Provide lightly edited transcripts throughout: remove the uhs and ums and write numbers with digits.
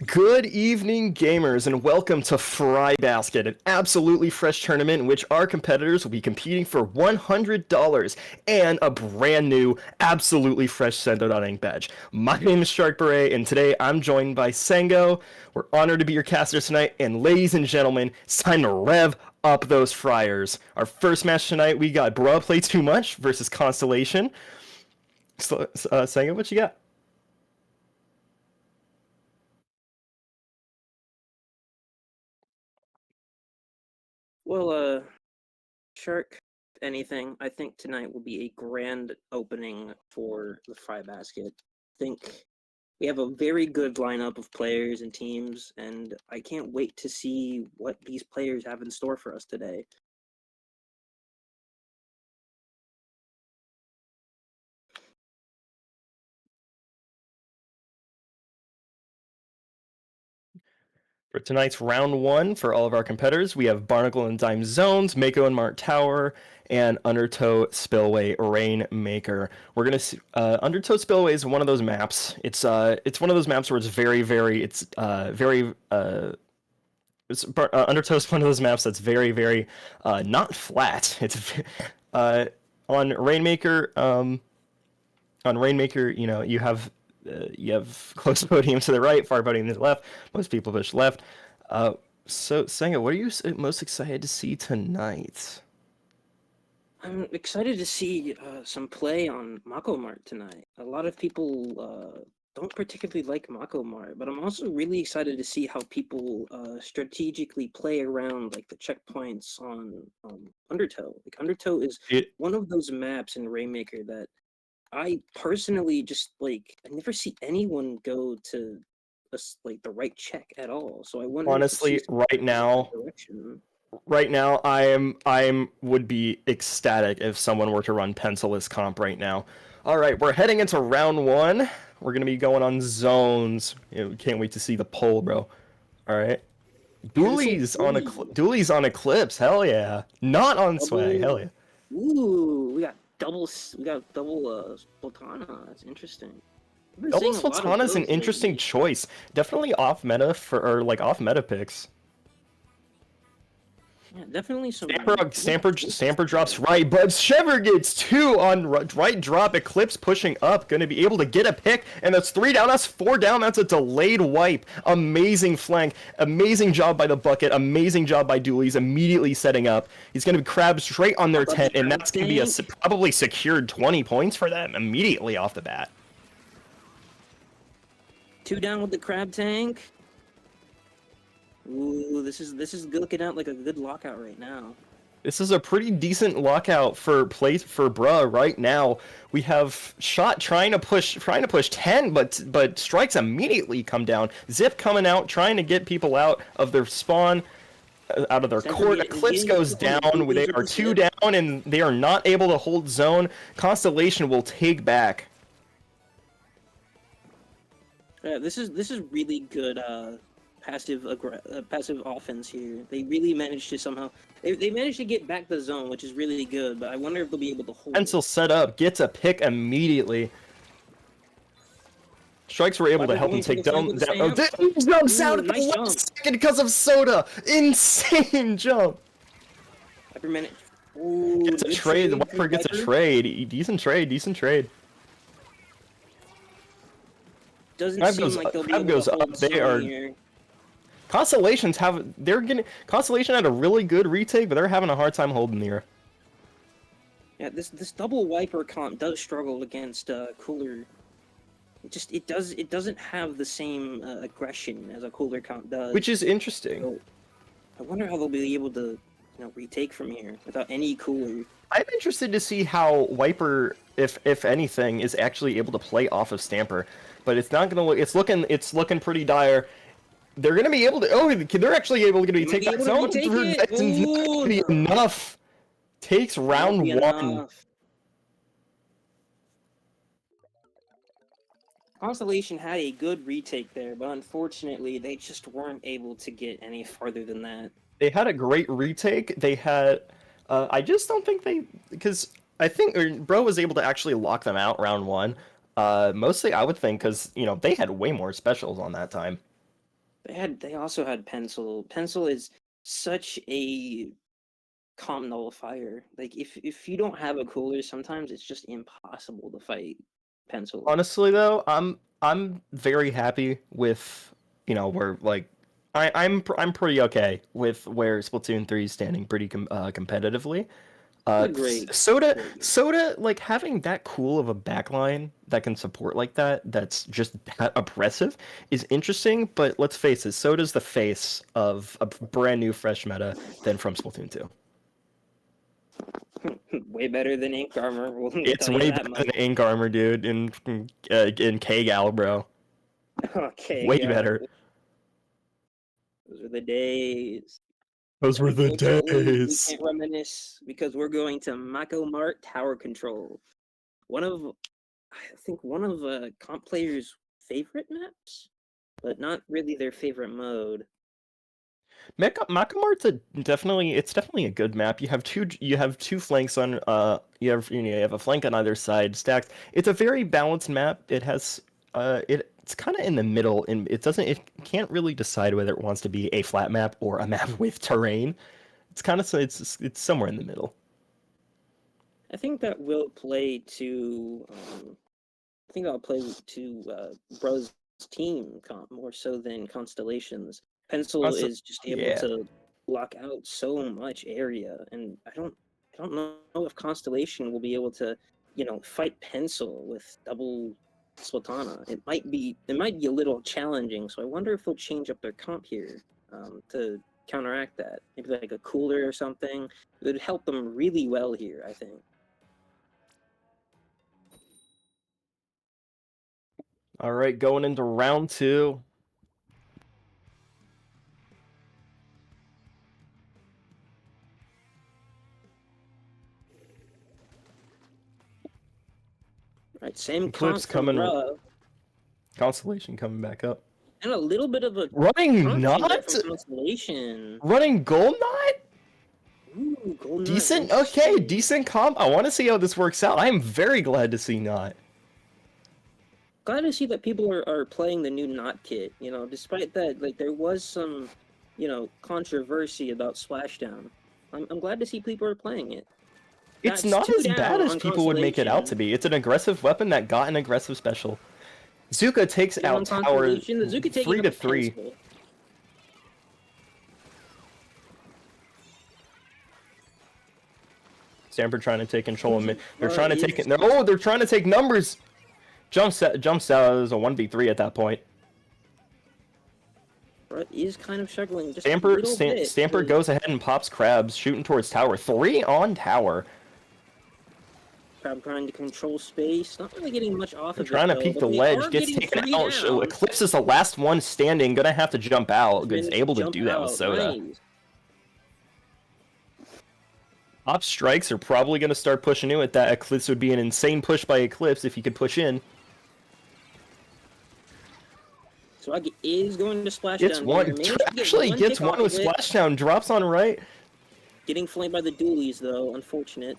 Good evening, gamers, and welcome to Fry Basket, an absolutely fresh tournament in which our competitors will be competing for $100 and a brand new, absolutely fresh Sendou.ink badge. My name is Shark Beret, and today I'm joined by Sengo. We're honored to be your casters tonight, and ladies and gentlemen, it's time to rev up those fryers. Our first match tonight, we got Bruh Play Too Much versus Constellation. Sengo, what you got? Well, Shark, anything. I think tonight will be a grand opening for the Fry Basket. I think we have a very good lineup of players and teams, and I can't wait to see what these players have in store for us today. For tonight's round one, for all of our competitors, we have Barnacle and Dime Zones, Mako and Mart Tower, and Undertow Spillway Rainmaker. We're gonna see, Undertow Spillway is one of those maps. It's one of those maps where it's Undertow is one of those maps that's very not flat. It's on Rainmaker. On Rainmaker, you have close podium to the right, far podium to the left. Most people push left. So, Senga, what are you most excited to see tonight? I'm excited to see some play on Mako Mart tonight. A lot of people don't particularly like Mako Mart, but I'm also really excited to see how people strategically play around like the checkpoints on Undertow. Like Undertow is It one of those maps in Rainmaker that I personally just like. I never see anyone go to like the right check at all. So I wonder if it's honestly, just right goes in that now, direction. I would be ecstatic if someone were to run pencilless comp right now. All right, we're heading into round one. We're gonna be going on zones. Can't wait to see the poll, bro. All right. Pencil three. Dooley's on Eclipse. Hell yeah. Not on Swag. Hell Double. yeah. Ooh, we got double Sultana. That's interesting. I've been Double seeing a lot of Sultana's an those interesting lately. choice. Definitely off meta for or like off meta picks. Yeah, definitely some Stamper choices drops there. right, but Shever gets two on right drop. Eclipse pushing up, going to be able to get a pick, and that's three down. That's four down. That's a delayed wipe. Amazing flank. Amazing job by the bucket. Amazing job by Dooley's immediately setting up. He's going to be crabbed straight on their Pop up the 10, and crab that's going to be a tank. probably secured 20 points for them immediately off the bat. Two down with the crab tank. Ooh, this is looking out like a good lockout right now. This is a pretty decent lockout for Bruh right now. We have Shot trying to push 10, but strikes immediately come down. Zip coming out, trying to get people out of their spawn, out of their court. Eclipse Getting the goes pick on the down. They Doolies with are the two zip. down, and they are not able to hold zone. Constellation will take back. Yeah, this is really good passive offense here. They really managed to somehow they managed to get back the zone, which is really good. But I wonder if they'll be able to hold it. Pencil set up, gets a pick immediately. Strikes were able to Viper help him going for take the flank down. with the Oh, stamp. he jumps out Ooh, at the nice jump. last second because of Soda. Insane jump. Viper minute. Ooh, Gets a good trade. The trade Viper from gets a Viper. trade. Decent trade. Decent trade. Doesn't seem like they'll be Crab able to goes up. hold They zone are here. Constellation had a really good retake, but they're having a hard time holding the air. Yeah, this double wiper comp does struggle against cooler. It doesn't have the same aggression as a cooler comp does. Which is interesting. So I wonder how they'll be able to retake from here without any cooler. I'm interested to see how Wiper, if anything, is actually able to play off of Stamper, but it's not gonna look. It's looking pretty dire. They're gonna be able to. Oh, they're actually able to They might take be that able to zone. retake it. It's not Ooh, gonna be no. enough. Takes Won't be round one. enough. Constellation had a good retake there, but unfortunately, they just weren't able to get any farther than that. They had a great retake. They had. I just don't think because I think Bro was able to actually lock them out round one. Mostly, I would think because they had way more specials on that time. They also had Pencil. Pencil is such a comp nullifier. Like if you don't have a cooler, sometimes it's just impossible to fight Pencil. Honestly, though, I'm very happy with where like I'm pretty okay with where Splatoon 3 is standing pretty competitively. A great, Soda, very good. Soda, like having that cool of a backline that can support like that, that's just that oppressive, is interesting. But let's face it, Soda's the face of a brand new fresh meta than from Splatoon 2. Way better than Ink Armor. We'll It's tell you way that better than much. Ink Armor, dude, in K-Gal, bro. Okay, Way go. better. Those were the days. Those were the Unfortunately, we days. can't reminisce because we're going to Mako Mart Tower Control. I think one of comp players' favorite maps, but not really their favorite mode. Makamart's it's definitely a good map. You have two flanks on you have a flank on either side stacked. It's a very balanced map. It's kind of in the middle, and it can't really decide whether it wants to be a flat map or a map with terrain. It's somewhere in the middle. I think that will play to. I think I'll play to Bro's team comp more so than Constellations. Pencil Also, is just able yeah. to block out so much area, and I don't know if Constellation will be able to, fight Pencil with double Slatana. It might be a little challenging. So I wonder if they'll change up their comp here to counteract that. Maybe like a cooler or something. It would help them really well here, I think. All right, going into round two. Right, same Eclipse comp from coming. Bruh. Constellation coming back up. And a little bit of a Running comp change up not from Constellation. running gold knot. Ooh, Golden Knight, Decent, okay, interesting. decent comp. I want to see how this works out. I am very glad to see not. Glad to see that people are playing the new Knot kit. Despite that, like there was some, controversy about Splashdown. I'm glad to see people are playing it. It's That's not two as bad down as on people would make it out to Constellation. be. It's an aggressive weapon that got an aggressive special. Zuka takes Down out on tower Constellation. The Zuka taking 3 up to a 3. pencil. Stamper trying to take control of mid. They're Bruh trying to take is it. Oh, they're trying to take numbers. Jumps out as a 1v3 at that point. Bruh is kind of struggling just a little bit. Stamper goes ahead and pops crabs, shooting towards tower. 3 on tower. Crab trying to control space. Not really getting much off They're of trying it to though, peek but the they ledge, are gets getting taken 3 out. down. Eclipse is the last one standing, gonna have to jump out. Is able to do that with Soda. Nice. Top strikes are probably gonna start pushing in with that. Eclipse would be an insane push by Eclipse if he could push in. Swag is going to splash Gets down one. here. Managed to get Actually, one gets pick one off with of it. Splashdown. Drops on right. Getting flanked by the dualies though, unfortunate.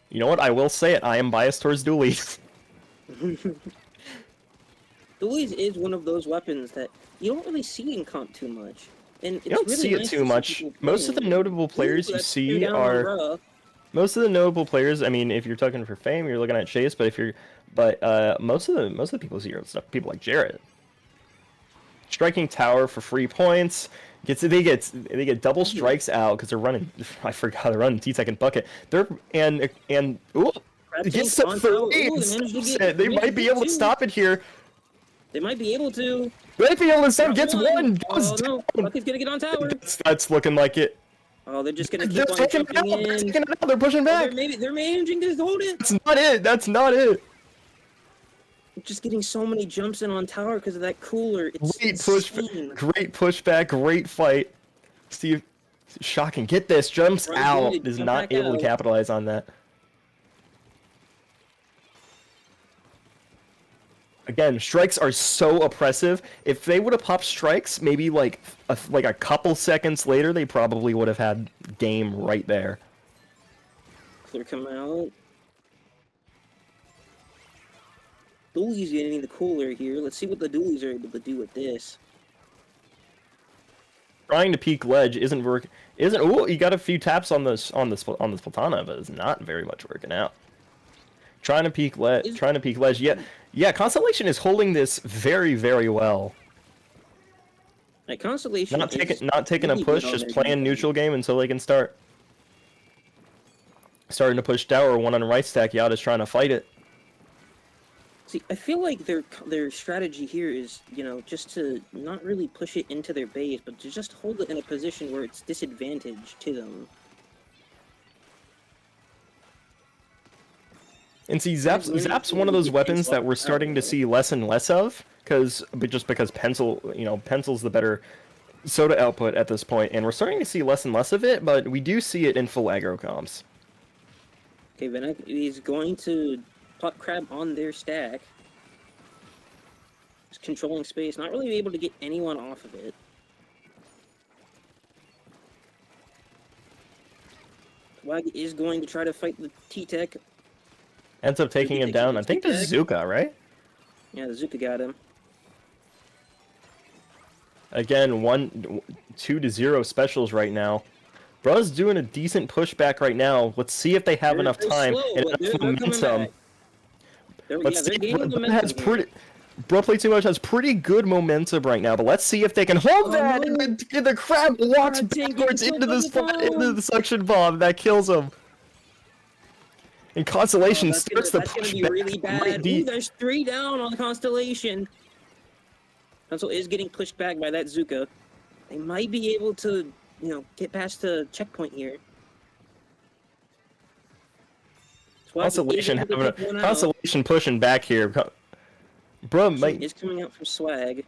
You know what? I will say it. I am biased towards dualies. Dualies is one of those weapons that you don't really see in comp too much. And it's You don't really see it nice too to see much. people Most of the playing it. notable players Ooh, you that's two see down on are Bruh. most of the notable players. I mean, if you're talking for fame, you're looking at Chase. But most of the people see are stuff. People like Jarrett. Striking tower for free points. They get double strikes out because they're running. I forgot they're running T-second bucket. They're and ooh, Crab it gets tank some on tower. three. Ooh, And they managed to stops get it. They might be able to two. stop it here. They might be able to. They might be able to stop. Got Gets one. Goes Oh no, down. Bucket's gonna get on tower. That's looking like it. Oh, they're just gonna They're keep on taking it jumping out. They're in. taking it out. They're pushing Oh, back. they're managing to hold it. That's not it. That's not it. Just getting so many jumps in on tower because of that cooler. It's Great insane. great pushback, great fight. Steve, shocking. Get this, jumps Right, out. good. Is Jump not back able to out. capitalize on that. Again, strikes are so oppressive. If they would have popped strikes, maybe like a couple seconds later, they probably would have had game right there. Clear come out. Dooley's getting the cooler here. Let's see what the Doolies are able to do with this. Trying to peek ledge isn't working. Oh, he got a few taps on the Splatana, but it's not very much working out. Trying to peek ledge. Yeah. Constellation is holding this very, very well. Like Constellation, Not taking a push, just playing neutral game until they can starting to push tower. One on right stack. Yada's trying to fight it. See, I feel like their strategy here is, just to not really push it into their base, but to just hold it in a position where it's disadvantaged to them. And see, Zap's one of those weapons that we're starting to see less and less of, because Pencil's the better soda output at this point, and we're starting to see less and less of it, but we do see it in full aggro comps. Okay, Venek is going to pot crab on their stack. Just controlling space, not really able to get anyone off of it. Swag is going to try to fight the T-Tech. Ends up taking him down. I think the Zuka, right? Yeah, the Zuka got him. Again, 2-0 specials right now. Bruh's doing a decent pushback right now. Let's see if they have enough time and enough momentum. Let's see. Bruh Play Too Much has pretty good momentum right now, but let's see if they can hold that. No. And the crab walks backwards into the suction bomb that kills him. And Constellation starts the pushback. That's gonna be really bad. Ooh, there's 3 down on Constellation. Pencil is getting pushed back by that Zuka. They might be able to, get past the checkpoint here. Constellation pushing back here. Bruh is coming out from Swag.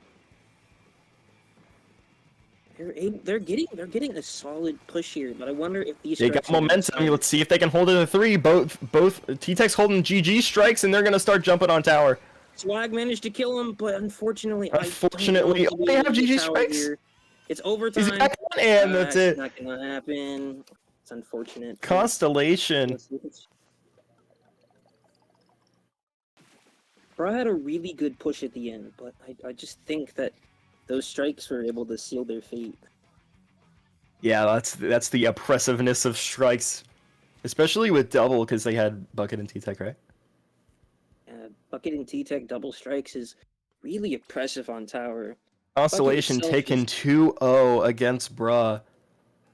They're getting a solid push here, but I wonder if these. They got momentum. Let's see if they can hold it at 3. Both T-Tech's holding GG strikes, and they're gonna start jumping on tower. Swag managed to kill him, but unfortunately, they have GG strikes. Here. It's overtime. He's back on, and that's it. Not gonna happen. It's unfortunate. Constellation. Bro had a really good push at the end, but I just think that those strikes were able to seal their fate. Yeah, that's the oppressiveness of strikes, especially with double, because they had Bucket and T-Tech, right? Bucket and T-Tech double strikes is really oppressive on tower. Constellation taking 2-0 against Bruh,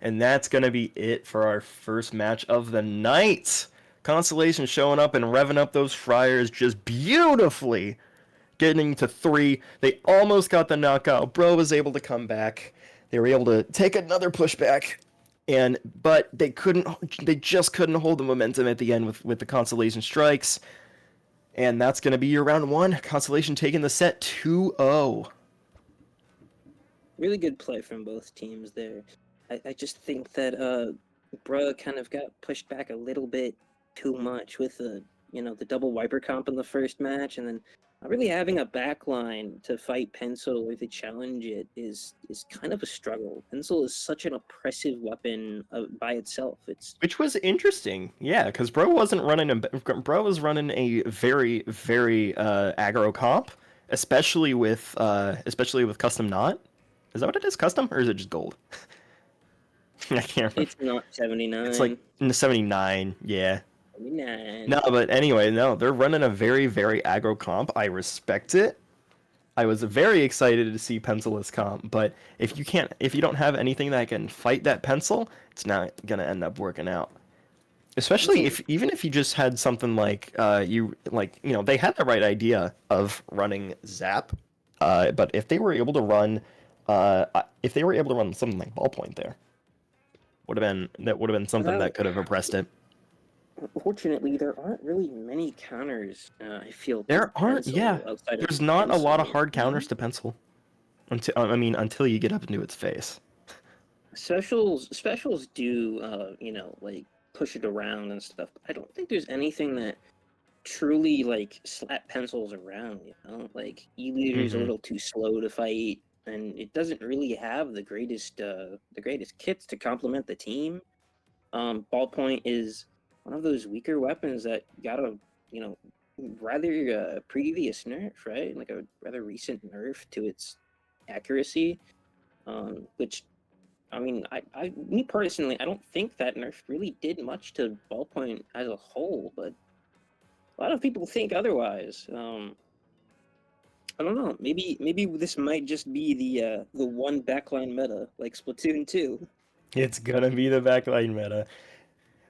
and that's gonna be it for our first match of the night. Constellation showing up and revving up those Friars just beautifully. Getting to 3. They almost got the knockout. Bro was able to come back. They were able to take another pushback. But they just couldn't hold the momentum at the end with the Constellation strikes. And that's going to be your round 1. Constellation taking the set 2-0. Really good play from both teams there. I just think that Bro kind of got pushed back a little bit too much with the double wiper comp in the first match, and then not really having a backline to fight Pencil or to challenge it is kind of a struggle. Pencil is such an oppressive weapon by itself. Which was interesting, yeah, because Bro was running a very, very aggro comp, especially with custom not. Is that what it is? Custom, or is it just gold? I can't remember. It's not 79. It's like 79, yeah. 79. No, but anyway, they're running a very, very aggro comp. I respect it. I was very excited to see Pencil-less comp, but if you don't have anything that can fight that Pencil, it's not gonna end up working out. Especially even if you just had something like they had the right idea of running Zap, but if they were able to run something like Ballpoint there, would have been something that could have oppressed it. Unfortunately, there aren't really many counters. I feel there aren't. Yeah, there's not a lot of hard counters to Pencil until you get up into its face. Specials do push it around and stuff. But I don't think there's anything that truly slap Pencils around. Like E-Leader's a little too slow to fight, and it doesn't really have the greatest kits to complement the team. Ballpoint is one of those weaker weapons that you gotta rather previous nerf, right? Like a rather recent nerf to its accuracy, which I mean, me personally, I don't think that nerf really did much to ballpoint as a whole, but a lot of people think otherwise. I don't know. Maybe this might just be the one backline meta like Splatoon 2. It's gonna be the backline meta.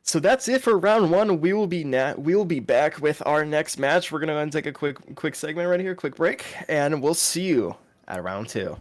So that's it for round one. We will be back with our next match. We're gonna go and take a quick segment right here, quick break, and we'll see you at round two.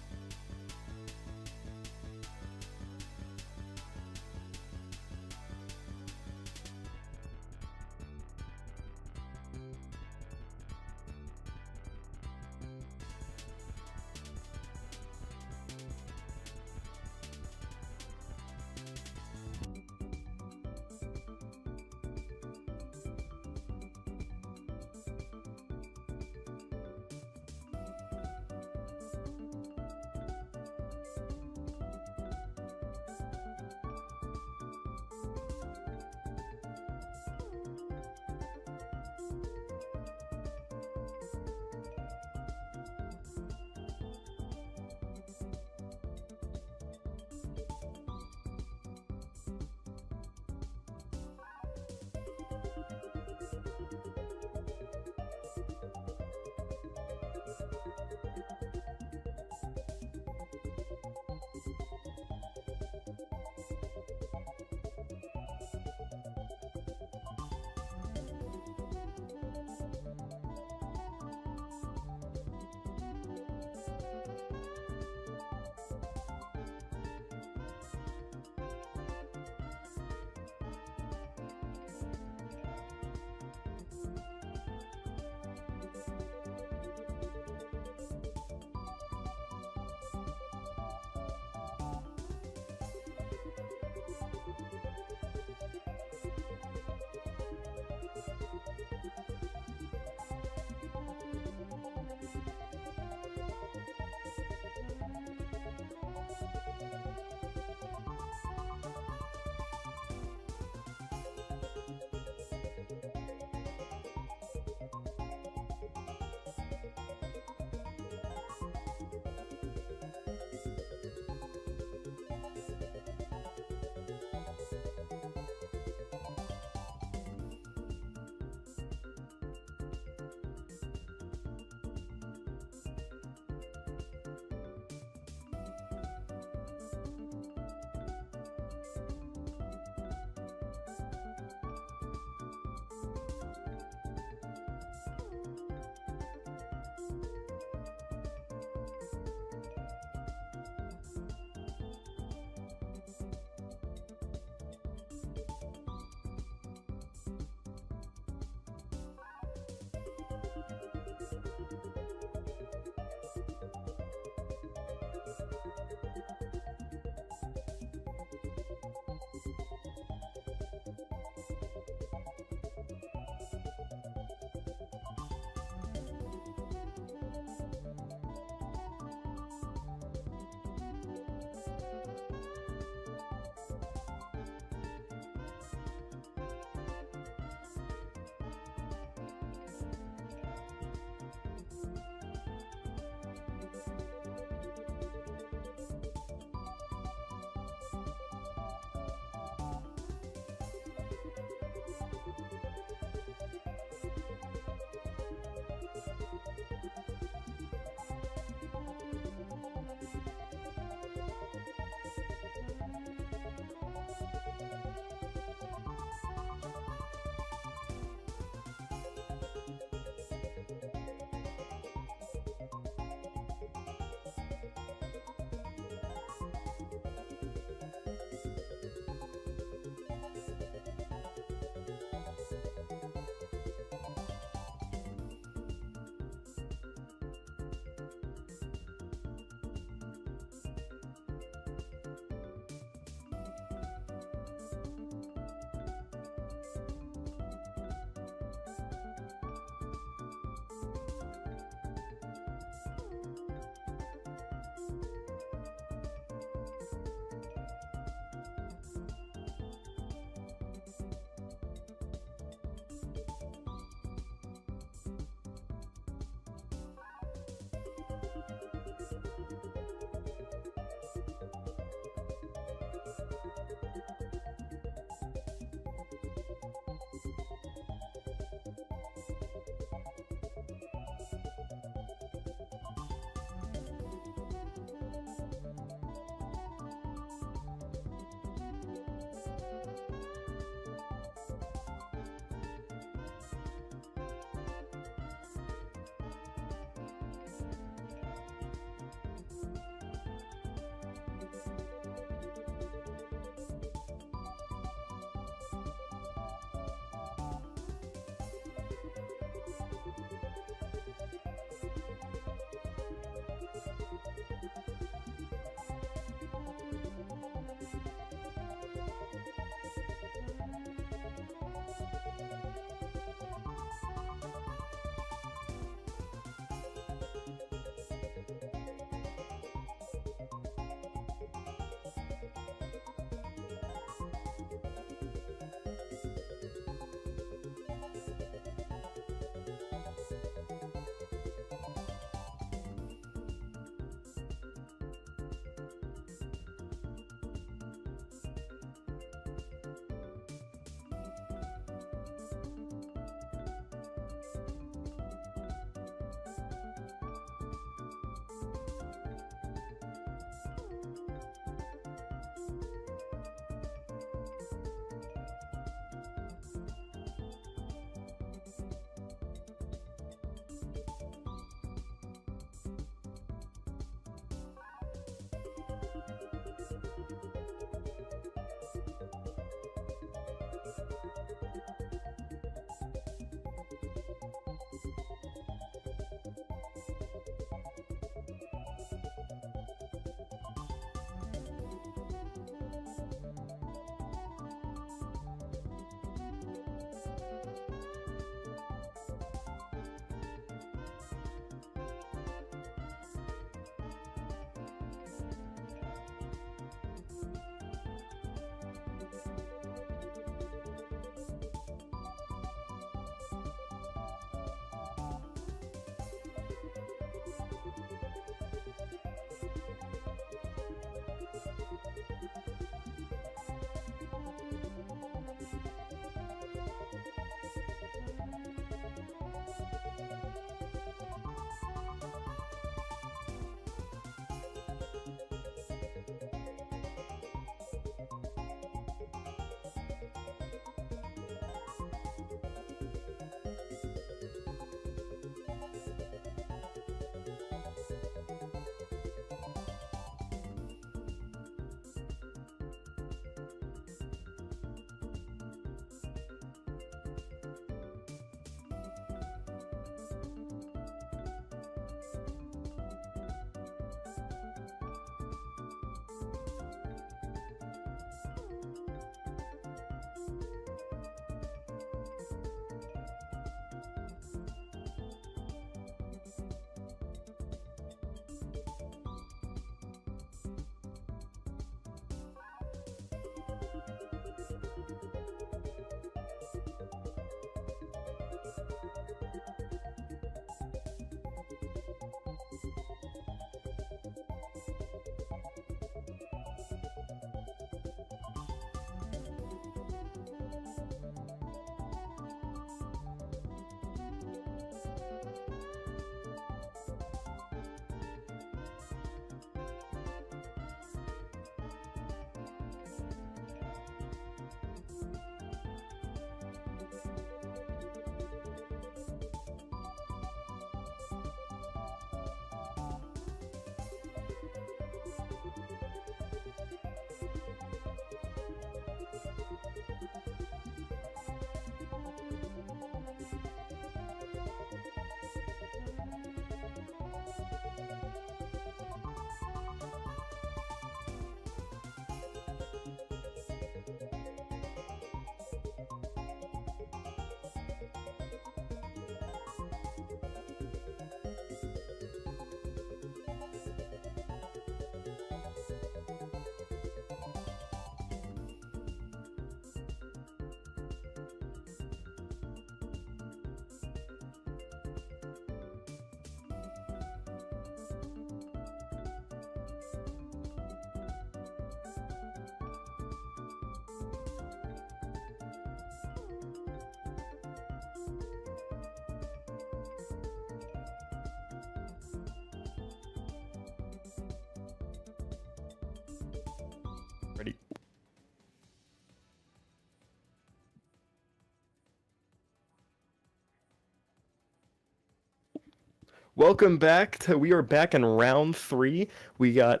Welcome back to. We are back in round 3. We got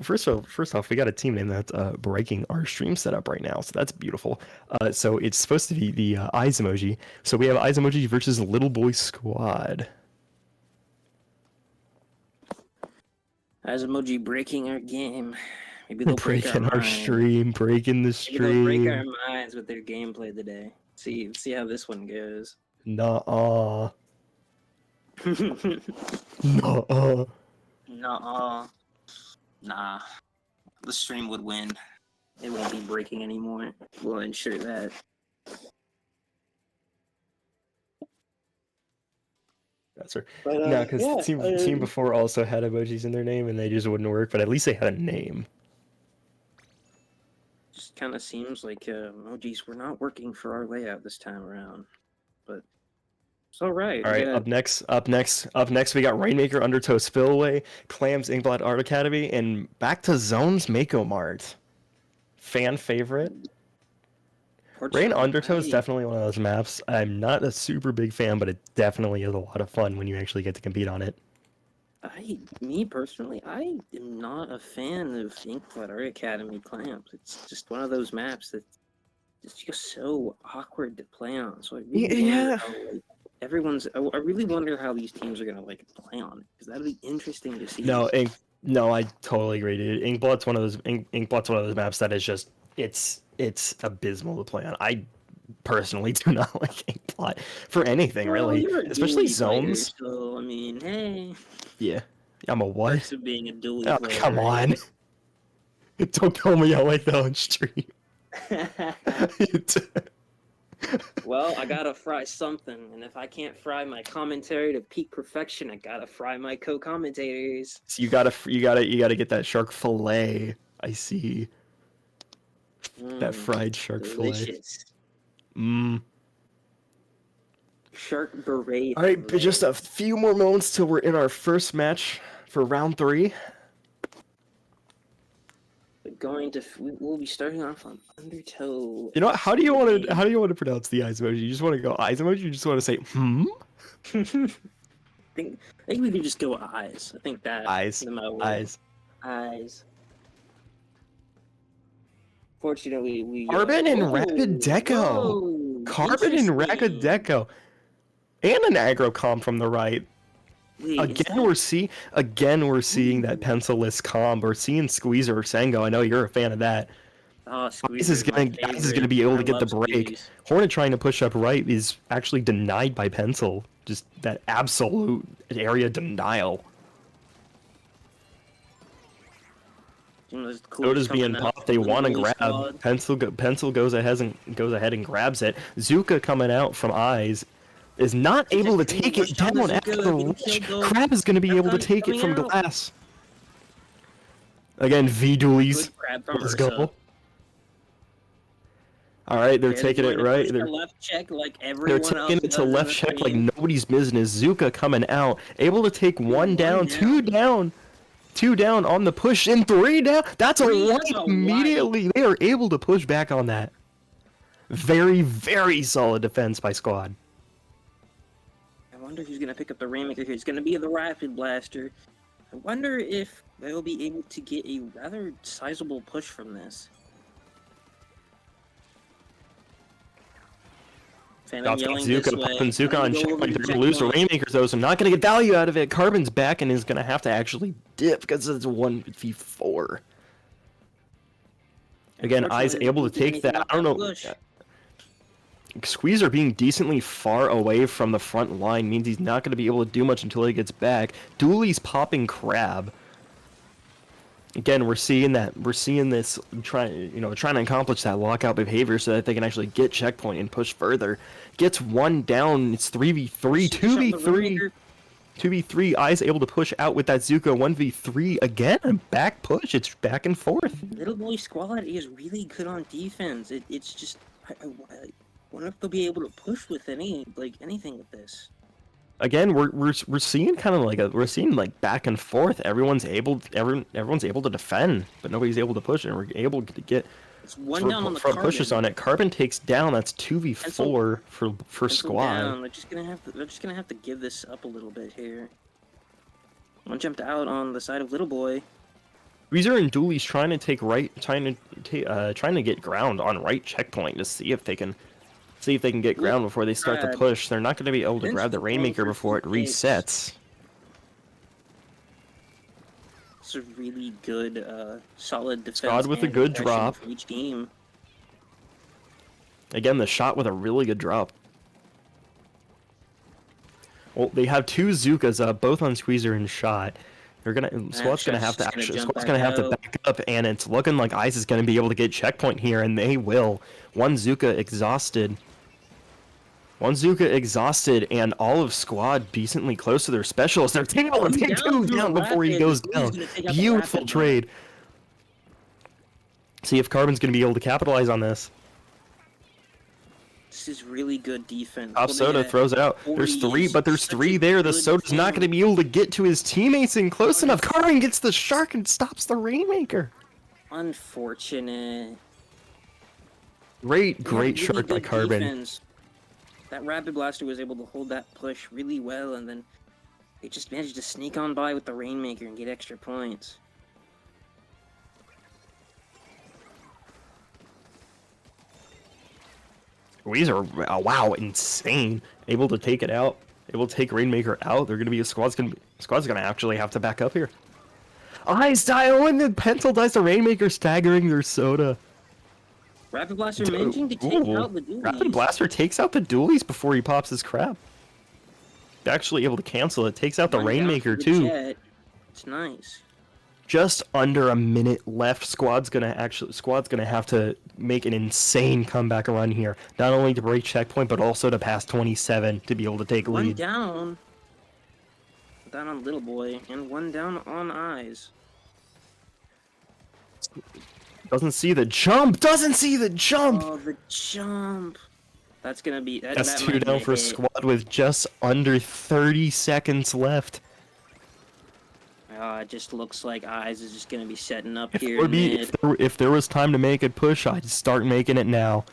first off, we got a team name that's breaking our stream setup right now, so that's beautiful. So it's supposed to be the eyes emoji. So we have eyes emoji versus Little Boy Squad. As emoji breaking our game. Maybe they'll break Breaking our minds. stream, breaking the Maybe they'll break our stream. minds with their gameplay today. See how this one goes. Nuh-uh. Nuh-uh. Nuh-uh. Nah. The stream would win. It won't be breaking anymore. We'll ensure that. That's her. But, No, because yeah, team before also had emojis in their name, and they just wouldn't work. But at least they had a name. just kind of seems like emojis were not working for our layout this time around. But it's all right. All right. Yeah. Up next, we got Rainmaker, Undertow, Spillway, Clams, Inkblot, Art Academy, and back to Zones, Mako Mart. Fan favorite. Rain Undertow is definitely one of those maps. I'm not a super big fan, but it definitely is a lot of fun when you actually get to compete on it. Me personally, I am not a fan of Inkblot Art Academy Clamps. It's just one of those maps that it's just so awkward to play on. So I really wonder how, like, I really wonder how these teams are gonna like play on it, because that'd be interesting to see. No, I totally agree, dude. Inkblot's one of those Inkblot's one of those maps that is just it's abysmal to play on. I personally do not like Inkblot for anything, really, you're a especially dually player, zones. so I mean, hey. Yeah, I'm a what? Perks of being a dually Oh, player. come on! Don't call me out like that on stream. Well, I gotta fry something, and if I can't fry my commentary to peak perfection, I gotta fry my co-commentators. So you gotta get that shark fillet. I see. That fried shark delicious. fillet. Shark beret. All right, but just a few more moments till we're in our first match for round 3. We'll be starting off on Undertow. You know what? How do you want to pronounce the eyes emoji? You just want to go eyes emoji? You just want to say I think we can just go eyes. I think that eyes, eyes. Fortunately, we Carbon and Rapid Deco. Carbon and Rapid Deco. And an aggro comp from the right. Wait, Again, we're seeing that pencil-less comp. We're seeing Squeezer or Sengo. I know you're a fan of that. Oh, Ice is gonna be able to get the break. Hornet trying to push up right is actually denied by Pencil. Just that absolute area denial. Soda's being popped. They want to grab. Pencil goes ahead and grabs it. Zuka coming out from Eyes is not able to take it down after the rush. Crab is going to be able to take it from Glass. Again, V-Doolies. Let's go. All right, they're taking it right. They're taking it to left check like nobody's business. Zuka coming out, able to take 1 down, 2 down. 2 down on the push and 3 down. That's a wipe immediately. They are able to push back on that. Very, very solid defense by Squad. I wonder who's going to pick up the Rainmaker here. It's going to be the Rapid Blaster. I wonder if they'll be able to get a rather sizable push from this. Zuka on checkpoint. They're going to lose the Rainmakers though, so not going to get value out of it. Carbon's back and is going to have to actually dip because it's 1v4. Again, Eyes able to take that. I don't know. Squeezer being decently far away from the front line means he's not going to be able to do much until he gets back. Dooley's popping Crab. Again, we're seeing this trying to accomplish that lockout behavior so that they can actually get checkpoint and push further. Gets 1 down. It's 3v3, 2v3. 2v3. Eyes able to push out with that Zuko. 1v3 again. A back push. It's back and forth. Little Boy Squad is really good on defense. It's just I wonder if they'll be able to push with anything with this. Again, we're seeing kind of like back and forth. Everyone's able to defend, but nobody's able to push, and we're able to get It's one down on the Front pushes Carbon. on it. Carbon takes down. That's 2v4 for Pencil squad. down. They're just gonna have to give this up a little bit here. One jumped out on the side of Little Boy. Weezer and Dooley's trying to get ground on right checkpoint to see if they can get ground before they start the push. They're not going to be able to grab the Rainmaker before it resets. It's a really good, solid defense. Squad with a good drop for each team. Again, the shot with a really good drop. Well, they have two Zukas, both on Squeezer and shot. Squad's gonna have to back up, and it's looking like Ice is gonna be able to get checkpoint here, and they will. One Zuka exhausted, and all of Squad decently close to their specials. They're able to take two down before he goes down. Beautiful trade. See if Carbon's gonna be able to capitalize on this. This is really good defense. Top Soda throws it out. There's three there. The Soda's not going to be able to get to his teammates in close enough. Carbon gets the Shark and stops the Rainmaker. Unfortunate. Great Really Shark by Carbon. Defense. That Rapid Blaster was able to hold that push really well, and then they just managed to sneak on by with the Rainmaker and get extra points. Weezer, wow, insane. Able to take it out. Able to take Rainmaker out. They're gonna be Squad's gonna actually have to back up here. Ice die when the pencil dies to Rainmaker, staggering their Soda. Rapid Blaster managing to take out the Dualies. Rapid Blaster takes out the Dualies before he pops his crab. Actually able to cancel it. Takes out the Rainmaker too. It's nice. Just under a minute left. Squad's gonna have to make an insane comeback run here. Not only to break checkpoint, but also to pass 27 to be able to take lead. One down on Little Boy, and one down on Eyes. Doesn't see the jump. Oh, the jump. That's gonna be. That's two down for Squad with just under 30 seconds left. It just looks like Eyes is just gonna be setting up If here. if there was time to make a push, I'd start making it now.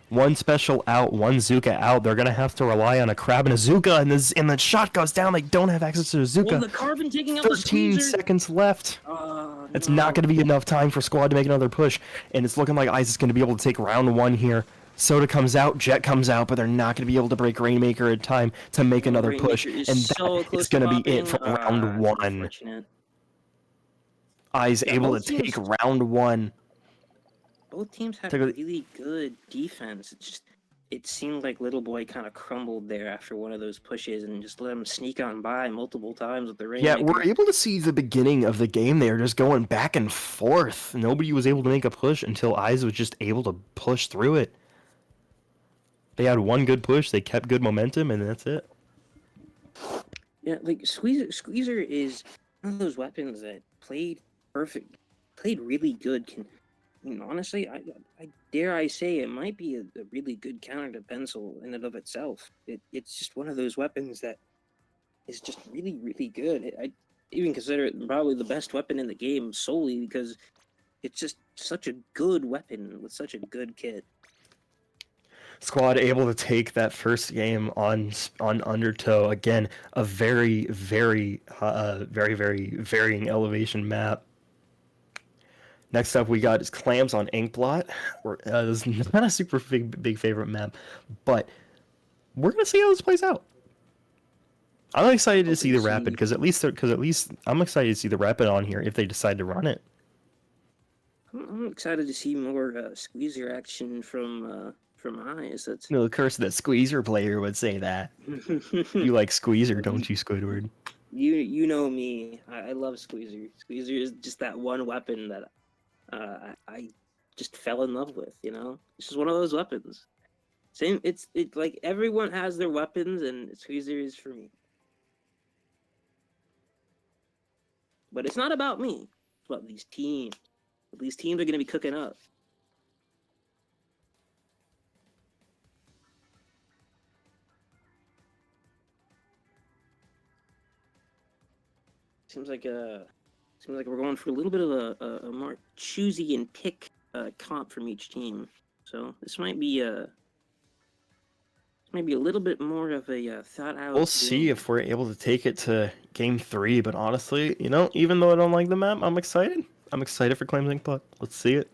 One special out, one Zuka out. They're gonna have to rely on a crab and a Zuka, and the shot goes down. They don't have access to a Zuka. Oh, the Carbon taking out 13 seconds left. It's not gonna be enough time for Squad to make another push, and it's looking like Ice is gonna be able to take round one here. Soda comes out, Jet comes out, but they're not going to be able to break Rainmaker in time to make another push, and that is going to be it for round one. Eyes able to take round one. Both teams have really good defense. It seemed like Little Boy kind of crumbled there after one of those pushes and just let him sneak on by multiple times with the Rainmaker. Yeah, we're able to see the beginning of the game there, just going back and forth. Nobody was able to make a push until Eyes was just able to push through it. They had one good push, they kept good momentum, and that's it. Yeah, like Squeezer is one of those weapons that played really good. Honestly, I dare I say it might be a really good counter to Pencil in and of itself. It's just one of those weapons that is just really, really good. I even consider it probably the best weapon in the game solely because it's just such a good weapon with such a good kit. Squad able to take that first game on Undertow. Again, a very varying elevation map. Next up, we got is Clams on Inkblot. This is not a super big favorite map, but we're gonna see how this plays out. I'm excited to see the Rapid because at least I'm excited to see the Rapid on here if they decide to run it. I'm excited to see more Squeezer action from Eyes. That's no, of course, the Squeezer player would say that. You like Squeezer, don't you, Squidward? You know me. I love Squeezer. Squeezer is just that one weapon that I just fell in love with. It's just one of those weapons. It's like everyone has their weapons, and Squeezer is for me. But it's not about me. It's about these teams. These teams are going to be cooking up. Seems like we're going for a little bit of a more choosy and pick comp from each team. So this might be a little bit more of a thought out. We'll see if we're able to take it to game 3, but honestly, even though I don't like the map, I'm excited. I'm excited for Claims Inc. Let's see it.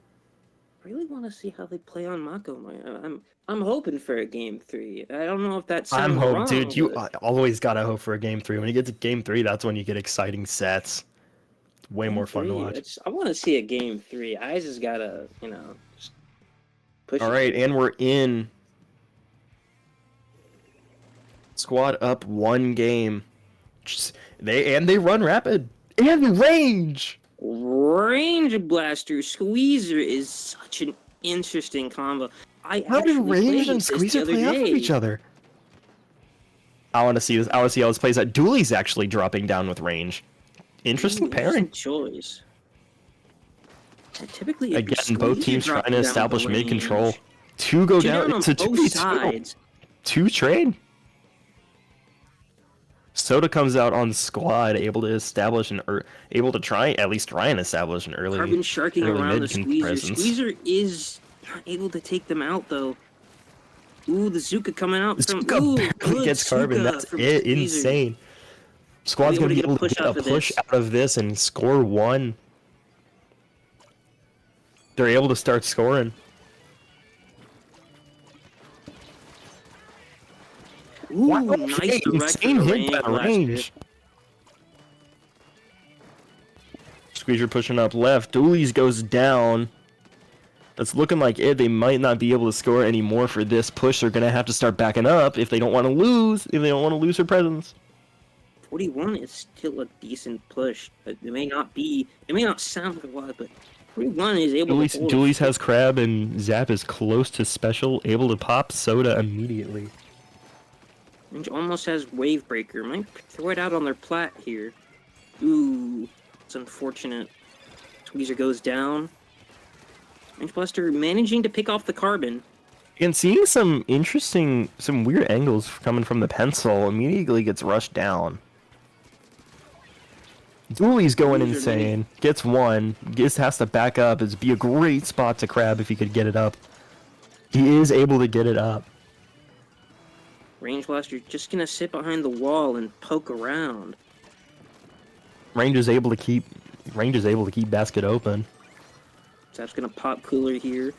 I really want to see how they play on Mako. I'm hoping for a game 3. I don't know if that sounds wrong. Dude, you but always gotta hope for a game 3. When you get to game 3, that's when you get exciting sets. Way game more fun to 3, watch. I want to see a game 3. I just gotta, just push. All right, and we're in. Squad up 1 game. They run rapid and range. Range Blaster Squeezer is such an interesting combo. How do range and Squeezer play off of each other? I want to see this. I want to see how this plays out. Dooley's actually dropping down with range. Interesting pairing. Choice. And typically, again, both teams trying to establish mid control. 2 Two go down. on It's a both 2v2. sides. 2 trade. Soda comes out on squad, able to establish able to try and establish an early Carbon sharking early around the mid Squeezer. presence. Squeezer is not able to take them out though. Ooh, the Zuka coming out from Zuka barely gets Carbon. That's it. Insane. Squad's gonna be able to get a push out of this and score 1. They're able to start scoring. Ooh, Wow, nice insane hit by range. Squeezer pushing up left. Dooley's goes down. That's looking like it. They might not be able to score anymore for this push. They're gonna have to start backing up if they don't want to lose. If they don't want to lose their presence. 41 is still a decent push. It may not sound like a lot, but 41 is able to hold. Dooley's has Crab and Zap is close to special, able to pop Soda immediately. Range almost has Wave Breaker. Might throw it out on their plat here. Ooh, it's unfortunate. Squeezer goes down. Range Blaster managing to pick off the Carbon. And seeing some weird angles coming from the pencil, immediately gets rushed down. Dooley's going insane. Gets 1. Has to back up. It'd be a great spot to Crab if he could get it up. He is able to get it up. Range Blaster just gonna sit behind the wall and poke around. Range is able to keep basket open. Zap's gonna pop cooler here.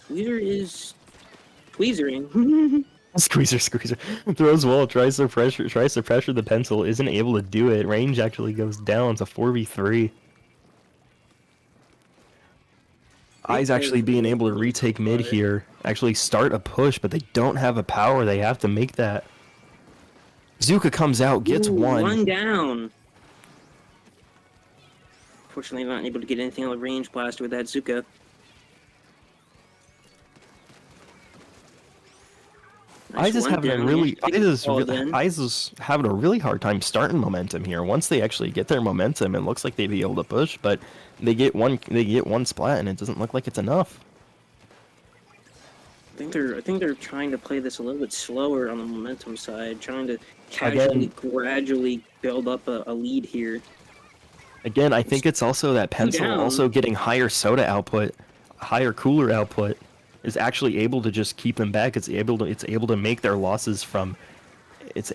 Squeezer is squeezering. Squeezer throws wall, tries to pressure the pencil, isn't able to do it. Range actually goes down to 4v3. Eyes actually being able to retake mid here, actually start a push, but they don't have a power. They have to make that. Zuka comes out, gets 1. 1 down. Fortunately, not able to get anything on the Range Blaster with that Zuka. Eyes is having a really hard time starting momentum here. Once they actually get their momentum, it looks like they'd be able to push, but they get one splat and it doesn't look like it's enough. I think they're trying to play this a little bit slower on the momentum side, trying to gradually build up a lead here. Again, I think it's also that pencil also getting higher soda output, higher cooler output, is actually able to just keep them back. It's able to make their losses make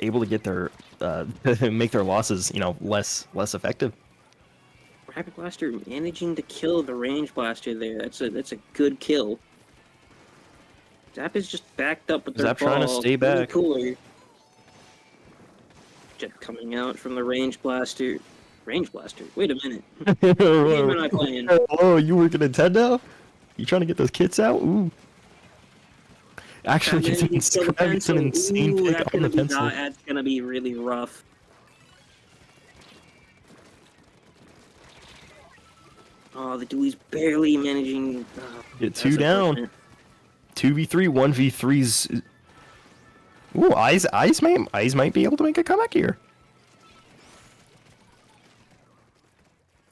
their losses, less effective. Rapid Blaster managing to kill the Range Blaster there. That's a good kill. Zap is just backed up with their Zap ball. trying to stay back. Cooler. Jet coming out from the Range Blaster. Range Blaster? Wait a minute. What game am I playing? Oh, you working at Nintendo? You trying to get those kits out? Ooh. Actually, it's an insane pick on the pencil. That's gonna be really rough. Oh, the Dewey's barely managing. Get 2 down. 2v3, 1v3's. Ooh, Eyes might be able to make a comeback here.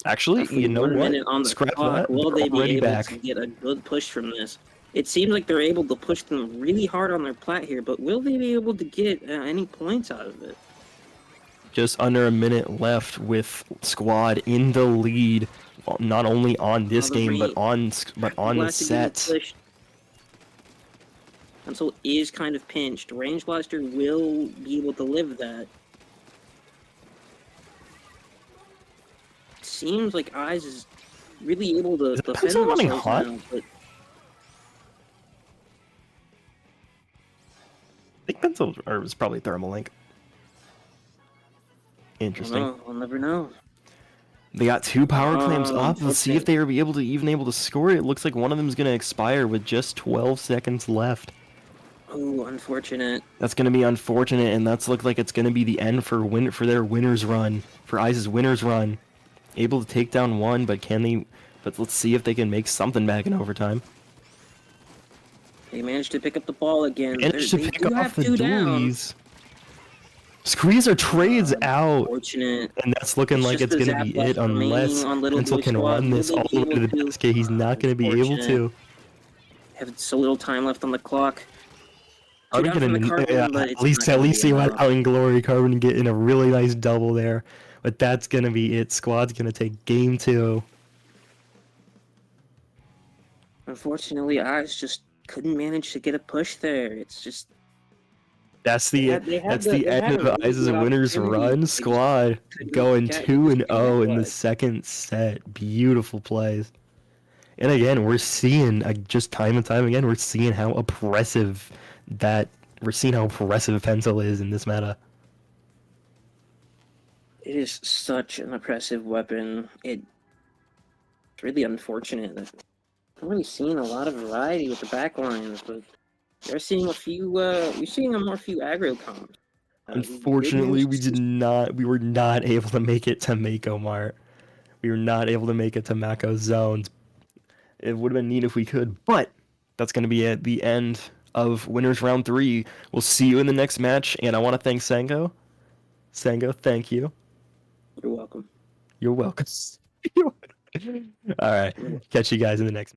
Actually, you know what? Scrap that. Will they be able to get a good push from this? It seems like they're able to push them really hard on their plat here, but will they be able to get any points out of it? Just under a minute left with squad in the lead. not only on this Another game, but on the Blaster being set. pushed. Pencil is kind of pinched. Range Blaster will be able to live that. Seems like Eyes is really able to defend Pencil running themselves hot? now, but I think Pencil or it was probably Thermal Link. Interesting. I'll never know. They got 2 power claims up. Let's see if Unfortunate. they are even able to score it. It looks like one of them is going to expire with just 12 seconds left. Oh, unfortunate. That's going to be unfortunate, and that's looked like it's going to be the end for their winners run, for Eyes' winners run. Able to take down one, but can they? But let's see if they can make something back in overtime. They managed to pick up the ball again. Managed to They pick do off have the 2 down. dualies. Squeeze or trades out, Unfortunate. and that's looking It's like just it's the going to zap be left it unless remaining on Little Pencil Boy can Squad. run Will this they all be the way able to the to? basket. He's not going to be able to. Have so little time left on the clock. Are we Two down from the gonna Carbon, but at least see him out in glory? Carbon getting a really nice double there, but that's gonna be it. Squad's gonna take game 2. Unfortunately, Eyes just couldn't manage to get a push there. It's just That's they the had the end a of really Eyes' good winners opportunity. run. They just Squad couldn't going get 2-0 in the capitalize. second set. Beautiful plays. And again, we're seeing just time and time again, we're seeing how oppressive Pencil is in this meta. It is such an oppressive weapon. It's really unfortunate that I'm really seeing a lot of variety with the backlines, but they're seeing a few. You're seeing a more few aggro comps. Good Unfortunately, news. we were not able to make it to Mako Mart. We were not able to make it to Mako Zones. It would have been neat if we could, but that's going to be at the end of Winners Round 3. We'll see you in the next match, and I want to thank Sango. Sango, thank you. You're welcome. You're welcome. All right, catch you guys in the next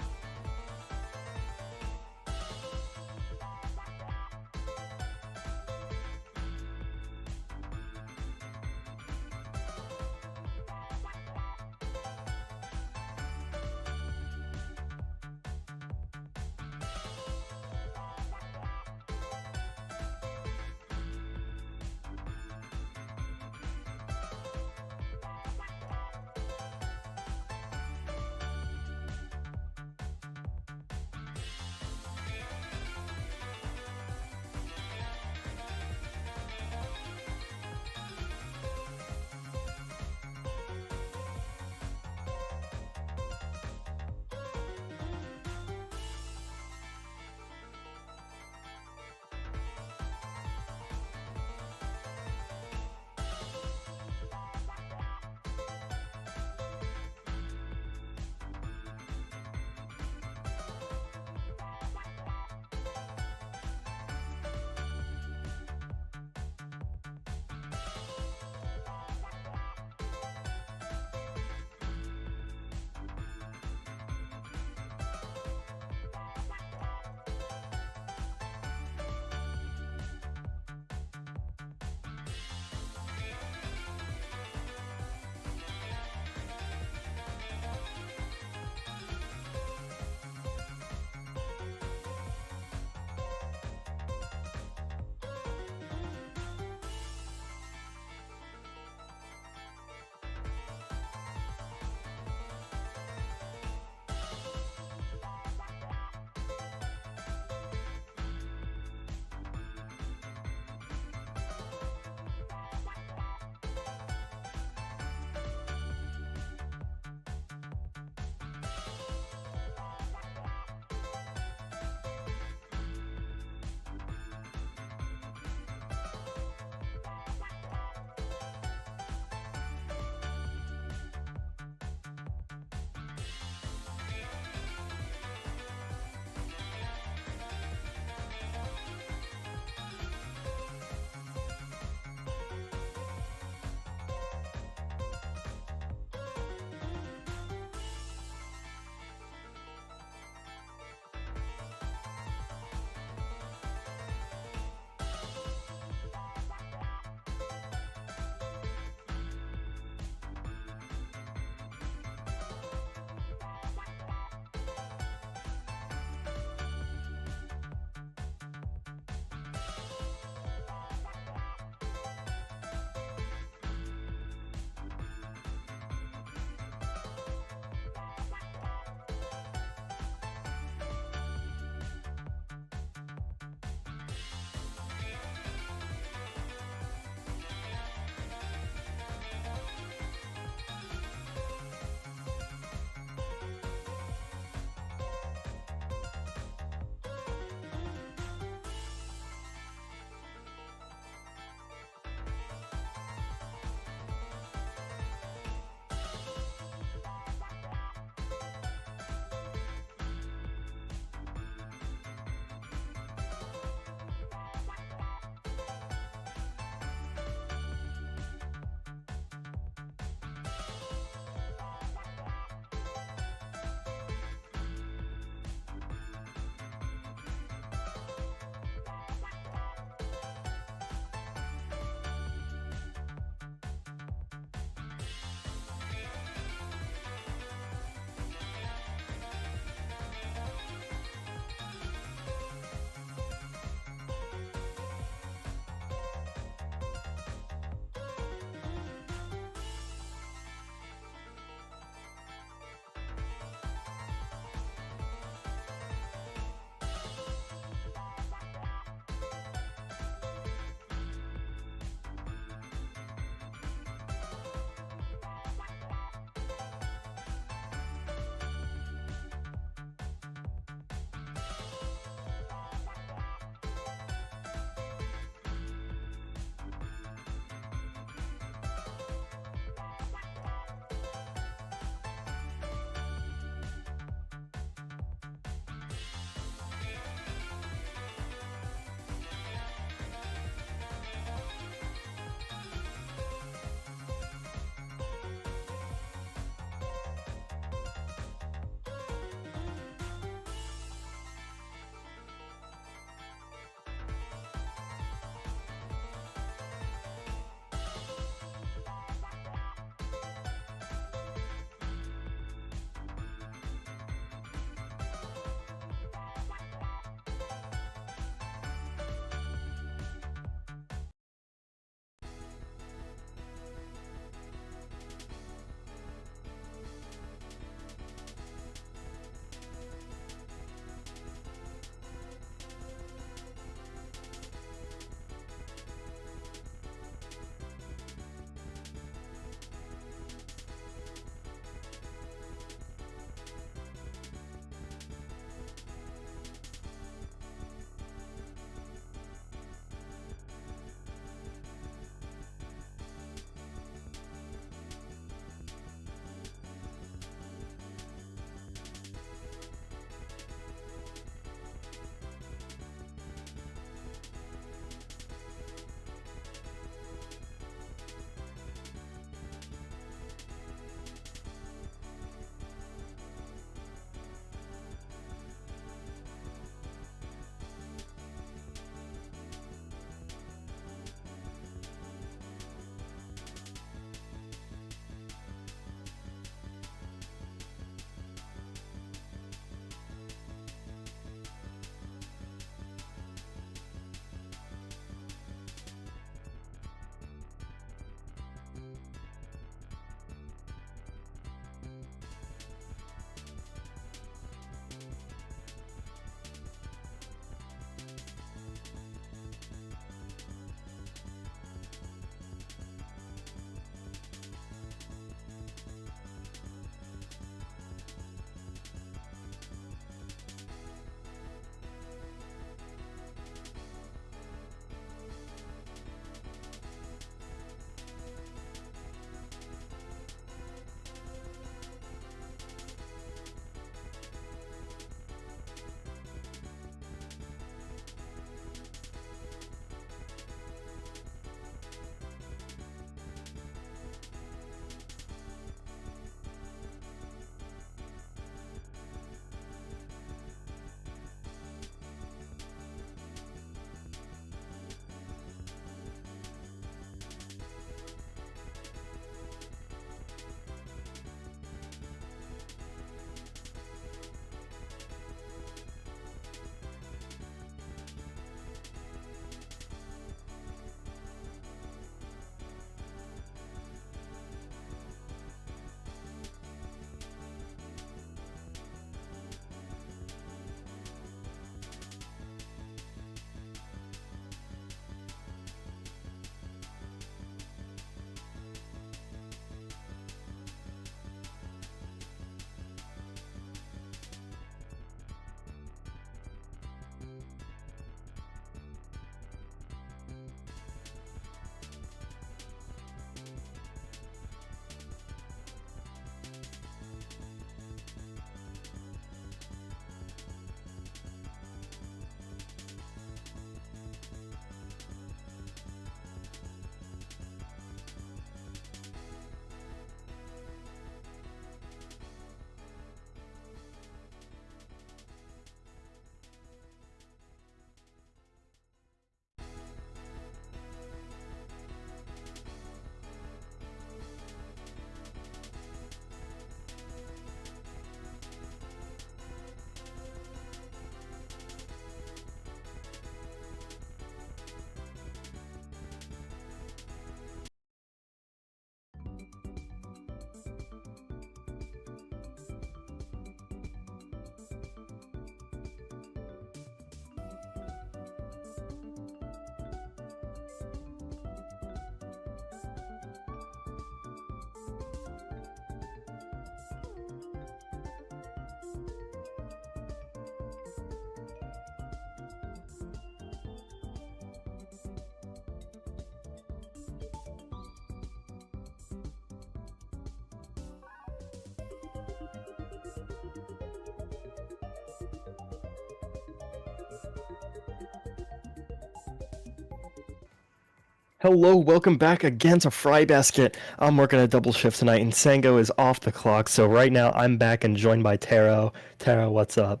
Hello, welcome back again to Fry Basket. I'm working a double shift tonight, and Sango is off the clock. So right now, I'm back and joined by Taro. Taro, what's up?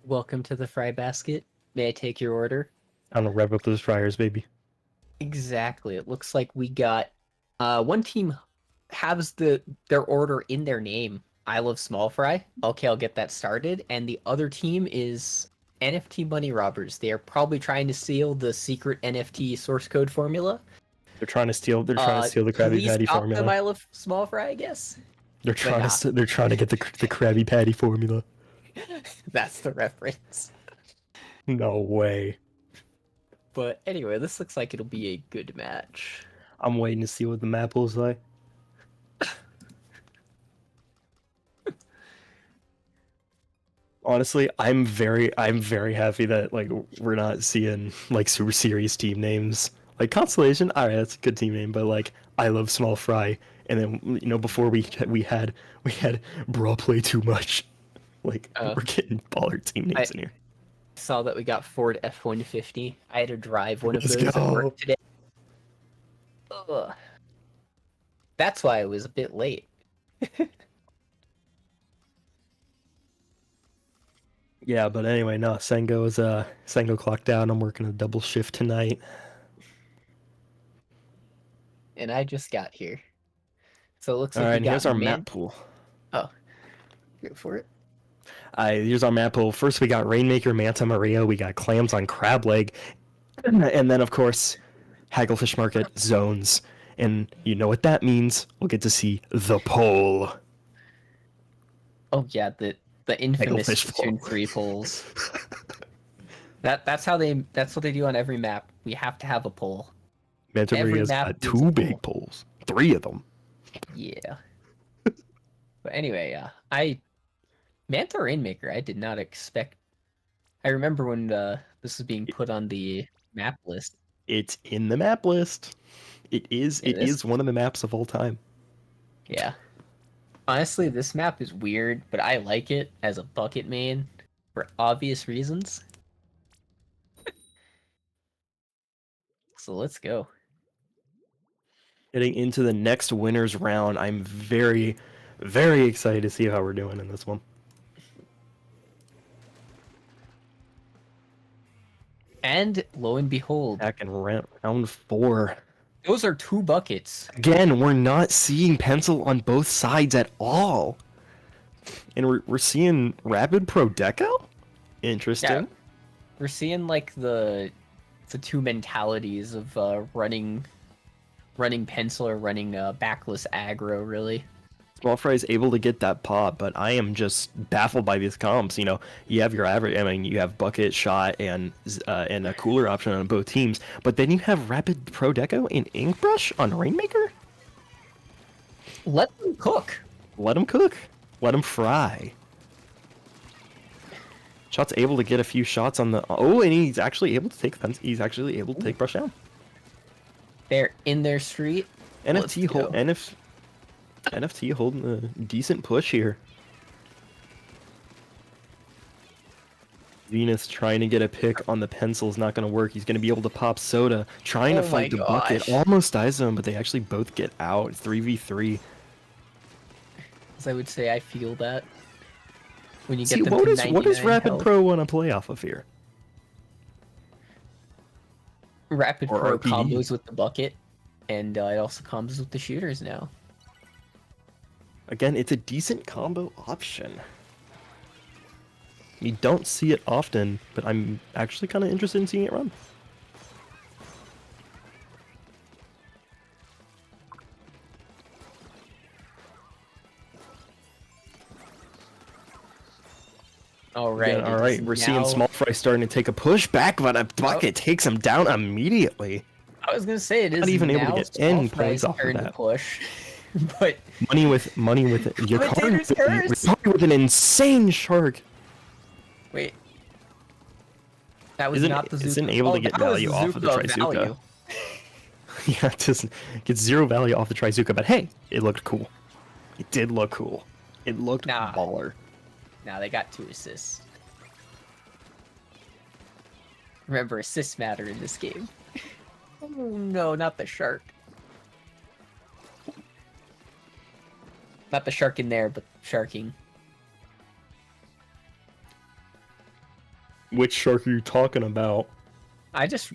Welcome to the fry basket. May I take your order? I'm gonna rev up those fryers, baby. Exactly. It looks like we got one team has their order in their name. I love small fry. Okay, I'll get that started. And the other team is NFT money robbers. They are probably trying to steal the secret NFT source code formula. They're trying to steal. They're trying to steal the Krabby Please Patty stop them. formula. I love small fry, I guess. They're trying nah. to. They're trying to get the Krabby Patty formula. That's the reference. No way. But anyway, this looks like it'll be a good match. I'm waiting to see what the map looks like. Honestly, I'm very happy that like we're not seeing like super serious team names. Like Constellation, alright, that's a good team name, but like I love Small Fry, and then before we had Brawl Play Too Much. Like we're getting baller team names in here. Saw that we got Ford F-150. I had to drive one of Let's those go. at work today. Ugh. That's why I was a bit late. Yeah, but anyway, no, Sengo clocked out. I'm working a double shift tonight. And I just got here. So it looks All like right, we and got here's our map pool. Oh. Go for it. Here's our map pool. First, we got Rainmaker, Manta Maria. We got clams on crab leg, and then of course, Hagglefish Market zones. And you know what that means? We'll get to see the pole. Oh yeah, the infamous Hagglefish pole. Splatoon 3 polls. That's what they do on every map. We have to have a poll. Manta Every Maria's map got needs a two big poles. 3 of them. Yeah. But anyway, Manta Rainmaker, I did not expect. I remember when this was being put on the map list. It's in the map list. It is one of the maps of all time. Yeah. Honestly, this map is weird, but I like it as a bucket main for obvious reasons. So let's go. Getting into the next winners round, I'm very, very excited to see how we're doing in this one. And lo and behold, Back in round 4. those are 2 buckets. Again, we're not seeing pencil on both sides at all. And we're seeing Rapid Pro Deco? Interesting. Yeah, we're seeing like the 2 mentalities of running pencil or running backless aggro, really. Small Fry is able to get that pop, but I am just baffled by these comps. You know, you have your average. I mean, you have bucket, shot, and a cooler option on both teams, but then you have Rapid Pro Deco and Ink Brush on Rainmaker. Let them cook. Let them cook. Let them fry. Shot's able to get a few shots on the. Oh, and he's actually able to take fence. He's actually able to take brush down. They're in their street. NFT holding a decent push here. Venus trying to get a pick on the pencil is not going to work. He's going to be able to pop Soda. Trying to fight the bucket. Almost dies him, but they actually both get out. 3v3. As I would say, I feel that. When you See, get them what to is 99 Rapid health. Pro want to play off of here? Rapid Or Pro RPD. combos with the bucket, and it also combos with the shooters now. Again, it's a decent combo option. You don't see it often, but I'm actually kind of interested in seeing it run. Alright. Yeah, all right, we're seeing Small Fry starting to take a push back, but a bucket takes him down immediately. I was gonna say it is Not even able to now get Small any Fry's points off of turn to that. push, but Money with your Commentator's curse! with an insane shark. wait, that was not the Zuka. Isn't able to get that was value off of the Zuka Trizuka. value. Yeah, it doesn't get 0 value off the Trizuka, but hey, it looked cool. It did look cool. It looked baller. Nah, they got 2 assists. Remember, assists matter in this game. Oh no, not the shark. Not the shark in there, but sharking. Which shark are you talking about? I just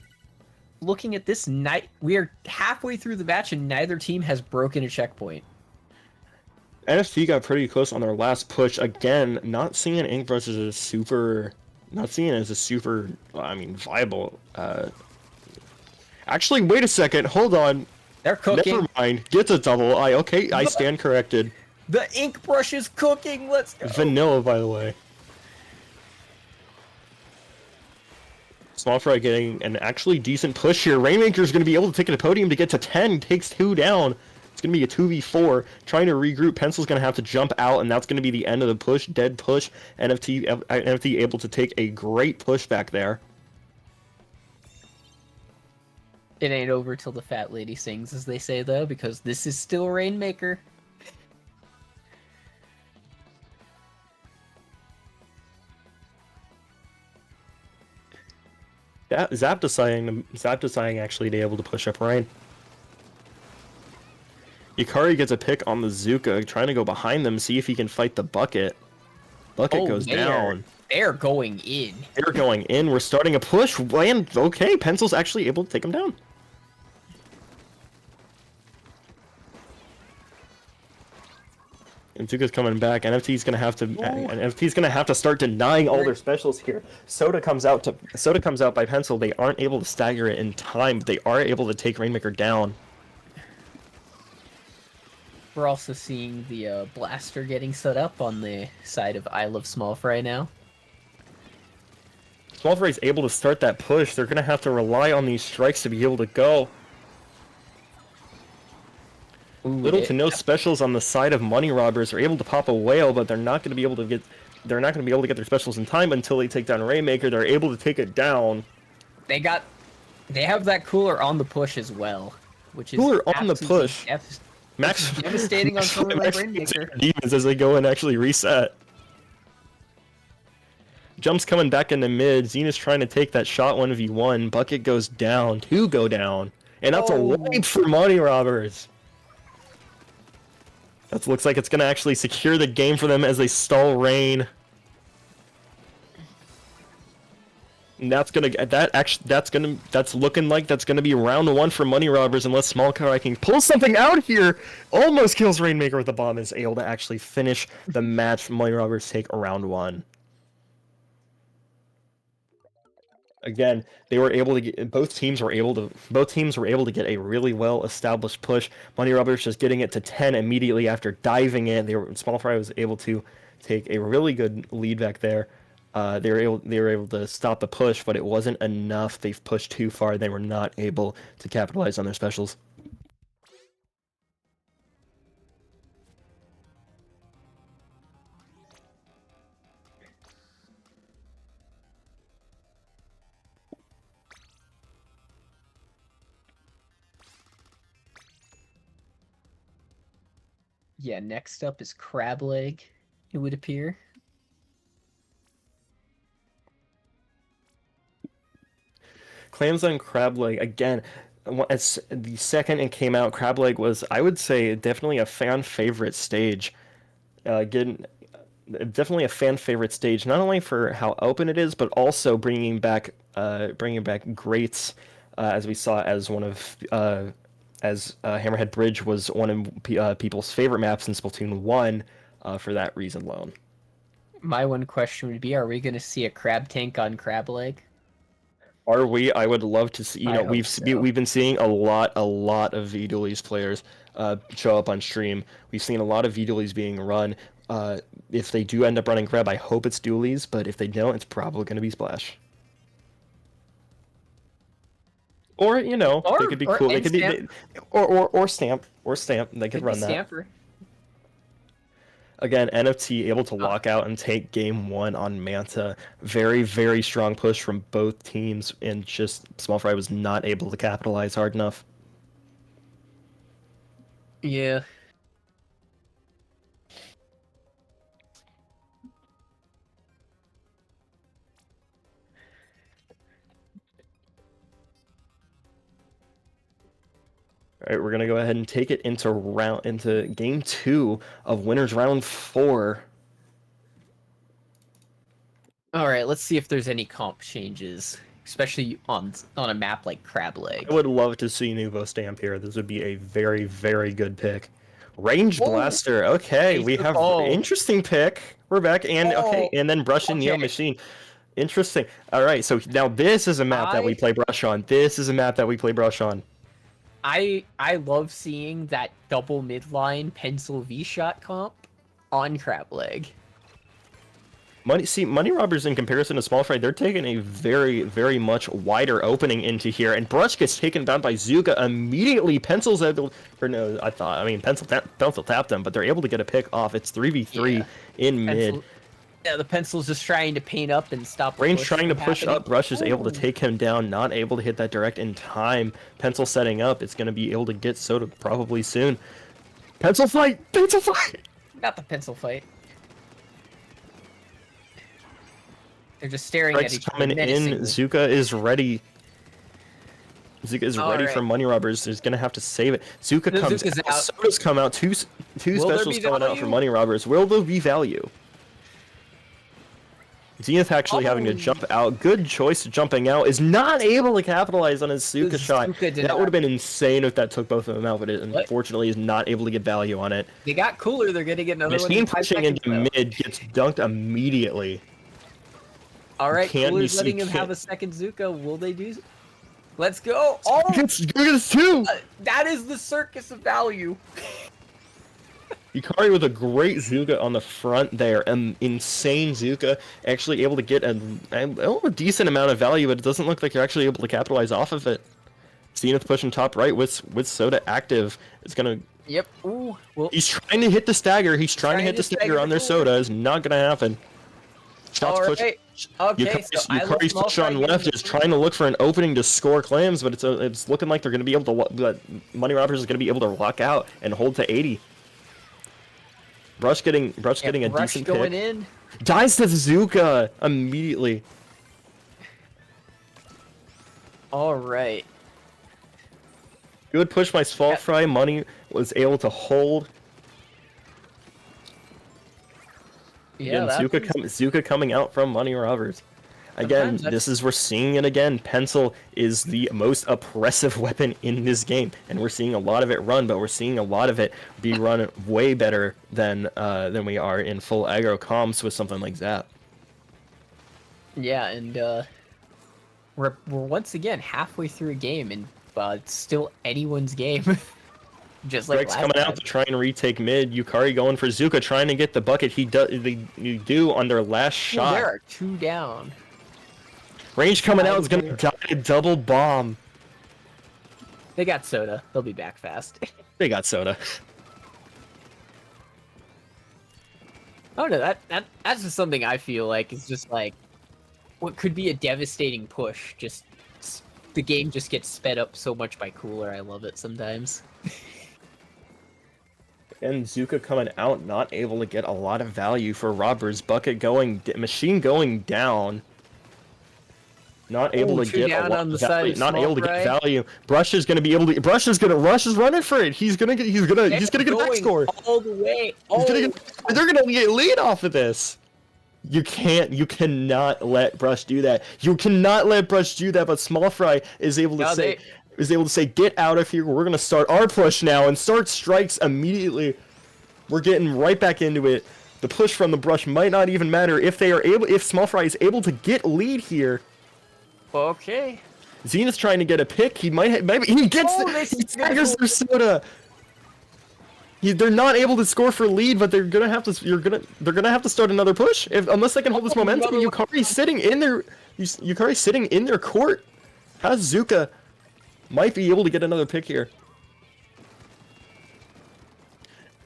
looking at this night. We are halfway through the match, and neither team has broken a checkpoint. NFT got pretty close on their last push. Again, not seeing Ink Brush as a super, viable. Actually, wait a second. Hold on. They're cooking. Never mind. Gets a double. I stand corrected. The ink brush is cooking. Let's go. Vanilla, by the way. Small Fry getting an actually decent push here. Rainmaker's going to be able to take the podium to get to 10. Takes 2 down. It's going to be a 2v4. Trying to regroup. Pencil's going to have to jump out, and that's going to be the end of the push. Dead push. NFT able to take a great push back there. It ain't over till the fat lady sings, as they say, though, because this is still Rainmaker. Zap deciding actually to be able to push up Rain. Yukari gets a pick on the Zuka, trying to go behind them, see if he can fight the Bucket. Bucket goes down. They're going in. They're going in. We're starting a push. Land. Okay, Pencil's actually able to take him down. And Zuka's coming back. NFT's gonna have to start denying all their specials here. Soda comes out by Pencil. They aren't able to stagger it in time, but they are able to take Rainmaker down. We're also seeing the blaster getting set up on the side of I Love Small Fry now. Small Fry's able to start that push. They're gonna have to rely on these strikes to be able to go. Little to no specials on the side of Money Robbers. Are able to pop a whale, but they're not going to be able to get their specials in time until they take down Rainmaker. They're able to take it down. They have that cooler on the push as well, which is cooler on the push. Max devastating on someone like Rainmaker. Demons as they go and actually reset. Jumps coming back into mid. Xena's trying to take that shot 1v1. Bucket goes down. 2 go down. And that's a wipe for Money Robbers. That looks like it's going to actually secure the game for them as they stall Rain. And that's looking like that's gonna be round 1 for Money Robbers unless Small Fry can pull something out here. Almost kills Rainmaker with the bomb, is able to actually finish the match. Money Robbers take round 1. Again, they were able to get both teams were able to get a really well established push. Money Robbers just getting it to 10 immediately after diving in. Small Fry was able to take a really good lead back there. They were able to stop the push, but it wasn't enough. They've pushed too far. They were not able to capitalize on their specials. Yeah, next up is Crab Leg, it would appear. Clams on Crab Leg, again, as the second it came out, Crab Leg was, I would say, definitely a fan favorite stage. Definitely a fan favorite stage, not only for how open it is, but also bringing back greats, as we saw as one of Hammerhead Bridge was one of people's favorite maps in Splatoon 1 for that reason alone. My one question would be, are we going to see a crab tank on Crab Leg? Are we? I would love to see. We've been seeing a lot of V-Dualies players show up on stream. We've seen a lot of V-Dualies being run. If they do end up running Crab, I hope it's Dualies, but if they don't, it's probably going to be Splash. Or they could be cool. They could be or Stamp. They could run that. Stamper. Again, NFT able to walk out and take game 1 on Manta. Very, very strong push from both teams, and just Small Fry was not able to capitalize hard enough. Yeah. All right, we're gonna go ahead and take it into game 2 of winners round 4. All right, let's see if there's any comp changes, especially on a map like Crab Leg. I would love to see Nuvo Stamp here. This would be a very, very good pick. Range Blaster. Okay, we have interesting pick. We're back, and okay, and then Brush and Neo Machine. Interesting. All right, so now this is a map that we play Brush on. This is a map that we play Brush on. I love seeing that double midline pencil V-shot comp on Crab Leg. Money Robbers in comparison to Small Fry, they're taking a very, very much wider opening into here, and Brush gets taken down by Zuka immediately. Pencils pencil tapped them, but they're able to get a pick off. It's 3v3 in mid. Yeah, the Pencil's just trying to paint up and stop. Range trying to push up. Brush is able to take him down, not able to hit that direct in time. Pencil setting up. It's going to be able to get Soda probably soon. Pencil fight! Pencil fight! Not the Pencil fight. They're just staring at each other. Coming in. Zuka is ready. Zuka is ready for Money Robbers. He's going to have to save it. Zuka comes out. Soda's come out. Two specials coming out for Money Robbers. Will there be value? Zenith actually having to jump out. Good choice jumping out. Is not able to capitalize on his Zuka shot. That would have been insane if that took both of them out, but it unfortunately is not able to get value on it. They got cooler. They're going to get another Machine pushing into mid gets dunked immediately. All right, Cooler's letting him have a second Zuka. Will they do? Let's go. Oh, Gets two. That is the circus of value. Yukari with a great Zuka on the front there. Insane Zuka. Actually able to get a decent amount of value, but it doesn't look like you're actually able to capitalize off of it. Zenith pushing top right with Soda active. It's going to... Yep. Ooh. Well, he's trying to hit the stagger. He's trying to hit the stagger on their Soda. It's not going to happen. Shots pushed. Okay, Yukari's push on left is trying to look for an opening to score clams, but it's looking like they're going to be able to... Money Robbers is going to be able to lock out and hold to 80. Brush getting a decent going pick. In. Dies to Zuka immediately. All right. Good push by Small Fry. Money was able to hold. Yeah, again, Zuka coming out from Money Robbers. Again, we're seeing it again. Pencil is the most oppressive weapon in this game, and we're seeing a lot of it run, but we're seeing a lot of it be run way better than we are in full aggro comms with something like Zap. Yeah, and we're once again halfway through a game, and it's still anyone's game. Just like Greg's coming out to try and retake mid. Yukari going for Zuka, trying to get the bucket. They do on their last shot. There are two down. Range coming out is going to die a double bomb. They got Soda. They'll be back fast. They got Soda. Oh no, that's just something I feel like is just like what could be a devastating push. Just the game just gets sped up so much by Cooler. I love it sometimes. And Zuka coming out, not able to get a lot of value for Robbers. Bucket going, Machine going down. Not able to get a lot of value. Not able to get value. Brush is going to be able to. Rush is running for it. He's gonna get a back score all the way. They're gonna get lead off of this. You cannot let Brush do that. You cannot let Brush do that. But Small Fry is able to say, get out of here. We're gonna start our push now and start strikes immediately. We're getting right back into it. The push from the Brush might not even matter if Small Fry is able to get lead here. Okay. Zenith's trying to get a pick. He staggers their Soda. They're not able to score for lead, but they're gonna have to start another push unless they can hold this momentum. Yukari's sitting in their court. Has Zuka might be able to get another pick here.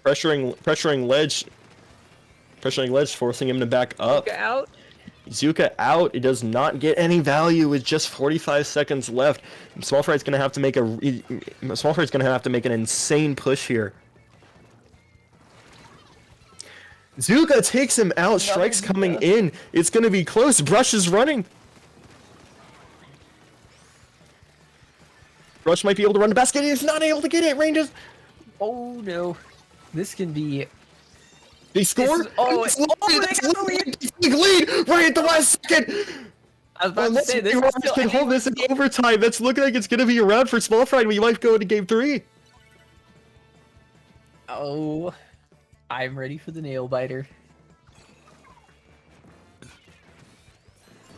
Pressuring ledge, forcing him to back up. Zuka out. It does not get any value with just 45 seconds left. Small Fry's gonna have to make an insane push here. Zuka takes him out. Strikes coming in. It's gonna be close. Brush is running. Rush might be able to run the basket. He's not able to get it. Ranges. Oh no, this can be. They score. They got the lead. Big lead right at the last second. I was about to say this is Rush still. can hold this in overtime. That's looking like it's gonna be a round for Small Fry. We might go into game 3. Oh, I'm ready for the nail biter.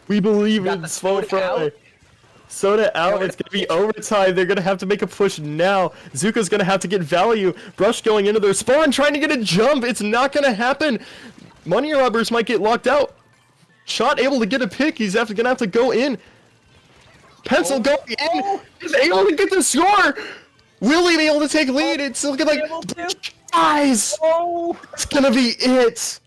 We believe Got in the Small soda Fry. out. Soda out. It's gonna be overtime. They're gonna have to make a push now. Zuka's gonna have to get value. Brush going into their spawn, trying to get a jump. It's not gonna happen. Money robbers might get locked out. Shot able to get a pick. He's gonna have to go in. Pencil going in. He's able to get the score. Will he be able to take lead? It's looking like guys. It's gonna be it.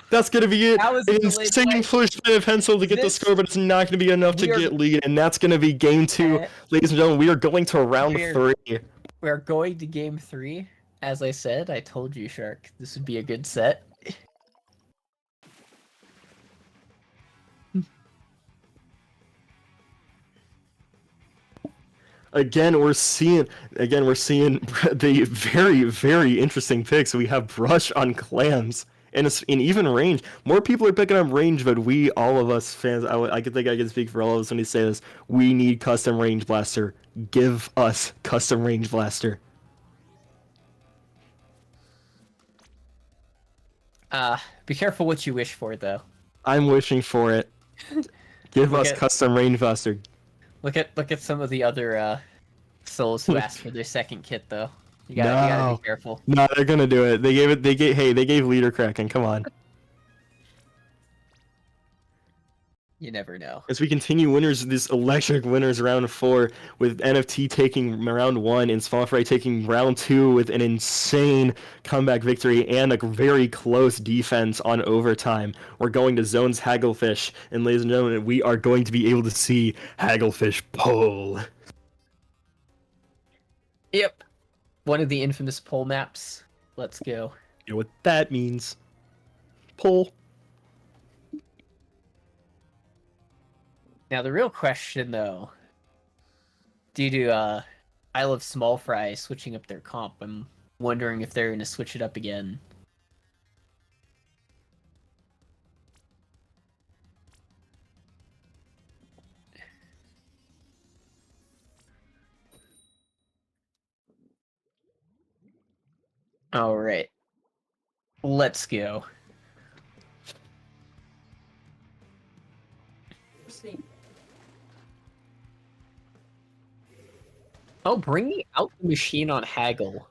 That's gonna be it. That was An a delayed insane play. push by the Pencil to get the This- score, but it's not gonna be enough to we are- get lead, and that's gonna be game 2. Ladies and gentlemen, we are going to round We are- 3. We're going to game 3. As I said, I told you, Shark, this would be a good set. Again, we're seeing the very, very interesting picks. We have Brush on Clams in even range. More people are picking up range, but all of us fans, I could think I can speak for all of us when you say this. We need custom range blaster. Give us custom range blaster. Be careful what you wish for, though. I'm wishing for it. Give us at- custom range blaster. Look at some of the other souls who asked for their second kit, though. You gotta No. be careful. No, they're gonna do it. They gave leader Kraken. Come on. You never know. As we continue winners, this electric winners round 4 with NFT taking round 1 and Small Fry taking round 2 with an insane comeback victory and a very close defense on overtime. We're going to Zones Hagglefish, and ladies and gentlemen, we are going to be able to see Hagglefish pull. Yep. One of the infamous pole maps. Let's go. You know what that means? Pull. Now the real question, though, due to I Love Small Fry switching up their comp, I'm wondering if they're going to switch it up again. All right. Let's go. Oh, bringing out the machine on Haggle.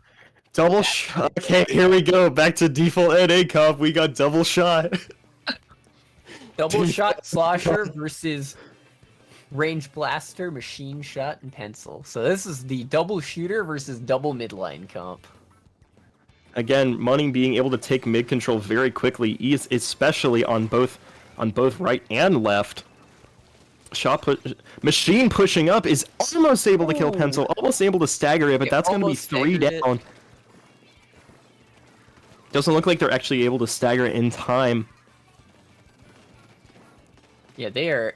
Double shot. Okay, here we go. Back to default NA Cup. We got double shot. Double shot slosher versus range blaster, machine shot, and pencil. So this is the double shooter versus double midline comp. Again, Money being able to take mid control very quickly, especially on both right and left. Machine pushing up is almost able to kill Pencil, almost able to stagger it, but It that's going to be almost 3 staggered it. down. Doesn't look like they're actually able to stagger it in time. Yeah, they are.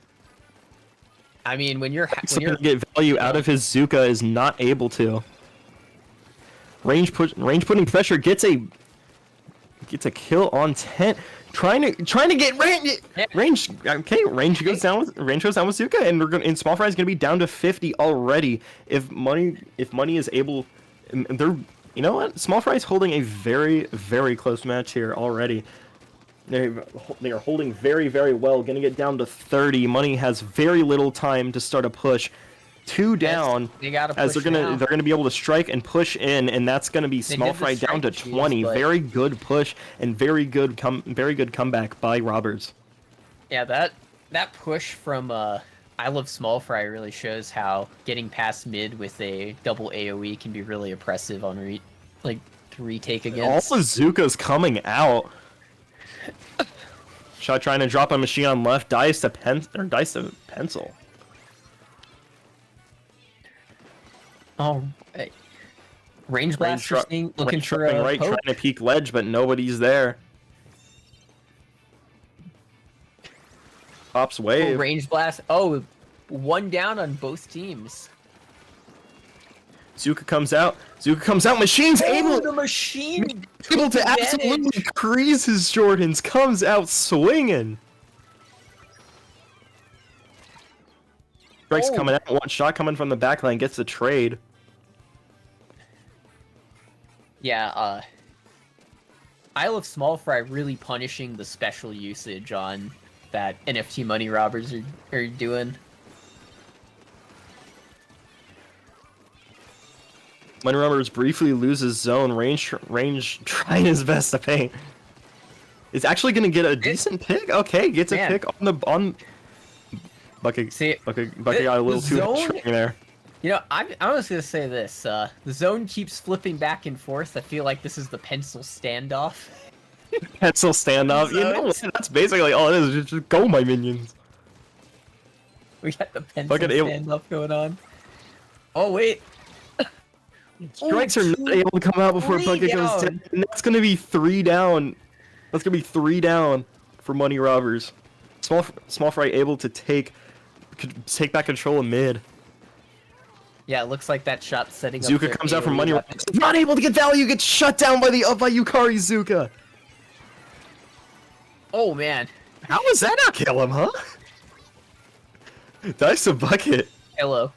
I mean, when you're To get value out of his Zuka is not able to. Range putting pressure gets a kill on 10. Trying to get range. Okay, range goes down with Zuka, and Small Fry is going to be down to 50 already. If money is able, they're, you know what? Small Fry is holding a very, very close match here already. They are holding very, very well. Going to get down to 30. Money has very little time to start a push. 2 down, they gotta as push they're now. gonna be able to strike and push in, and that's gonna be Small did the Fry down to strike 20. juice, but- Very good push and very good comeback by Roberts. Yeah, that push from I Love Small Fry really shows how getting past mid with a double AoE can be really oppressive on retake All against. the Zuka's coming out. Shot trying to drop a machine on left, dice to pencil. Oh, hey. Range blaster looking for Range a right, poke. trying to peek ledge, but nobody's there. Pops wave. Range blast. Oh, 1 down on both teams. Zuka comes out. Machine's able the machine to took absolutely advantage. crease his Jordans. Comes out swinging. Strike's Oh. coming out. One shot coming from the back line. Gets the trade. Yeah, Isle of Small Fry really punishing the special usage on that NFT money robbers are doing. Money Robbers briefly loses zone. Range trying his best to paint. Is actually gonna get a decent pick. Okay, gets a Man. pick on Bucket. See, Bucket got a little too much zone- trying there. You know, I was gonna say this. The zone keeps flipping back and forth. I feel like this is the pencil standoff. Pencil standoff. You know what? That's basically all it is. Just go, my minions. We got the pencil Bucket standoff going on. Oh wait, Strikes are not able to come out before three Bucket goes down. down. And that's gonna be 3 down. That's gonna be 3 down for Money Robbers. Small Fry able to take back control of mid. yeah, it looks like that shot setting up. Zuka their comes out from AoE Money weapon. Robbers. Not able to get value. Gets shut down by Yukari Zuka. Oh man, How does that not kill him, huh? Dice to Bucket. hello.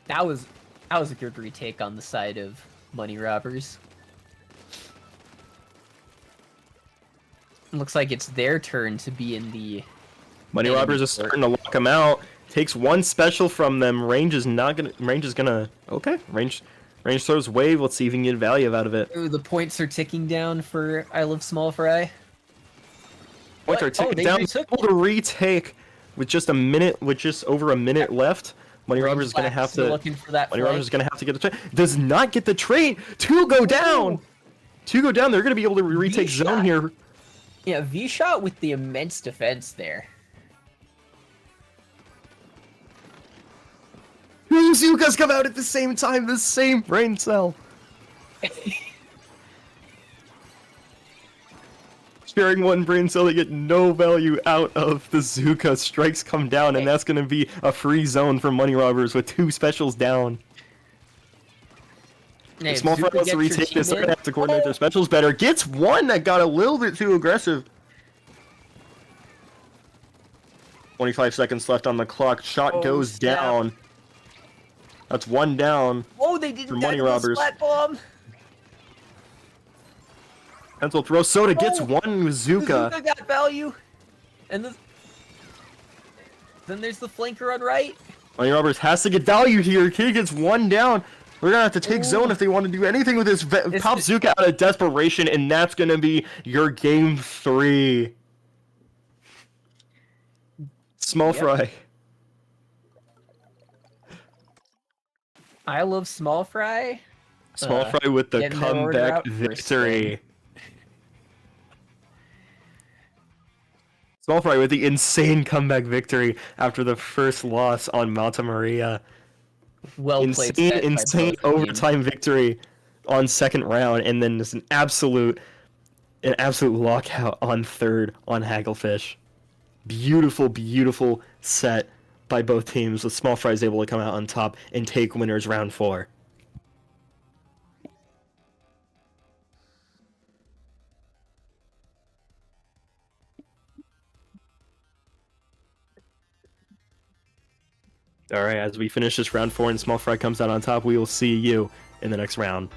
That was a good retake on the side of money robbers. Looks like it's their turn to be in the. Money Robbers is starting to lock him out. Takes one special from them. Range is gonna. Okay. Range throws wave. Let's see if he can get value out of it. Ooh, the points are ticking down for I Love Small Fry. Points are What? Oh, ticking they down. retook- Able to retake with just over a minute left. Money Robbers is gonna have Still to. looking for that Money flank. Robbers is gonna have to get the trade. Does not get the trade. 2 go down. 2 go down. They're gonna be able to retake V-shot. zone here. Yeah, V-shot with the immense defense there. Two Zukas come out at the same time. The same brain cell. Sharing one brain cell, they get no value out of the Zuka. Strikes come down, and that's going to be a free zone for Money Robbers with 2 specials down. Hey, Small Fry Zuka wants to gets your retake this. They're team going to in. have to coordinate their specials better. Gets one that got a little bit too aggressive. 25 seconds left on the clock. Shot Oh, goes snap. down. That's 1 down. Oh, they didn't For die money to the robbers. splat bomb. Pencil throw. Soda gets Oh, one with Zuka. Zuka got value. And then there's the flanker on right. Money Robbers has to get value here. Kid gets 1 down. We're gonna have to take Ooh. zone if they want to do anything with this. Pop Zuka out of desperation, and that's gonna be your game 3. Small Yep. Fry. I Love Small Fry. Small Fry with the getting their order comeback out first victory. Small Fry with the insane comeback victory after the first loss on Manta Maria. Well played. Insane, set by insane both teams. overtime victory on second round, and then just an absolute lockout on third on Hagglefish. Beautiful, beautiful set by both teams, with Small Fries able to come out on top and take winners round 4. Alright, as we finish this round 4 and Small Fry comes out on top, we will see you in the next round.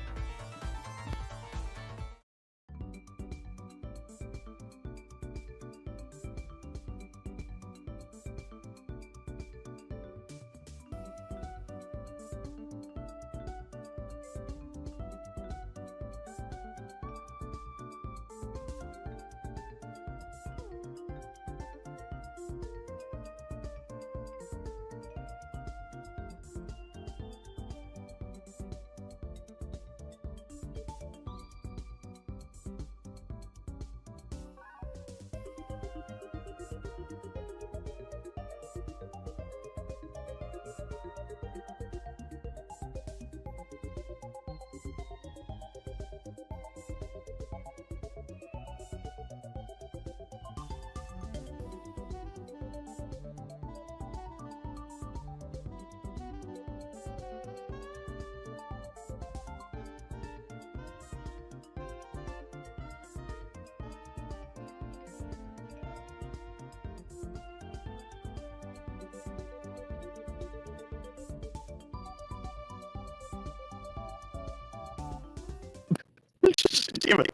damn it.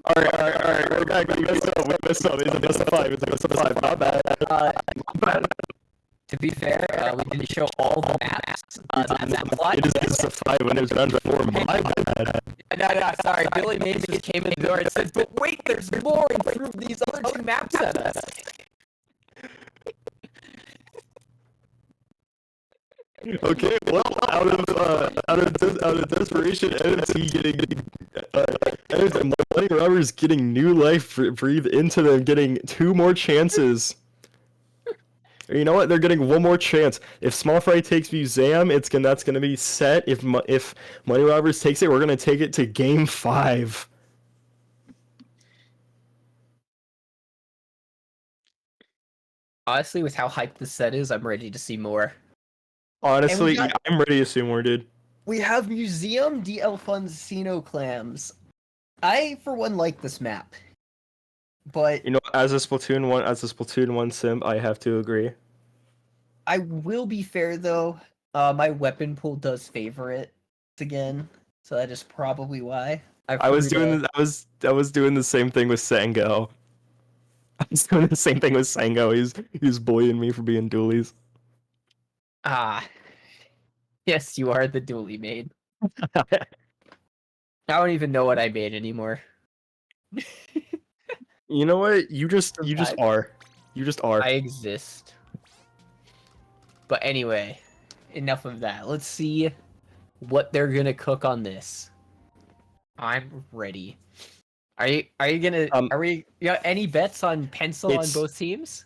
Alright, we're back. We messed up. It's a best of 5. It's a best of 5. Not bad. To be fair, we didn't show all the maps. It is best of 5 when it was done before. My bad. No, sorry. Billy Mays just came in the door and said, but wait, there's more and threw these other 2 maps at us. Okay, well, out of desperation, Money Robbers getting new life breathed into them, getting 2 more chances. You know what? They're getting 1 more chance. If Small Fry takes Museum, that's gonna be set. If Money Robbers takes it, we're gonna take it to Game 5. Honestly, with how hyped the set is, I'm ready to see more. Honestly, I'm ready to see more, dude. We have Museum DL Funcino Clams. I, for one, like this map. But You know, as a Splatoon 1 simp, I have to agree. I will be fair though. My weapon pool does favor it again, so that is probably why. I was doing the same thing with Sendou. I was doing the same thing with Sendou. He's bullying me for being dualies. Ah, yes, you are the dually made. I don't even know what I made anymore. You know what? You just are. You just are. I exist. But anyway, enough of that. Let's see what they're gonna cook on this. I'm ready. Are you gonna you got any bets on pencil on both teams?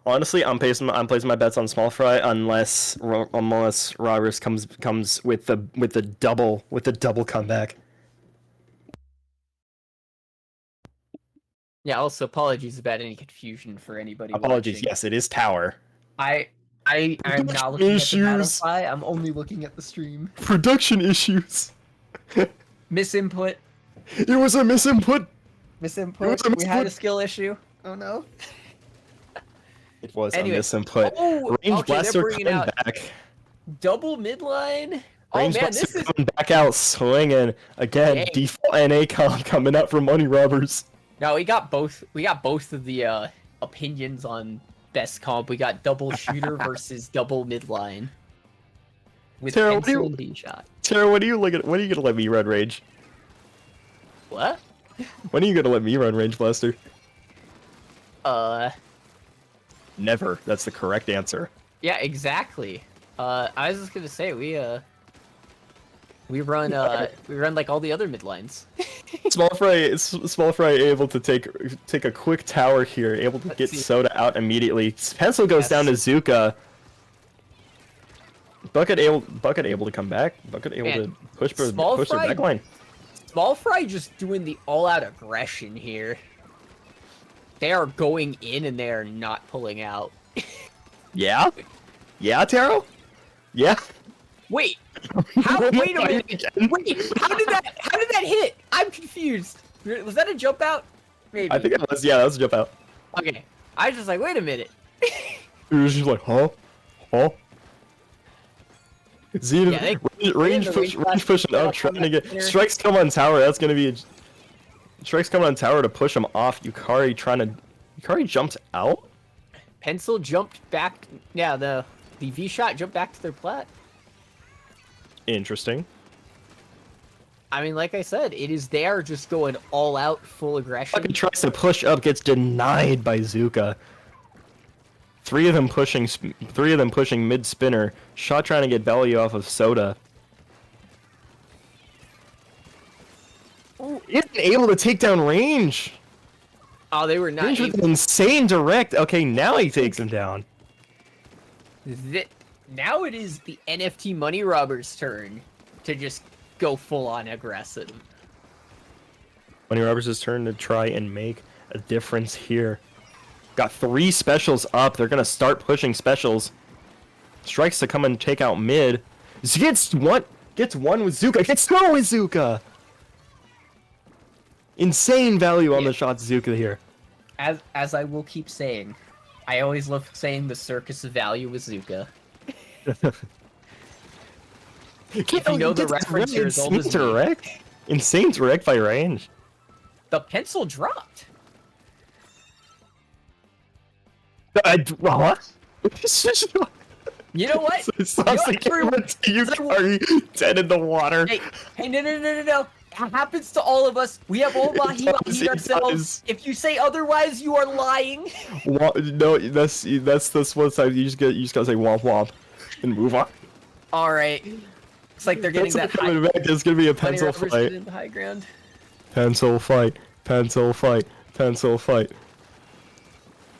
Honestly, I'm placing my bets on Small Fry unless Robbers comes with the double comeback. Yeah. Also, apologies about any confusion for anybody. Apologies. Watching. Yes, it is Tower. I'm not looking at the Battlefy. I'm only looking at the stream. Production issues. Misinput. It was a misinput. Misinput. We had a skill issue. Oh no. It was a misinput. Oh, Range Blaster coming back. Double midline. Range Blaster coming back out swinging again. Dang. Default NA coming up from Money Robbers. No, we got both. We got both of the opinions on best comp. We got double shooter versus double midline. With Tara, pencil and D-shot. Tara, when are you gonna let me run Range? What? When are you gonna let me run Range Blaster? Never. That's the correct answer. Yeah, exactly. I was just gonna say we run like all the other midlines. Small Fry able to take a quick tower here, able to get Soda out immediately. Pencil goes down to Zuka. Bucket able to come back. Bucket able to push their back line. Small Fry just doing the all-out aggression here. They are going in and they are not pulling out. Yeah? Yeah, Taro? Yeah? Wait. Wait a minute. Wait, how did that hit? I'm confused. Was that a jump out? Maybe. I think it was, yeah, that was a jump out. Okay. I was just like, wait a minute. It was just like, huh? Huh? Range pushing up, trying to get strikes come on tower. That's gonna be strikes coming on tower to push him off. Yukari jumped out. Pencil jumped back. Yeah, the V shot jumped back to their plat. Interesting. I mean, like I said, it is there just going all out, full aggression. Fucking tries to push up, gets denied by Zuka. Three of them pushing mid spinner. Shot trying to get belly off of Soda. Oh, isn't able to take down Range. Oh, they were not. Range with an insane direct. Okay, now he takes him down. Now it is the NFT Money Robbers' turn to just go full on aggressive. Money Robbers' turn to try and make a difference here. Got 3 specials up. They're gonna start pushing specials. Strikes to come and take out mid. Gets one with Zuka. Gets 2 with Zuka. Insane value on the shot Zuka here. As I will keep saying, I always love saying the circus of value with Zuka. If you know the reference, you're as old as me. direct. Insane direct by range. The pencil dropped. What? You know what? Dead in the water. Hey, no. It happens to all of us. We have all mahi ourselves. If you say otherwise, you are lying. No, that's one side. You just gotta say womp womp and move on. All right. It's like they're getting that high. There's gonna be a pencil fight. In the high ground. Pencil fight. Pencil fight. Pencil fight.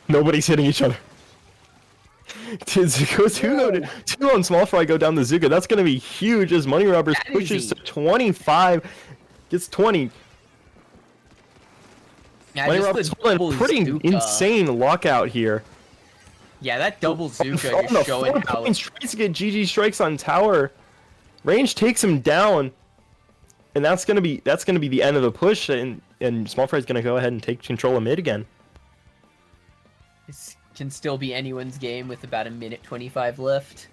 Nobody's hitting each other. Two on small fry go down the Zuka. That's gonna be huge as Money Robbers pushes to 25. Gets 20. Yeah, Money Robbers holding a pretty insane lockout here. Yeah, that double Zuka is showing how. Tries to get GG strikes on tower. Range takes him down, and that's gonna be the end of the push. And small fry's gonna go ahead and take control of mid again. This can still be anyone's game with about a minute 25 left.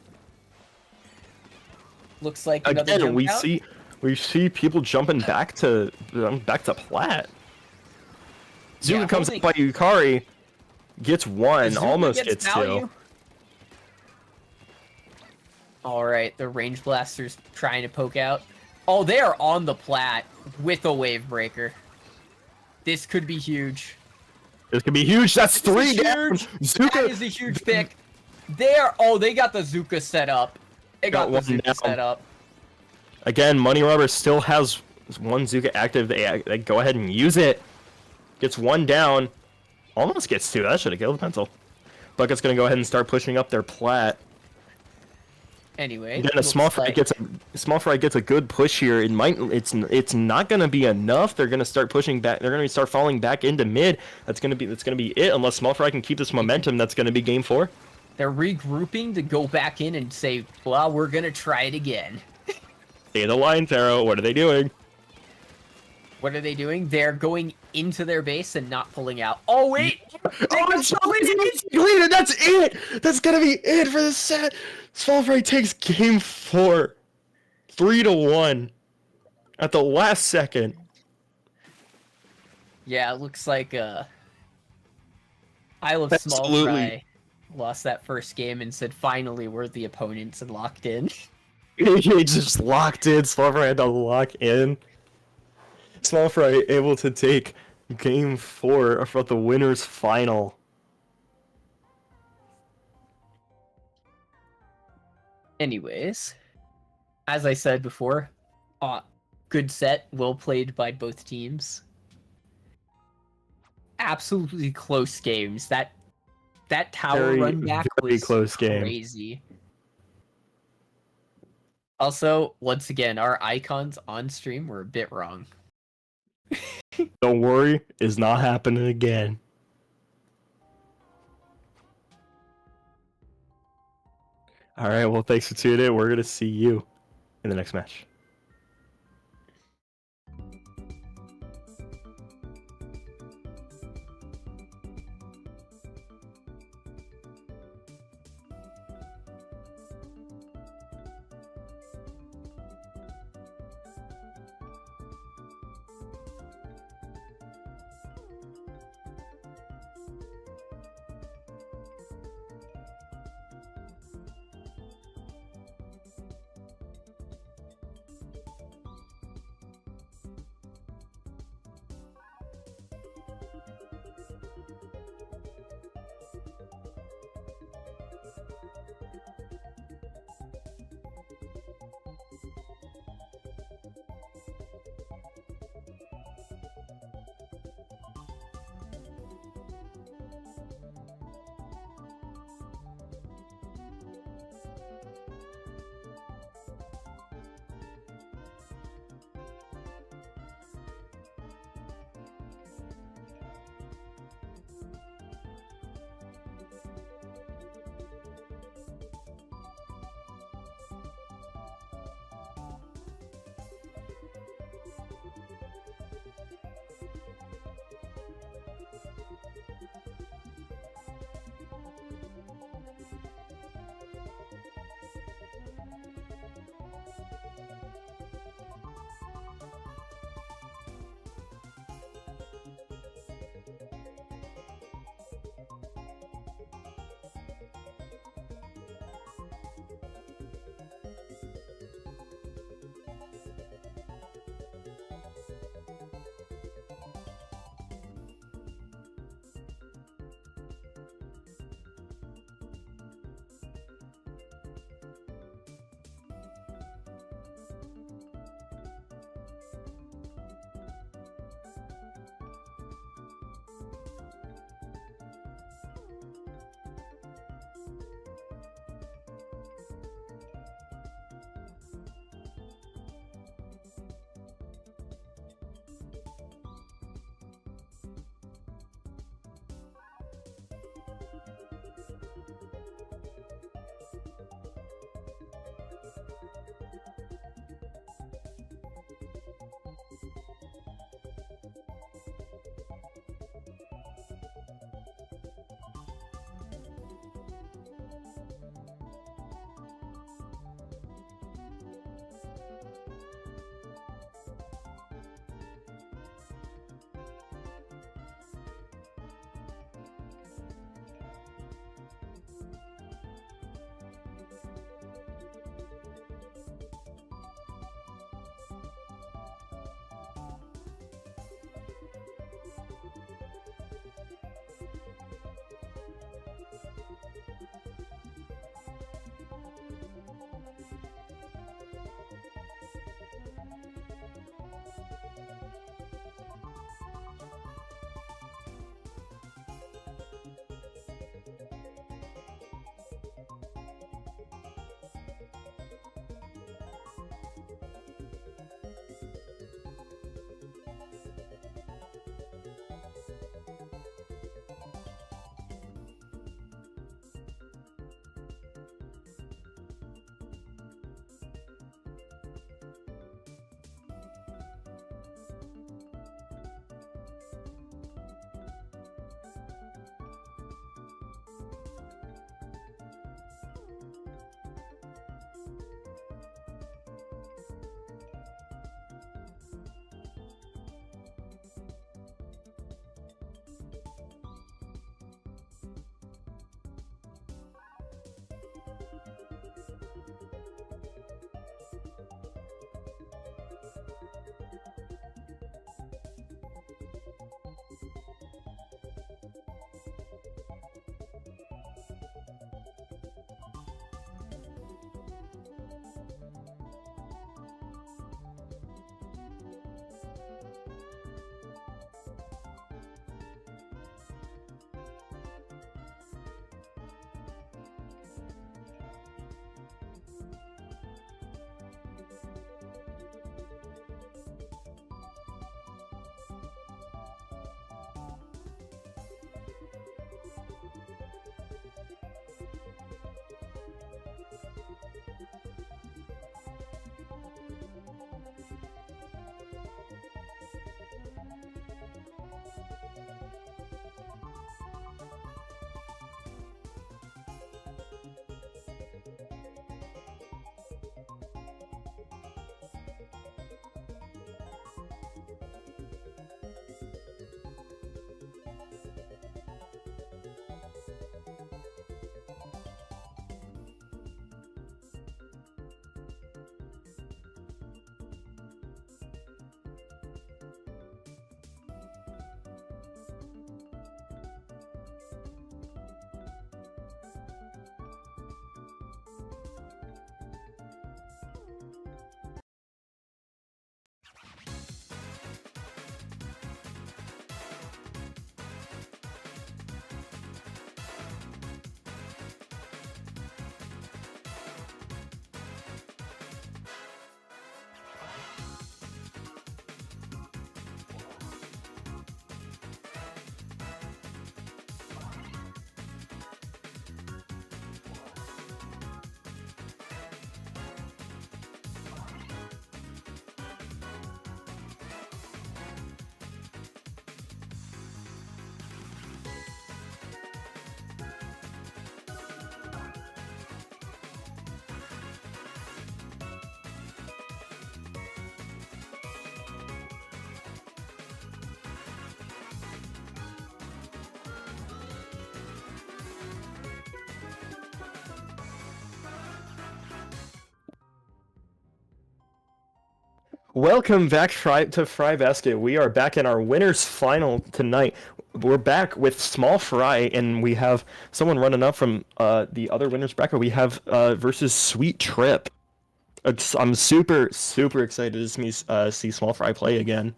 Looks like another again jump we see people jumping back to plat. Zuka comes up by Yukari, gets one, almost gets two. All right, the range blasters trying to poke out. Oh, they are on the plat with a wave breaker. This could be huge. This could be huge. That's three down. Zuka. That is a huge pick. They got the Zuka set up. They got the Zuka set up. Again, Money Robber still has one Zuka active. They go ahead and use it. Gets one down. Almost gets two. That should have killed Pencil. Bucket's gonna go ahead and start pushing up their plat. Anyway, then a small fry gets a good push here. It's not gonna be enough. They're gonna start pushing back. They're gonna start falling back into mid. That's gonna be it. Unless small fry can keep this momentum, that's gonna be game 4. They're regrouping to go back in and say, "Well, we're gonna try it again." Stay the lines, Arrow. What are they doing? What are they doing? They're going into their base and not pulling out. Oh wait! That's it. That's gonna be it for the set. Small Fry takes game 4, 3-1, at the last second. Yeah, it looks like I Love Small Fry lost that first game and said, "Finally, we're the opponents," and locked in. He just locked in. Small Fry had to lock in. Small Fry able to take game 4 for the winners final. Anyways, as I said before, good set, well played by both teams. Absolutely close games. That tower run back was close crazy. Also, once again, our icons on stream were a bit wrong. Don't worry, it's not happening again. Alright, well, thanks for tuning in. We're going to see you in the next match. Welcome back to Fry Basket. We are back in our winners final tonight. We're back with Small Fry, and we have someone running up from the other winners bracket. We have versus Sweet Trip. I'm super excited to see Small Fry play again.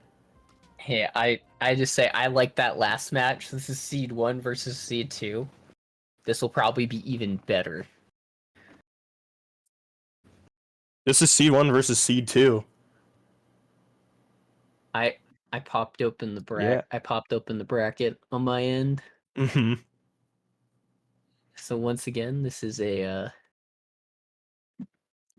Hey, I just say I like that last match. This is Seed 1 versus Seed 2. This will probably be even better. This is Seed 1 versus Seed 2. I popped open the Yeah. I popped open the bracket on my end. Mm-hmm. So once again, this is a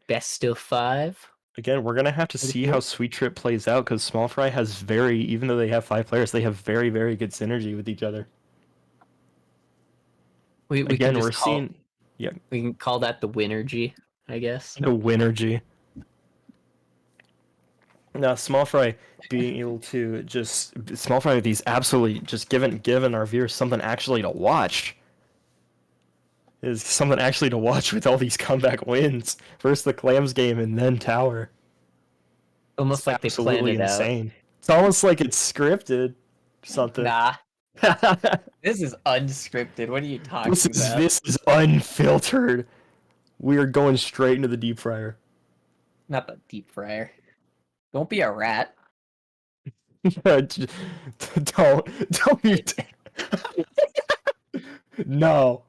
best of 5. Again, we're gonna have to see how Sweet Trip plays out because Small Fry has even though they have 5 players, they have very good synergy with each other. We Again, can we're just call, seeing, yeah, we can call that the Winergy, I guess. the Winergy. Now, Small Fry being able to Small Fry with these absolutely just giving our viewers something actually to watch. Is something actually to watch with all these comeback wins. First the Clams game and then Tower. Almost It's like they planned absolutely it out. insane. It's almost like it's scripted. Something. Nah, this is unscripted. What are you talking about? This is unfiltered. We are going straight into the deep fryer. Not the deep fryer. Don't be a rat. Don't you dare. No.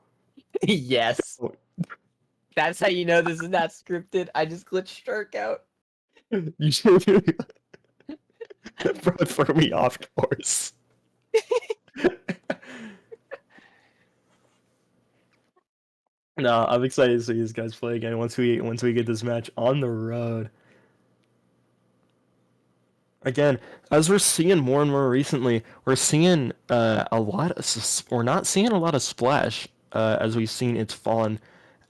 Yes. That's how you know this is not scripted. I just glitched Shark out. You should bro, throw me off course. No, I'm excited to see these guys play again once we get this match on the road. Again, as we're seeing more and more recently, we're seeing we're not seeing a lot of splash as we've seen it's fallen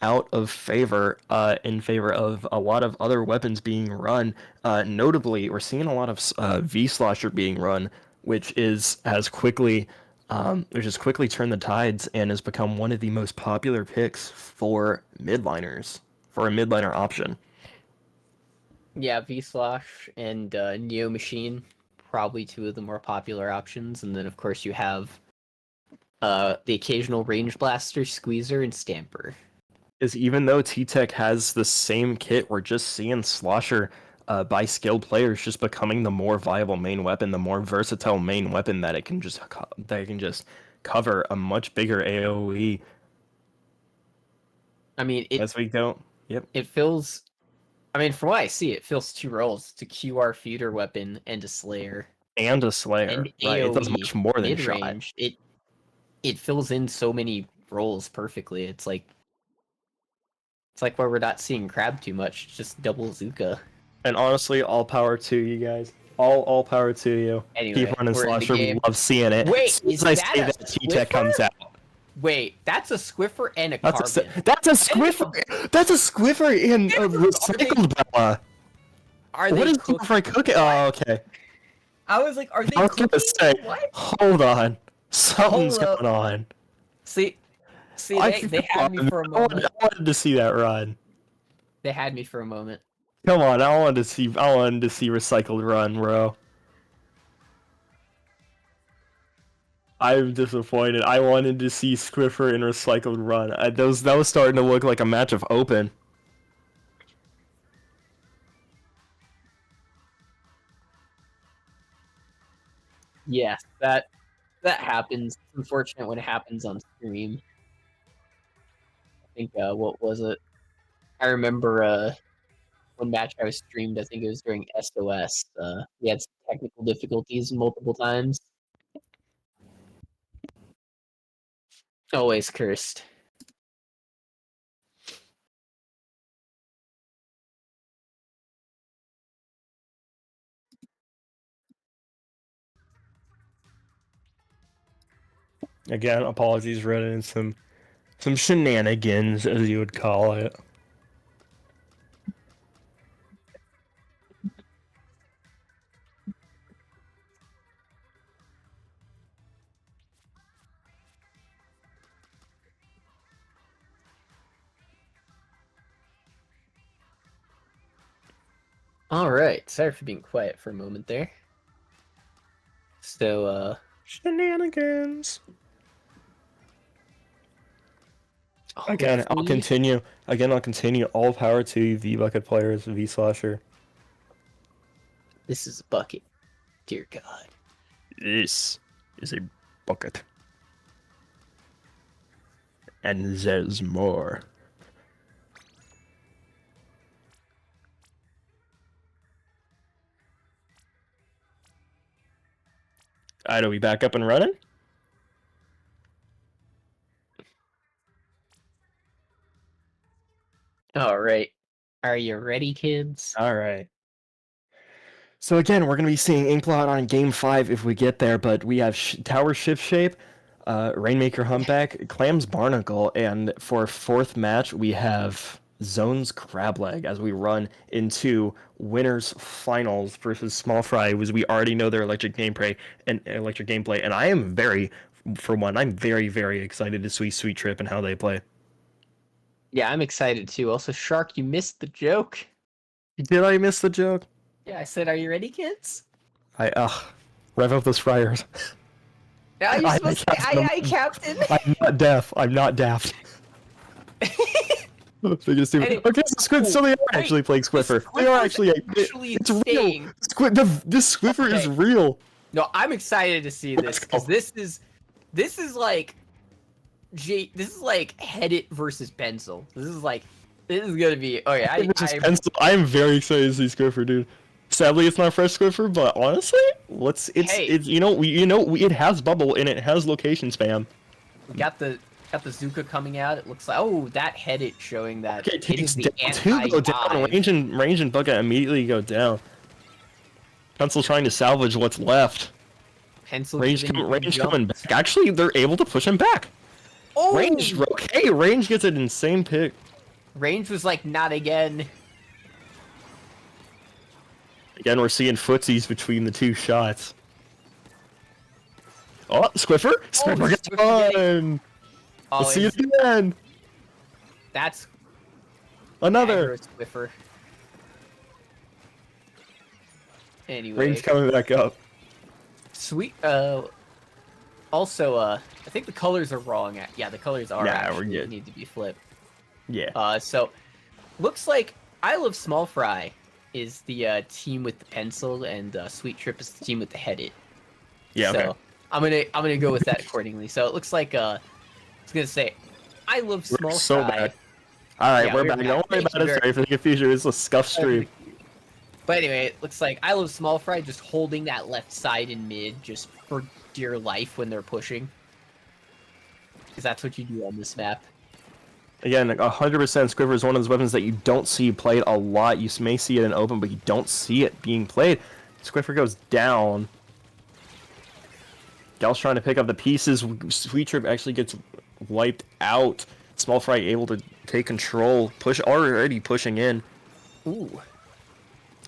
out of favor in favor of a lot of other weapons being run. Notably, we're seeing a lot of V Slosher being run, which has quickly turned the tides and has become one of the most popular picks for midliners, for a midliner option. Yeah, V-Slosh and Neo Machine, probably two of the more popular options. And then, of course, you have the occasional Range Blaster, Squeezer, and Stamper. Is even though T-Tech has the same kit, we're just seeing Slosher by skilled players just becoming the more viable main weapon, the more versatile main weapon that it can just cover a much bigger AoE. I mean, As we go, yep. It fills. I mean, from what I see, it fills 2 roles: to QR feeder weapon and a Slayer. And a Slayer, And right? It does AoE much more than mid-range. shot. It fills in so many roles perfectly. It's like where we're not seeing Crab too much. It's just double Zuka. And honestly, all power to you guys. All power to you. Anyway, Keep running we're in the Slosher. We game. love seeing it. Wait, as soon is as I that say a that T-Tech comes Squiffer? out. Wait, that's a Squiffer and a That's Carbon. a Squiffer. That's a Squiffer in a recycled Bella. Are What they is cooking? Fry cooking? Oh, okay. I was like, are they I was gonna cooking? say, What? hold on, something's Hold up. going on. See, they had me for a moment. I wanted to see that run. They had me for a moment. Come on, I wanted to see recycled run, bro. I'm disappointed. I wanted to see Squiffer in recycled run. That was starting to look like a match of open. Yes, that happens. It's unfortunate when it happens on stream. I think what was it? I remember one match I was streamed. I think it was during SOS. We had some technical difficulties multiple times. Always cursed. Again, apologies, running some shenanigans, as you would call it. All right. Sorry for being quiet for a moment there. So, Shenanigans. Again, I'll hopefully- continue. Again, I'll continue. All power to V Bucket players, V Slasher. This is a bucket. Dear God. This is a bucket. And there's more. Alright, are we back up and running? All right. Are you ready, kids? Alright. So again, we're going to be seeing Inkblot on Game 5 if we get there, but we have Tower Shift Shape, Rainmaker Humpback, Clams Barnacle, and for 4th match, we have Zones Crableg as we run into winners finals versus Small Fry, as we already know their electric gameplay, and I am I'm very, very excited to see Sweet Trip and how they play. Yeah, I'm excited too. Also, Shark, you missed the joke. Did I miss the joke? Yeah, I said, are you ready, kids? Rev up those fryers. Now you're I supposed to say, cast them. aye, Captain. I'm not deaf. I'm not daft. Biggest stupid. Anyway, Okay, so they are wait, actually playing Squiffer. Squiffer's They are actually. actually It's real. staying. This Squiffer is Okay. real. No, I'm excited to see this because this is like this is like Headit versus Pencil. This is gonna be. Oh yeah, I am very excited to see Squiffer, dude. Sadly, it's not fresh Squiffer, but honestly, it has bubble and it has location spam. we got the Zuka coming out. It looks like that Headit showing that Okay, it takes is the down two go down. anti-dive. Range and bucket immediately go down. Pencil trying to salvage what's left. Pencil Range giving coming jumps. back. Actually, they're able to push him back. Oh, Range gets an insane pick. Range was like, not again. Again, we're seeing footsies between the two shots. Oh, Squiffer! Squiffer gets Squiffer one! Oh, Let's see it again! That's Another! aggro Squiffer. Anyway, Range coming back up. sweet. Also, I think the colors are wrong. Yeah, the colors are Nah, actually we're good. need to be flipped. Yeah. So looks like I Love Small Fry is the team with the pencil, and Sweet Trip is the team with the Headed. Yeah, So okay. I'm gonna go with that accordingly. So it looks like I was gonna say I Love Small We're so Fry. bad. Alright, Yeah, we're we're back. back. Don't worry Thank about you it. very Sorry for the confusion. It's a scuff stream. But anyway, it looks like I Love Small Fry just holding that left side in mid just for dear life when they're pushing. Because that's what you do on this map. Again, 100% Squiffer is one of those weapons that you don't see played a lot. You may see it in open, but you don't see it being played. Squiffer goes down. Gal's trying to pick up the pieces. Sweet Trip actually gets wiped out. Small Fry able to take control. Already pushing in. Ooh.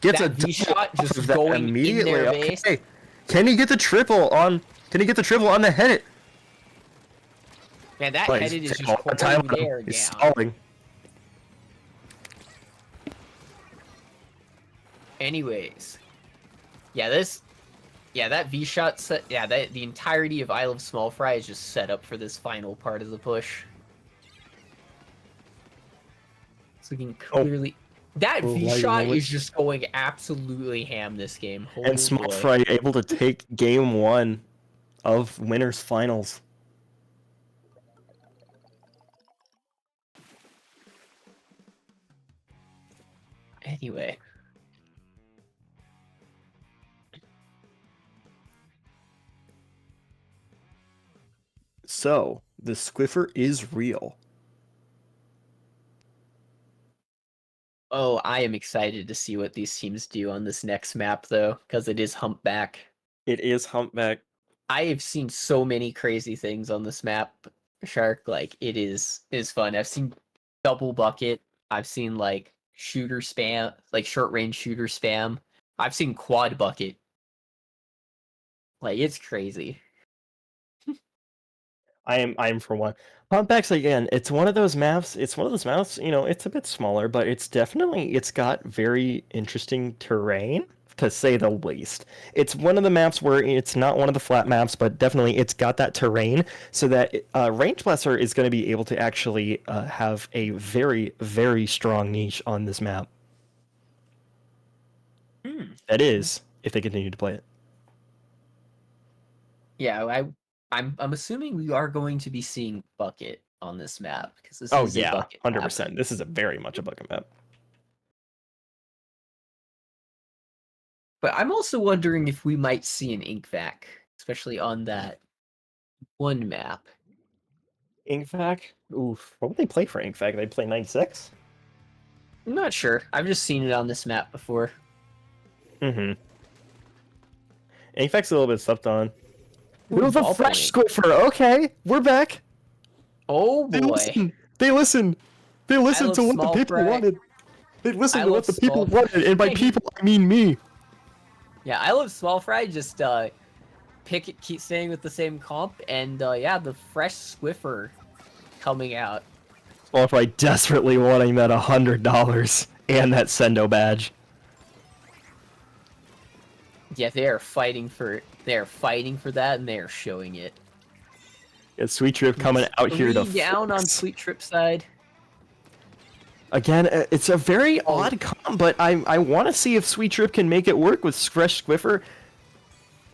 Gets That a V double shot off just of that going in immediately. their base. Okay. Can he get the triple on? Can he get the triple on the head? Man, that Oh, Headed is he's just taking all the time holding on him. there He's down. stalling. Anyways. Yeah, that V shot set. Yeah, the entirety of I Love Small Fry is just set up for this final part of the push. It's looking clearly. That Oh, V right, shot right. is just going absolutely ham this game. Holy And Small boy. Fry able to take game 1 of winners finals. Anyway. So, the Squiffer is real. Oh, I am excited to see what these teams do on this next map, though, because it is Humpback. It is Humpback. I have seen so many crazy things on this map, Shark. Like, it is fun. I've seen double bucket. I've seen, like, shooter spam, like, short-range shooter spam. I've seen quad bucket. Like, it's crazy. I am for one. Humpbacks again. It's one of those maps. It's one of those maps. It's a bit smaller, but it's got very interesting terrain, to say the least. It's one of the maps where it's not one of the flat maps, but definitely it's got that terrain, so that Range Blaster is going to be able to actually have a very, very strong niche on this map. That is, if they continue to play it. Yeah, I'm assuming we are going to be seeing Bucket on this map because this Oh is a yeah, Bucket 100%. map. This is a very much a bucket map. But I'm also wondering if we might see an Inkvac, especially on that one map. Inkvac? Oof. What would they play for Inkvac? They play 96? I'm not sure. I've just seen it on this map before. Mm-hmm. Inkvac's a little bit slept on. Ooh, It was a ball fresh point. Squiffer. Okay, we're back. Oh They boy. listen. They listen. They listen love to what the small people fry. wanted. They listen I to what love the people small wanted, and by fry. people I mean me. Yeah, I love Small Fry. Just keep staying with the same comp, and yeah, the fresh Swiffer coming out. Small Fry desperately wanting that $100 and that Sendou badge. Yeah, they are fighting for that, and they are showing it. It's Sweet Trip coming out here to down on flex. Sweet Trip side. Again, it's a very odd comp, but I want to see if Sweet Trip can make it work with fresh Squiffer.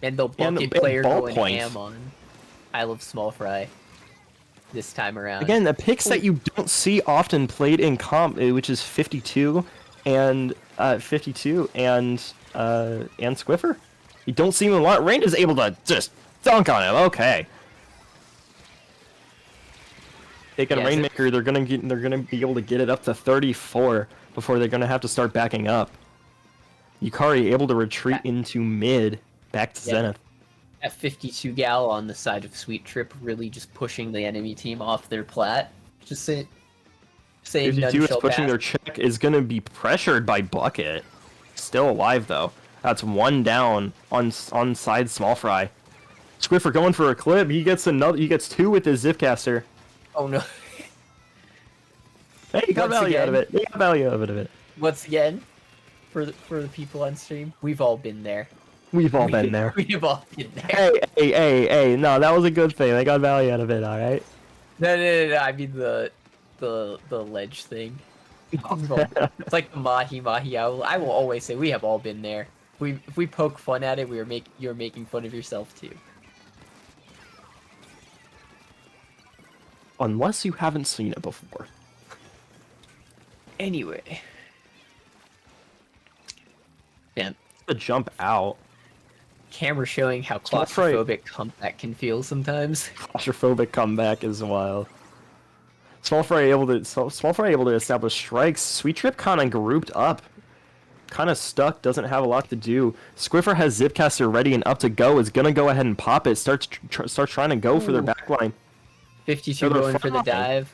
And the And bucket player ball going point. ham on I love Small Fry this time around. Again, the picks that you don't see often played in comp, which is 52 and Squiffer. You don't see him a lot. Rain is able to just dunk on him. Okay. Taking Yeah, Rainmaker, they're gonna be able to get it up to 34 before they're gonna have to start backing up. Yukari able to retreat into mid, back to Zenith. That 52 gal on the side of Sweet Trip really just pushing the enemy team off their plat. Just saying 52 is shall pushing pass. their check, is gonna be pressured by Bucket. Still alive though. That's one down on side Small Fry. Squiffer going for a clip. He gets two with his Zipcaster. Oh no. Hey, he got Once value out of again. it. He got value out of it. Once again, for the people on stream, we've all been there. We've all been there. We've all been there. Hey, no, that was a good thing. They got value out of it, alright? No, I mean the ledge thing. It's like the mahi. I will always say we have all been there. If we poke fun at it, you're making fun of yourself too. Unless you haven't seen it before. Anyway. Man, The jump out. camera showing how That's right. claustrophobic combat can feel sometimes. Claustrophobic comeback as well. Small Fry able to establish strikes. Sweet Trip kind of grouped up. Kind of stuck, doesn't have a lot to do. Squiffer has Zipcaster ready and up to go. Is going to go ahead and pop it. Starts trying to go for their backline. 52 they're going for the fine. dive.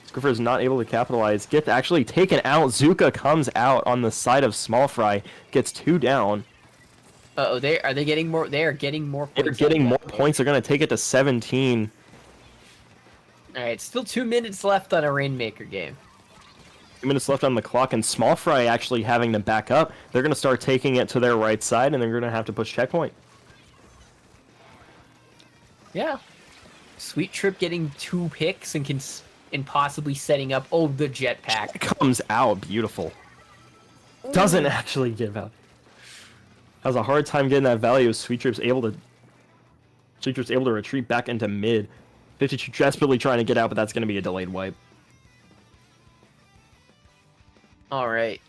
Squiffer is not able to capitalize. Gets actually taken out. Zuka comes out on the side of Small Fry. Gets two down. Uh-oh, they are getting more points. They're getting more points. They're going to take it to 17. Alright, still 2 minutes left on a Rainmaker game. 2 minutes left on the clock, and Small Fry actually having to back up. They're going to start taking it to their right side, and they're going to have to push checkpoint. Yeah. Sweet Trip getting 2 picks and possibly setting up the jetpack. Comes out beautiful. Doesn't actually give out. Has a hard time getting that value. Sweet Trip's able to retreat back into mid. 52 desperately trying to get out, but that's going to be a delayed wipe. Alright.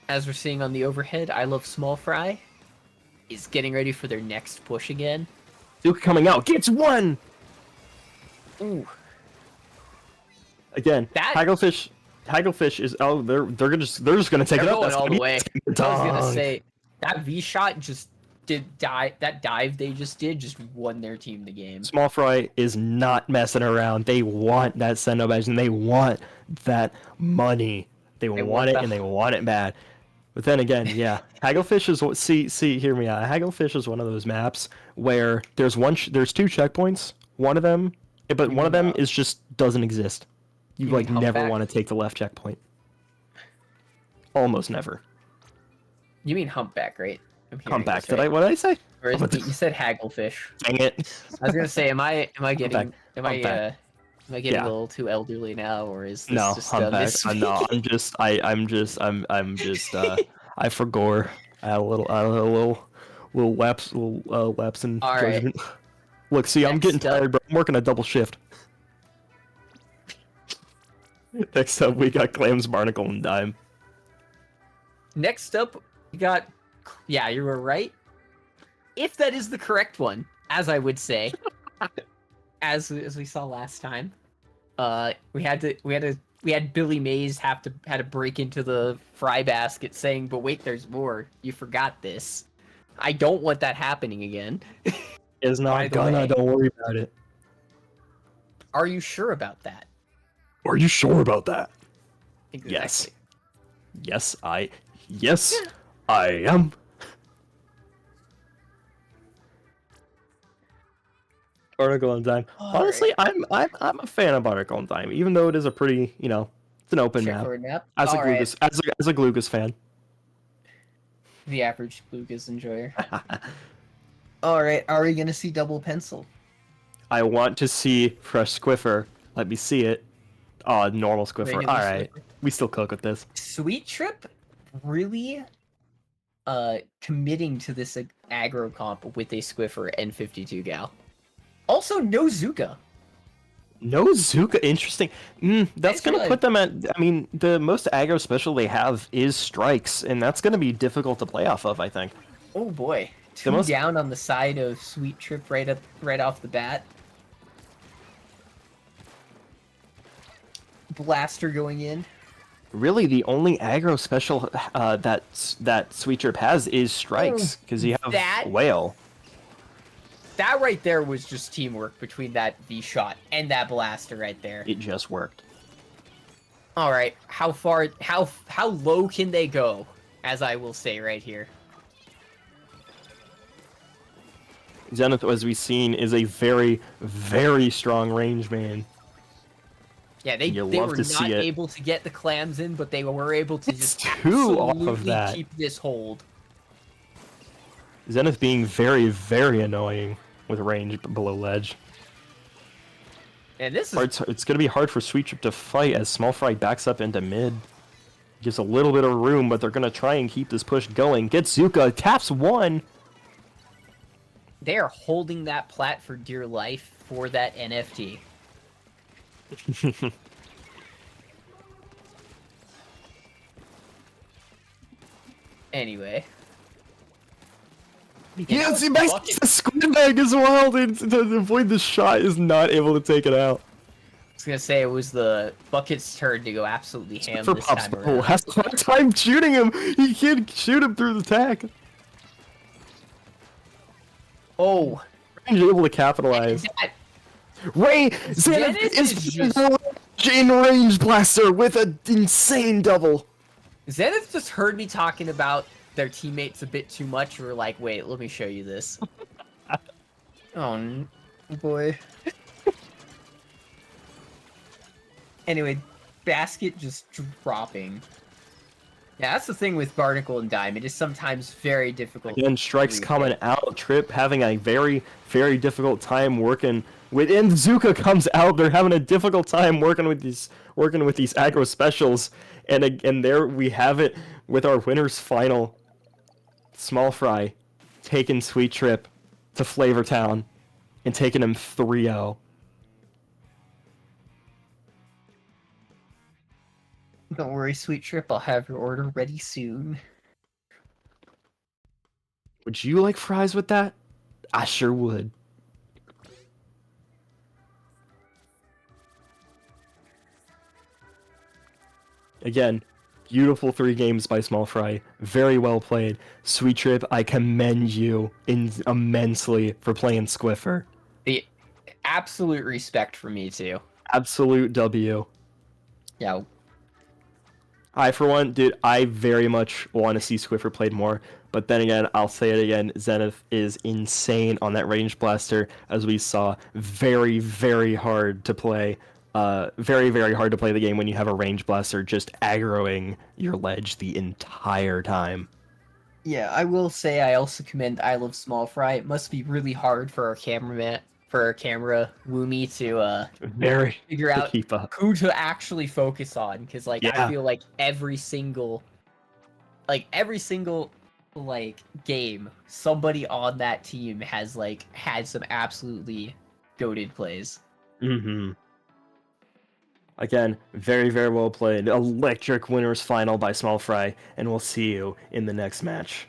As we're seeing on the overhead, I Love Small Fry is getting ready for their next push again. Duke coming out, gets one! Ooh. Again, Hagglefish is they're just gonna take They're it up. going That's all gonna the be way. I was gonna dunk. say that V shot just that dive they just did just won their team the game. Small Fry is not messing around. They want that Sendou badge and they want that money. They want it and they want it bad. But then again, yeah, Hagglefish is hear me out. Hagglefish is one of those maps where there's two checkpoints One of them, but You one of mean, them is just doesn't exist. You you like mean never humpback? want to take the left checkpoint. Almost never. You mean humpback, right? I'm hearing Humpback. this, right? What did I say? Or is you said hagglefish? Dang it. I was gonna say, am I getting Humpback. am I getting Yeah. a little too elderly now, or is this No, just humpback. No, misspeaking? I'm just I forgore. I had a little lapse in All right. judgment. Look, see, I'm getting Next up- tired, bro. I'm working a double shift. Next up, we got Clams, Barnacle, and Dime. Next up, we got. Yeah, you were right. If that is the correct one, as I would say, as we saw last time, we had Billy Mays had to break into the fry basket saying, "But wait, there's more. You forgot this." I don't want that happening again. Is By not the gonna. way. Don't worry about it. Are you sure about that? Are you sure about that? Exactly. Yes, I am. Barnacle and Dime. Honestly, I'm a fan of Barnacle and Dime, even though it is a pretty, it's an open map. Straightforward map. As a All right. Glugas, as a Glugas fan. The average Lucas enjoyer. All right, are we gonna see double pencil? I want to see fresh Squiffer. Let me see it. Oh, normal Squiffer. Regular All right, Swiffer. we still cook with this. Sweet Trip really committing to this aggro comp with a Squiffer and 52 gal. Also, no Zuka. No Zuka, interesting. That's gonna put them at. I mean, the most aggro special they have is strikes, and that's gonna be difficult to play off of. I think. Oh boy, two down on the side of Sweet Trip right off the bat. Blaster going in. Really, the only aggro special that Sweet Trip has is strikes, because you have Whale. That right there was just teamwork between that V-shot and that blaster right there. It just worked. All right, how low can they go? As I will say right here. Zenith, as we've seen, is a very, very strong range man. Yeah, they were not able to get the clams in, but they were able to just absolutely keep this hold. Zenith being very, very annoying with range below ledge. And this is... It's going to be hard for Sweet Trip to fight as Small Fry backs up into mid. Gives a little bit of room, but they're going to try and keep this push going. Gets Zuka, taps one. They are holding that plat for dear life for that NFT. Anyway. Yeah, see, the squid bag as well to avoid the shot is not able to take it out. I was gonna say it was the bucket's turn to go absolutely ham this time around. Has a hard time shooting him. He can't shoot him through the tack. Oh, Range able to capitalize. Ray Zenith is just in range blaster with an insane double. Zenith just heard me talking about their teammates a bit too much. We're like, wait, let me show you this. Oh boy. Anyway, basket just dropping. Yeah, that's the thing with Barnacle and Dime. It is sometimes very difficult. Again, strikes coming out. Trip having a very, very difficult time working with. And Zuka comes out. They're having a difficult time working with these aggro specials. And there we have it with our winners final. Small Fry taking Sweet Trip to Flavor Town and taking him 3-0. Don't worry, Sweet Trip. I'll have your order ready soon. Would you like fries with that? I sure would. Again, beautiful 3 games by Small Fry. Very well played. Sweet Trip, I commend you immensely for playing Squiffer. The absolute respect for me, too. Absolute W. Yeah. I, for one, dude, I very much want to see Swiffer played more. But then again, I'll say it again, Zenith is insane on that range blaster, as we saw. Very, very hard to play. Very, very hard to play the game when you have a range blaster just aggroing your ledge the entire time. Yeah, I will say I also commend I Love Small Fry. It must be really hard for our camera Woomy to Very figure to out keep up. who to actually focus on, because like I Yeah. feel like every single like game, somebody on that team has like had some absolutely goated plays. Mm-hmm. Again, very, very well played. Electric winners final by Small Fry, and we'll see you in the next match.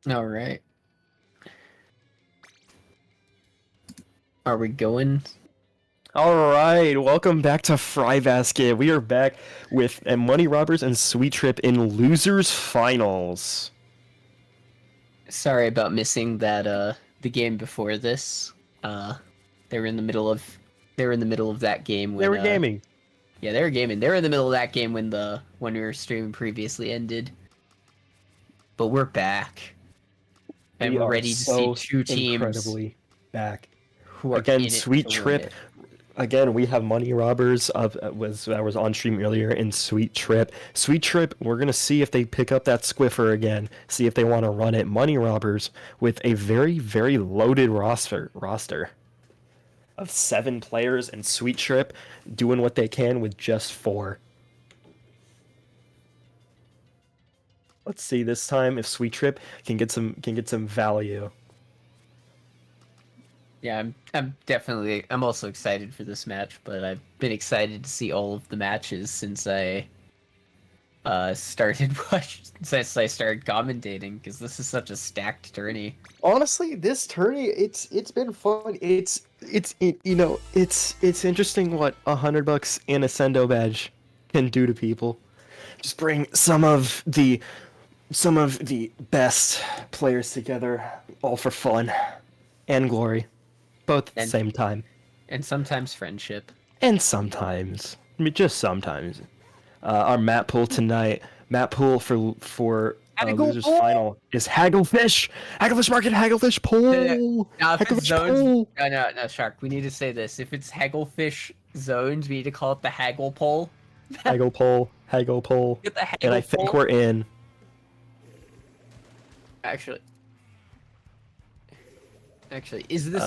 All right. Are we going? All right, welcome back to Fry Basket. We are back with Money Robbers and Sweet Trip in losers finals. Sorry about missing that the game before this. They were in the middle of that game when They were gaming. yeah, they were gaming. They were in the middle of that game when we were streaming previously ended. But we're back. And We we're are ready to see so two teams incredibly back. who are Again, in it Sweet to win Trip. it. Again, we have Money Robbers that was on stream earlier in Sweet Trip. Sweet Trip, we're gonna see if they pick up that Squiffer again. See if they want to run it. Money Robbers with a very very loaded roster of 7 players, and Sweet Trip doing what they can with just 4. Let's see this time if Sweet Trip can get some value. Yeah, I'm also excited for this match, but I've been excited to see all of the matches since I started since I started commentating, because this is such a stacked tourney. Honestly, this tourney, it's been fun. It's interesting what $100 and a Sendou badge can do to people. Just bring some of the best players together, all for fun and glory, both at the And same time. and sometimes friendship. And sometimes, I mean, just sometimes. Our map pool tonight, map pool for Haggle losers pool! final is Hagglefish. Hagglefish market, Hagglefish pool. Now, if it's Hagglefish zones, pool. no, Shark. We need to say this. If it's Hagglefish zones, we need to call it the Haggle pole. Haggle pole, Haggle pole. Get the Haggle And I think pole. we're in. Actually, is this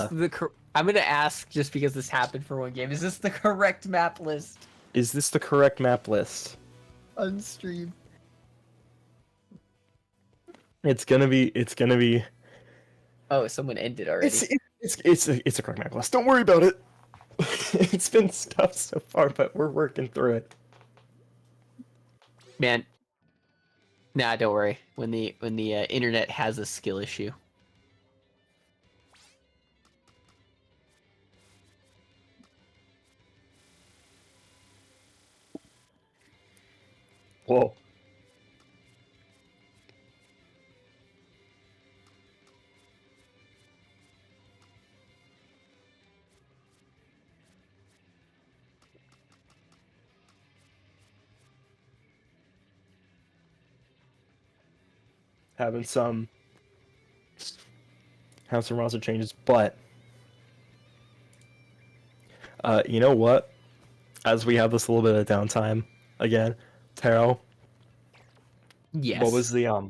I'm gonna ask just because this happened for one game. Is this the correct map list Is this the correct map list? on stream? It's gonna be. Oh, someone ended already. It's a correct map list. Don't worry about it. It's been tough so far, but we're working through it. Man, nah, don't worry. When the internet has a skill issue. Whoa. Having some roster changes, but you know what? As we have this little bit of downtime again, Taro, Yes. what was the Oh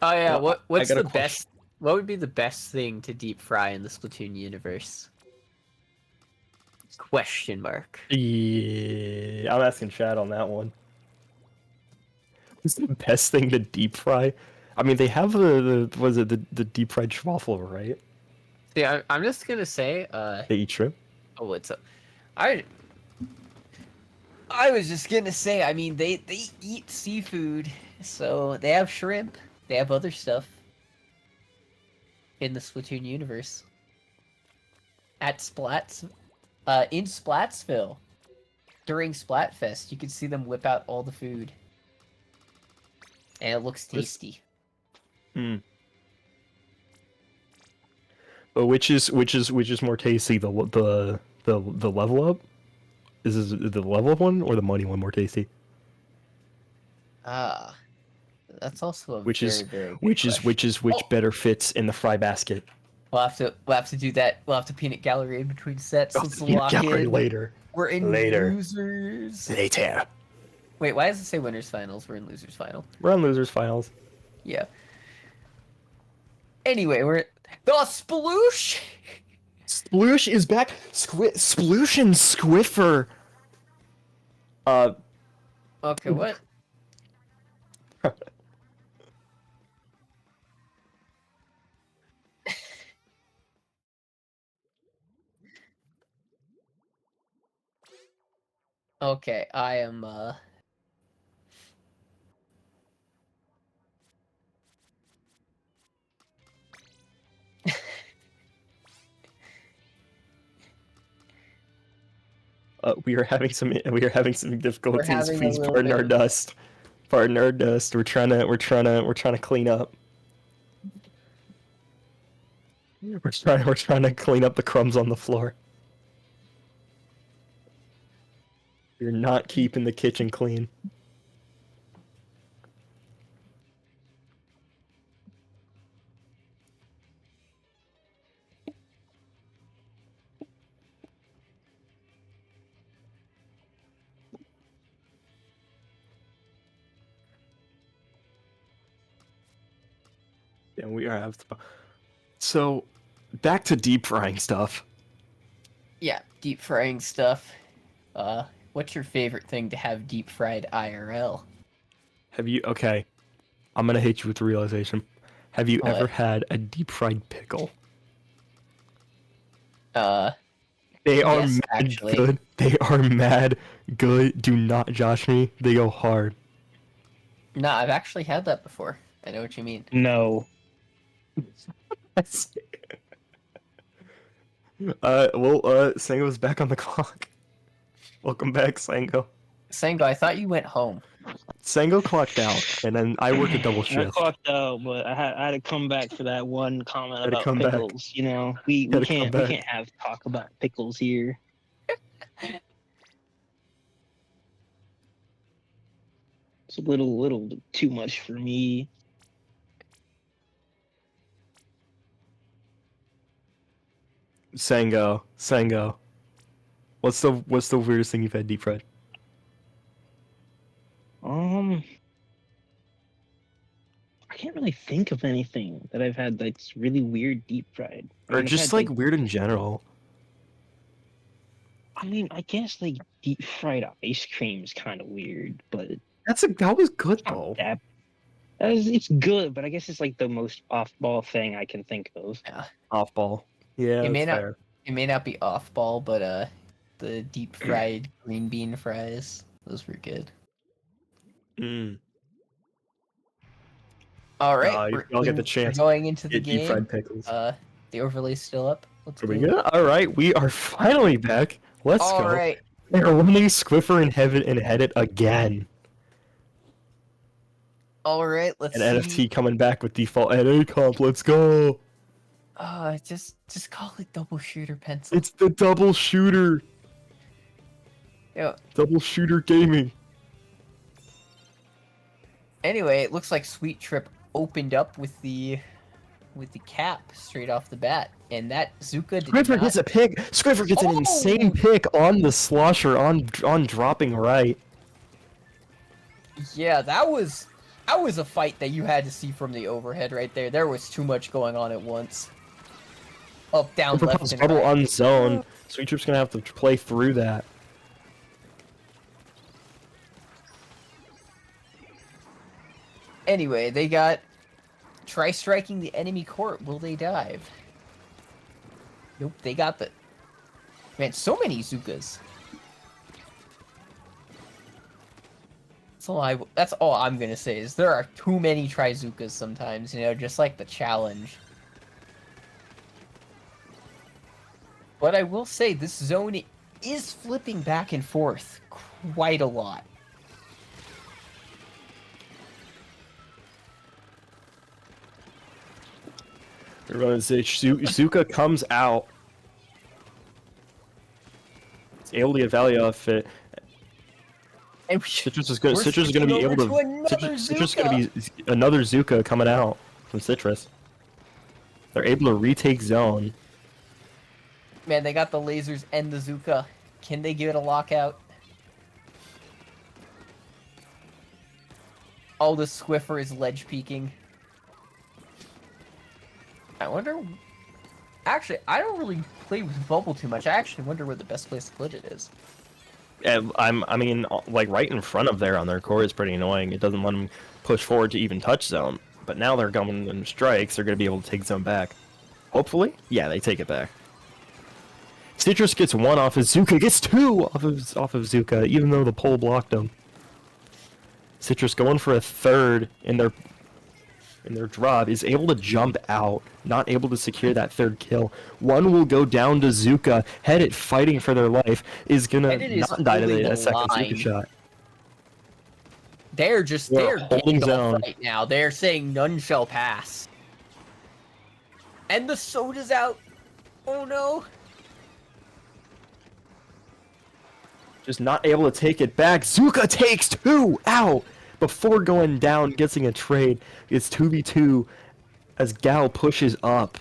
yeah, well, what's I got a the question. best? What would be the best thing to deep fry in the Splatoon universe? Question mark. Yeah, I'm asking Chad on that one. What's the best thing to deep fry? I mean, they have the deep fried schwaffle, right? See, I'm just gonna say, They eat shrimp. oh, what's up? I was just gonna say, I mean, they eat seafood, so they have shrimp, they have other stuff in the Splatoon universe. At in Splatsville, during Splatfest, you can see them whip out all the food, and it looks tasty. But which is more tasty, the level up? Is this the level up one or the money one more tasty? Ah, that's also a Which very, is very good which question. better fits in the fry basket? We'll have to do that. We'll have to peanut gallery in between sets. Let's lock Gallery in. later. We're in Later. losers. Later. Wait, why does it say winners finals? We're in losers final. We're on losers finals. Yeah. Anyway, we're the Sploosh. Sploosh is back. Sploosh and Squiffer. Okay, what? Okay, I am We are having some difficulties. having a Please little pardon bit our of- dust. Pardon our dust. We're trying to clean up. We're trying to clean up the crumbs on the floor. You're not keeping the kitchen clean. Yeah, we are. So, back to deep frying stuff. Yeah, deep frying stuff. What's your favorite thing to have deep fried IRL? Have you? Okay, I'm gonna hit you with the realization. Have you ever What? had a deep fried pickle? Uh, They are Yes, mad actually. good. They are mad good. Do not josh me. They go hard. no, I've actually had that before. I know what you mean. No. Sango's back on the clock. Welcome back, Sango. Sango, I thought you went home. Sango clocked out, and then I work a double I shift. clocked out, but I had to come back for that one comment Had to about come back. pickles. You know, we Had to come can't back. have talk about pickles here. It's a little too much for me. Sango. What's the weirdest thing you've had deep fried? I can't really think of anything that I've had that's really weird deep fried. I Or mean, I've just had, like weird in general? I guess like deep fried ice cream is kind of weird, but That was good it's not though. that. It's good, but I guess it's like the most off-ball thing I can think of. Yeah. Off ball. Yeah, It may that's not fair. it may not be off ball, but the deep fried green bean fries, those were good. Mm. All right, I'll get the chance. We're going into the Get deep game. fried pickles. The overlay's still up. Let's Are we go. good? All right, we are finally back. Let's All go. right. They're running Squiffer and Headed again. All right, let's And see. NFT coming back with default NA comp. Let's go. Just call it double shooter pencil. It's the double shooter. Yeah. Double shooter gaming. Anyway, it looks like Sweet Trip opened up with the cap straight off the bat, and that Zuka did Squiffer not. gets a pick. Squiffer gets an insane pick on the slosher on dropping right. Yeah, that was a fight that you had to see from the overhead right there. There was too much going on at once. Up, down, Squiffer left, pops and bubble right. on zone. Sweet Trip's gonna have to play through that. Anyway, they got try striking the enemy court. Will they dive? Nope, they got the. Man, so many Zukas. That's all I'm gonna say is there are too many Trizukas sometimes, you know, just like the challenge. But I will say this zone is flipping back and forth quite a lot. Zuka comes out. It's able to get value off it. And Citrus is we're going to be able switching to. over another Citrus is going to Zuka. be another Zuka coming out from Citrus. They're able to retake zone. Man, they got the lasers and the Zuka. Can they give it a lockout? Oh, the Squiffer is ledge peeking. I wonder. Actually, I don't really play with Bubble too much. I actually wonder where the best place to put it is. I mean, like right in front of there on their core is pretty annoying. It doesn't let them push forward to even touch zone. But now they're going in strikes. They're going to be able to take zone back. Hopefully, yeah, they take it back. Citrus gets one off of Zuka, gets two off of Zuka, even though the pole blocked him. Citrus going for a third in their. in their drop is able to jump out, not able to secure that third kill. One will go down to Zuka. Headed fighting for their life is gonna Headed is not die to holding the the second Zuka line. shot. They're They're holding getting off zone. right now. They're saying none shall pass. And the soda's out. Oh no. Just not able to take it back. Zuka takes 2 out before going down, getting a trade. It's 2v2 as Gal pushes up.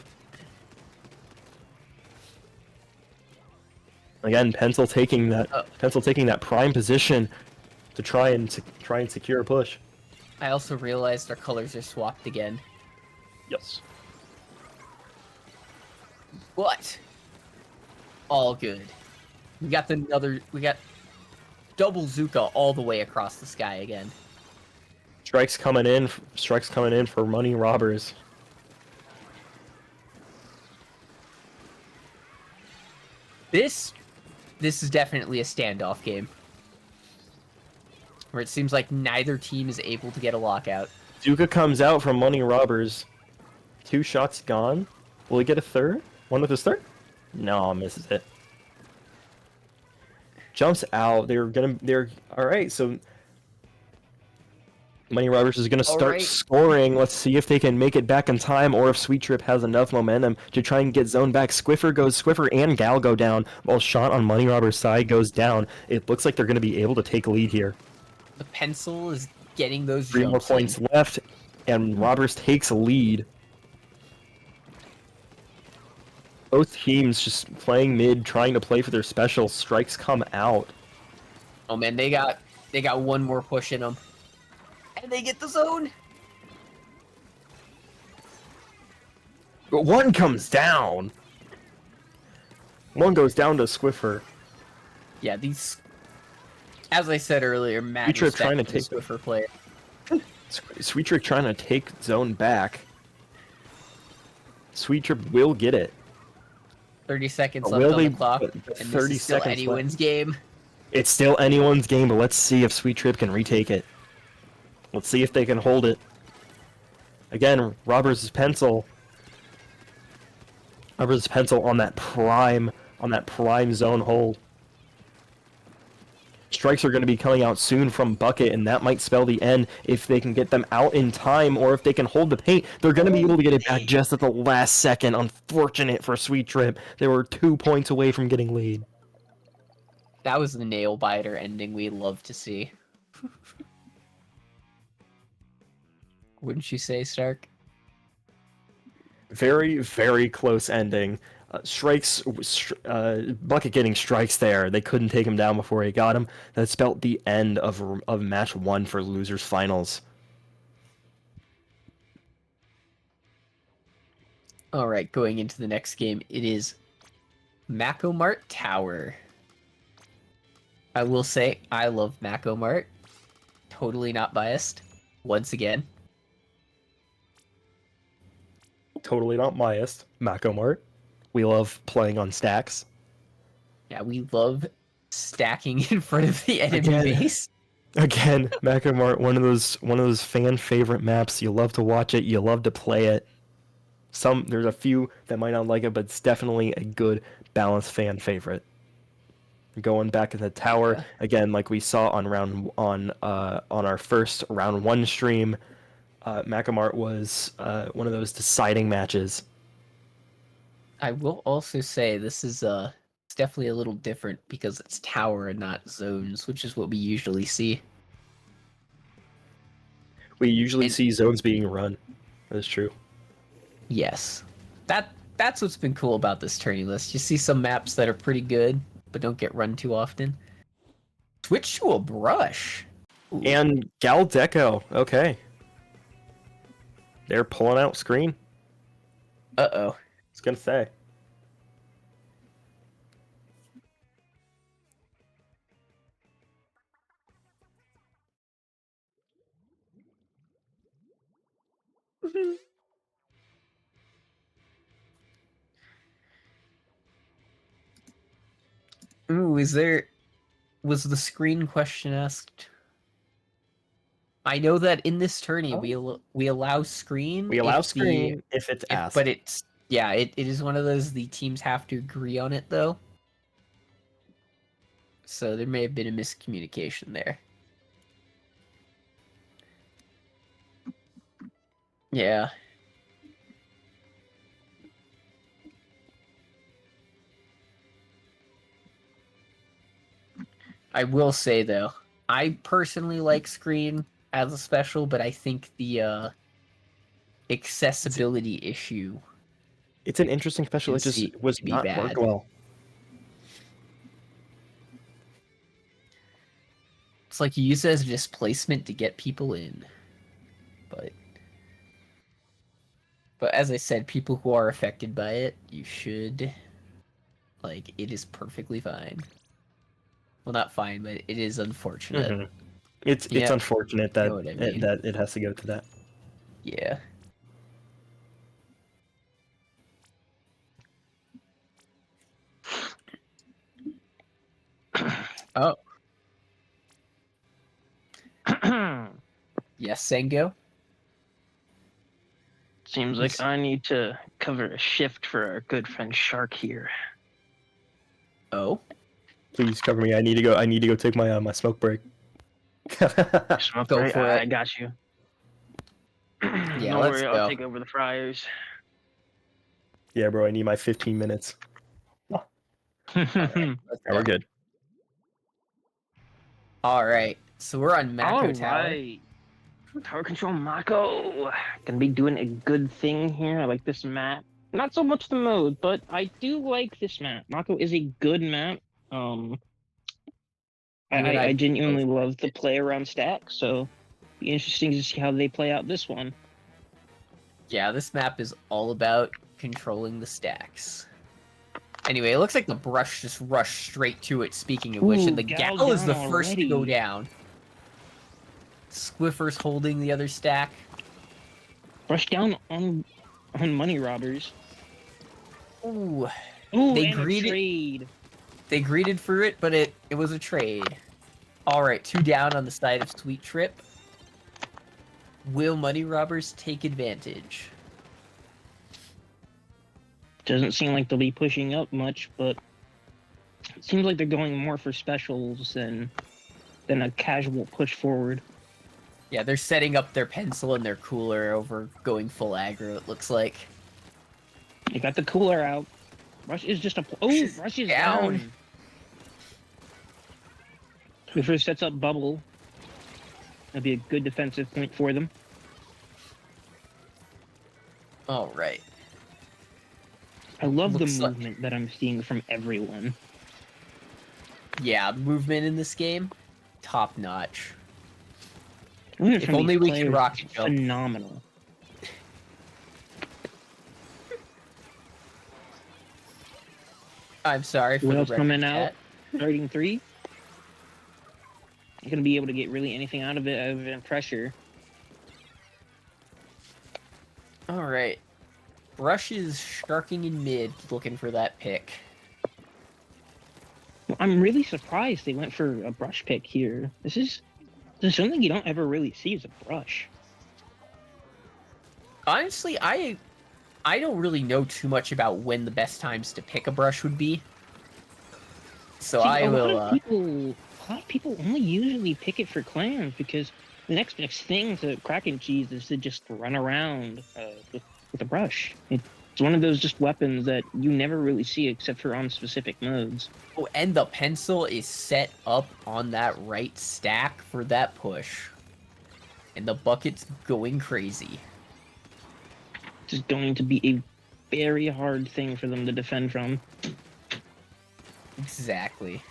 Again, Pencil taking that prime position to try and secure a push. I also realized our colors are swapped again. Yes. But all good. We got double Zuka all the way across the sky again. Strikes coming in for money robbers. This is definitely a standoff game. Where it seems like neither team is able to get a lockout. Zuka comes out from money robbers. 2 shots gone. Will he get a third? One with his third? No, misses it. Jumps out. They're alright, so Money Robbers is gonna start scoring. Let's see if they can make it back in time, or if Sweet Trip has enough momentum to try and get zone back. Squiffer and Gal go down, while shot on Money Robbers' side goes down. It looks like they're gonna be able to take lead here. The Pencil is getting those 3 more jumps points in. left, and Robbers takes a lead. Both teams just playing mid, trying to play for their special. Strikes come out. Oh man, they got one more push in them. And they get the zone. But one comes down. One goes down to Squiffer. Yeah, these, as I said earlier, mad Sweet Trick trying to respect take Squiffer player. Sweet Trick trying to take zone back. Sweet Trip will get it. 30 seconds But left will on the they- clock, but and 30 this is still seconds anyone's game. It's still anyone's game, but let's see if Sweet Trip can retake it. Let's see if they can hold it. Again, Robbers' pencil. Robbers' pencil on that prime zone hold. Strikes are going to be coming out soon from Bucket, and that might spell the end if they can get them out in time, or if they can hold the paint. They're going to be able to get it back just at the last second. Unfortunate for Sweet Trip. They were 2 points away from getting lead. That was the nail biter ending we love to see. Wouldn't you say, Stark? Very, very close ending. Bucket getting strikes there. They couldn't take him down before he got him. That spelled the end of match 1 for losers finals. All right, going into the next game, it is Macomart Tower. I will say I love Macomart. Totally not biased. Once again. Totally not biased. Macomart. We love playing on stacks. Yeah, we love stacking in front of the enemy Again. base. Again, Macomart, one of those fan favorite maps. You love to watch it. You love to play it. There's a few that might not like it, but it's definitely a good balanced fan favorite. Going back in the tower again, like we saw on our first round 1 stream, Macomart was one of those deciding matches. I will also say this is it's definitely a little different because it's tower and not zones, which is what we usually see. We usually see zones being run. That is true. Yes. That's what's been cool about this tourney list. You see some maps that are pretty good, but don't get run too often. Switch to a brush. Ooh. And Gal Deco, okay. They're pulling out screen. Uh-oh. I was gonna say. Ooh, was the screen question asked? I know that in this tourney Oh. we allow screen. We allow if the screen if it's if asked. but it's yeah it is one of those the teams have to agree on it though. So there may have been a miscommunication there. Yeah. I will say though, I personally like screen as a special, but I think the accessibility issue It's an interesting special. It just was to be not worked bad. well. It's like you use it as a displacement to get people in. But as I said, people who are affected by it, you should it is perfectly fine. Well, not fine, but it is unfortunate. Mhm. It's Yep, unfortunate you that know what I mean. that it has to go to that. Yeah. Oh, yes, Sengo. Seems like I need to cover a shift for our good friend Shark here. Oh, Please cover me. I need to go. I need to go take my my smoke break. Smoke Go break? for I it. got you. Yeah, Don't let's worry, go. I'll take over the fryers. Yeah, bro. I need my 15 minutes. All right, let's Yeah, we're go. good. All right, so we're on Mako All Tower. right. Tower control Mako. Gonna be doing a good thing here. I like this map. Not so much the mode, but I do like this map. Mako is a good map. Um, You and I genuinely both love the it. play around stack, so be interesting to see how they play out this one. Yeah, this map is all about controlling the stacks. Anyway, it looks like the brush just rushed straight to it, speaking of which, Ooh, and the gal gal is the down first to go already. down. Squiffer's holding the other stack. Rush down on money robbers. Ooh, Ooh, They and a greeted- trade. they greeted for it, but it was a trade. All right, 2 down on the side of Sweet Trip. Will money robbers take advantage? Doesn't seem like they'll be pushing up much, but it seems like they're going more for specials than a casual push forward. Yeah, they're setting up their pencil and their cooler over going full aggro, it looks like. They got the cooler out. Rush is just a Rush is down. Swiffer sets up bubble. That'd be a good defensive point for them. All right. I love the Looks like- movement that I'm seeing from everyone. Yeah, movement in this game, top notch. Movement If from only these we could players rocket is jump. phenomenal. I'm sorry for What the else coming record out? chat. Starting 3. You're gonna be able to get really anything out of it other than pressure. All right. Brush is sharking in mid, looking for that pick. Well, I'm really surprised they went for a brush pick here. This is something you don't ever really see as a brush. Honestly, I don't really know too much about when the best times to pick a brush would be. So See, I a will. lot of people only usually pick it for clans because the next best thing to cracking cheese is to just run around with a brush. It's one of those just weapons that you never really see except for on specific modes. Oh, and the pencil is set up on that right stack for that push. And the bucket's going crazy. It's just going to be a very hard thing for them to defend from. Exactly.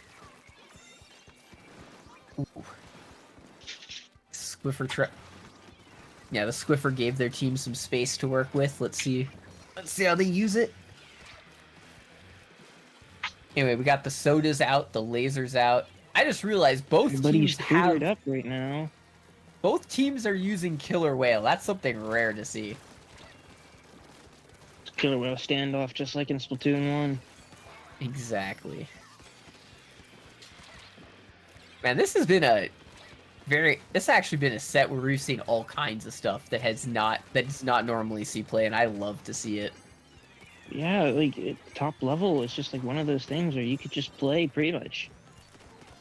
Ooh. Squiffer Yeah, the Squiffer gave their team some space to work with. Let's see how they use it. Anyway, we got the sodas out, the lasers out. I just realized both Everybody's teams cleared have up right now. both teams are using Killer Whale. That's something rare to see. Killer Whale standoff just like in Splatoon 1. Exactly. Man, this has been a This actually been a set where we've seen all kinds of stuff that does not normally see play, and I love to see it. Yeah, like at top level, it's just like one of those things where you could just play pretty much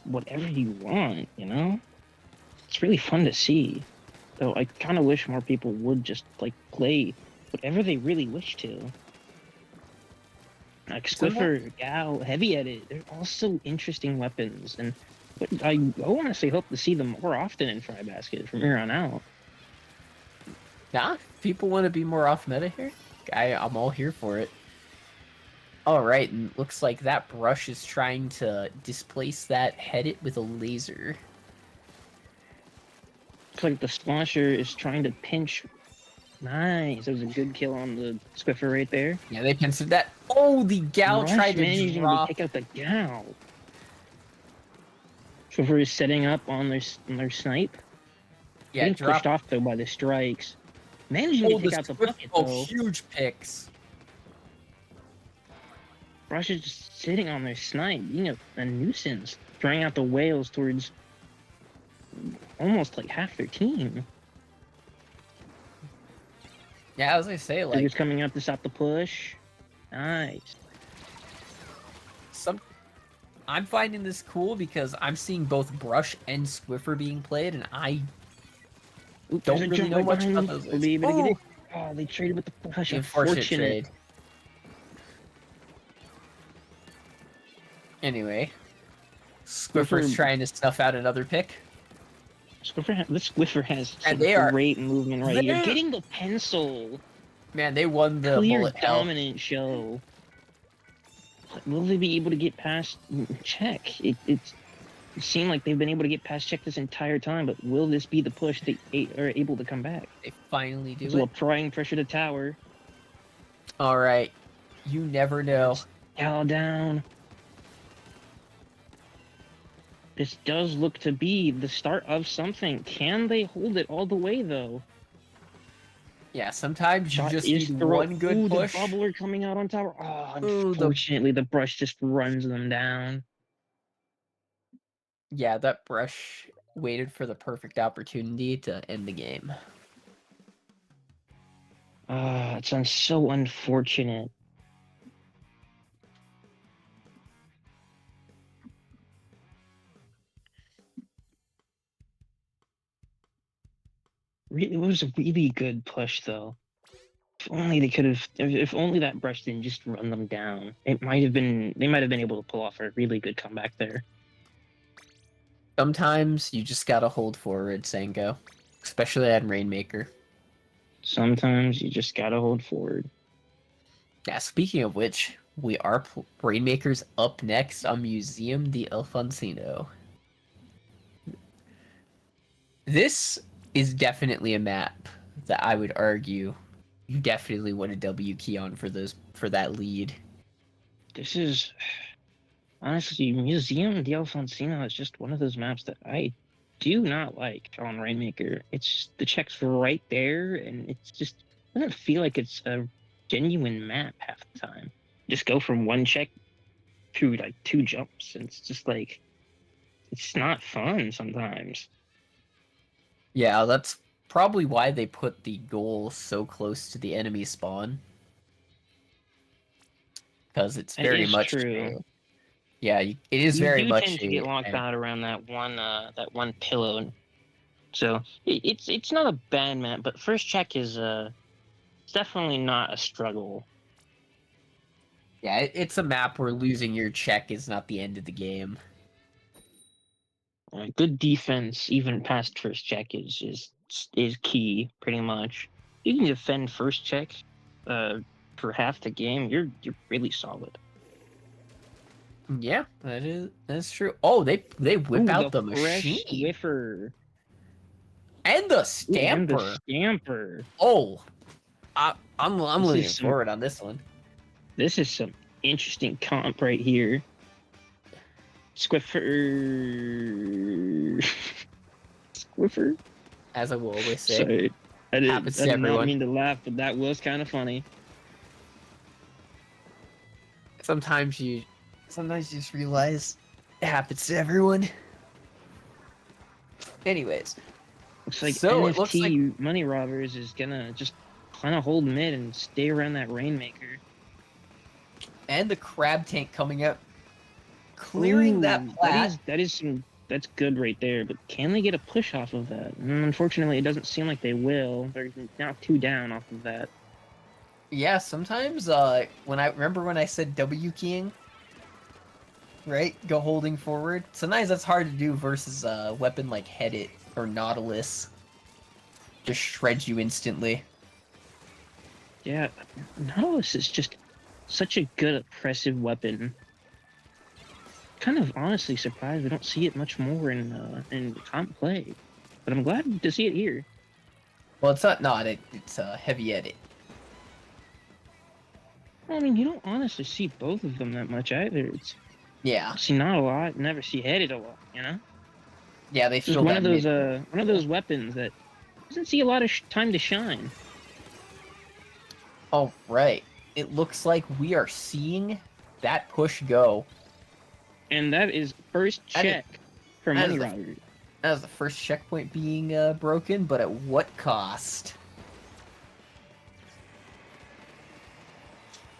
whatever you want, you know? It's really fun to see. Though I kind of wish more people would just like play whatever they really wish to. Like Squiffer, Gal, Heavy Edit, they're also interesting weapons, and I honestly hope to see them more often in Fry Basket from here on out. Nah, people want to be more off meta here. I'm all here for it. All right, and looks like that brush is trying to displace that head with a laser. Looks like the Splasher is trying to pinch. Nice, that was a good kill on the Squiffer right there. Yeah, they pincered that. Oh, the Gal Rush tried to managing drop. to take out the Gal. Squiffer is setting up on their snipe. Yeah, Getting pushed off though by the strikes. Managing to take out the bucket though. Huge picks. Rush is just sitting on their snipe, being a nuisance, throwing out the whales towards almost like half their team. Yeah, as I say, like Trigger's coming up to stop the push. Nice. I'm finding this cool because I'm seeing both Brush and Squiffer being played, and I don't really know much about those. We'll be able to get it. Oh, they traded with the push. Unfortunate trade. Anyway, Squiffer's trying to snuff out another pick. This Squiffer has and great movement right here. Getting the pencil. Man, they won the clear bullet dominant show. Will they be able to get past check? It seemed like they've been able to get past check this entire time, but will this be the push they are able to come back? They finally do it. So applying pressure to tower. All right, you never know. Gal down. This does look to be the start of something. Can they hold it all the way, though? Yeah, sometimes you just need one good push. The bubbler coming out on tower. Oh, unfortunately, the brush just runs them down. Yeah, that brush waited for the perfect opportunity to end the game. It's so unfortunate. It was a really good push, though. If only they could have. If only that brush didn't just run them down. They might have been able to pull off a really good comeback there. Sometimes you just gotta hold forward, Sango, especially on Rainmaker. Sometimes you just gotta hold forward. Yeah. Speaking of which, we are Rainmakers up next on Museum de Alfonsino. This is definitely a map that I would argue you definitely want a W key on for that lead. This is honestly Museum de Alfonsino is just one of those maps that I do not like on Rainmaker. It's the check's right there, and it's just doesn't feel like it's a genuine map half the time. Just go from one check to like 2 jumps, and it's just like it's not fun sometimes. Yeah, that's probably why they put the goal so close to the enemy spawn. Because it's very much true. Yeah, it is very much. You tend to get locked out around that one pillow. So it's not a bad map, but first check is it's definitely not a struggle. Yeah, it's a map where losing your check is not the end of the game. Good defense, even past first check, is key pretty much. You can defend first check, for half the game. You're really solid. Yeah, that's true. Oh, they whip out the machine. Swiffer. And the stamper. Oh, I'm looking forward on this one. This is some interesting comp right here. Squiffer. As I will always say. Sorry. I did not mean to laugh, but that was kind of funny. Sometimes you just realize it happens to everyone. Anyways, Looks like So, it NFT looks like- Money Robbers is gonna just kind of hold mid and stay around that Rainmaker. and the crab tank coming up, clearing that Ooh, plat. that's good right there. But can they get a push off of that? Unfortunately, it doesn't seem like they will. They're now 2 down off of that. Yeah, sometimes when I said W keying, right? Go holding forward. Sometimes that's hard to do versus a weapon like Headit or Nautilus. Just shreds you instantly. Yeah, Nautilus is just such a good oppressive weapon. Kind of honestly surprised we don't see it much more in comp play, but I'm glad to see it here. Well, it's not it's a heavy edit. I mean, you don't honestly see both of them that much either. It's Yeah, see not a lot, never see headed a lot. You know, yeah, they it's just feel one that of those mid. one of those weapons that doesn't see a lot of time to shine. All right, it looks like we are seeing that push go. And that is first That is- check for that Money is the- Robber. That was the first checkpoint being broken, but at what cost?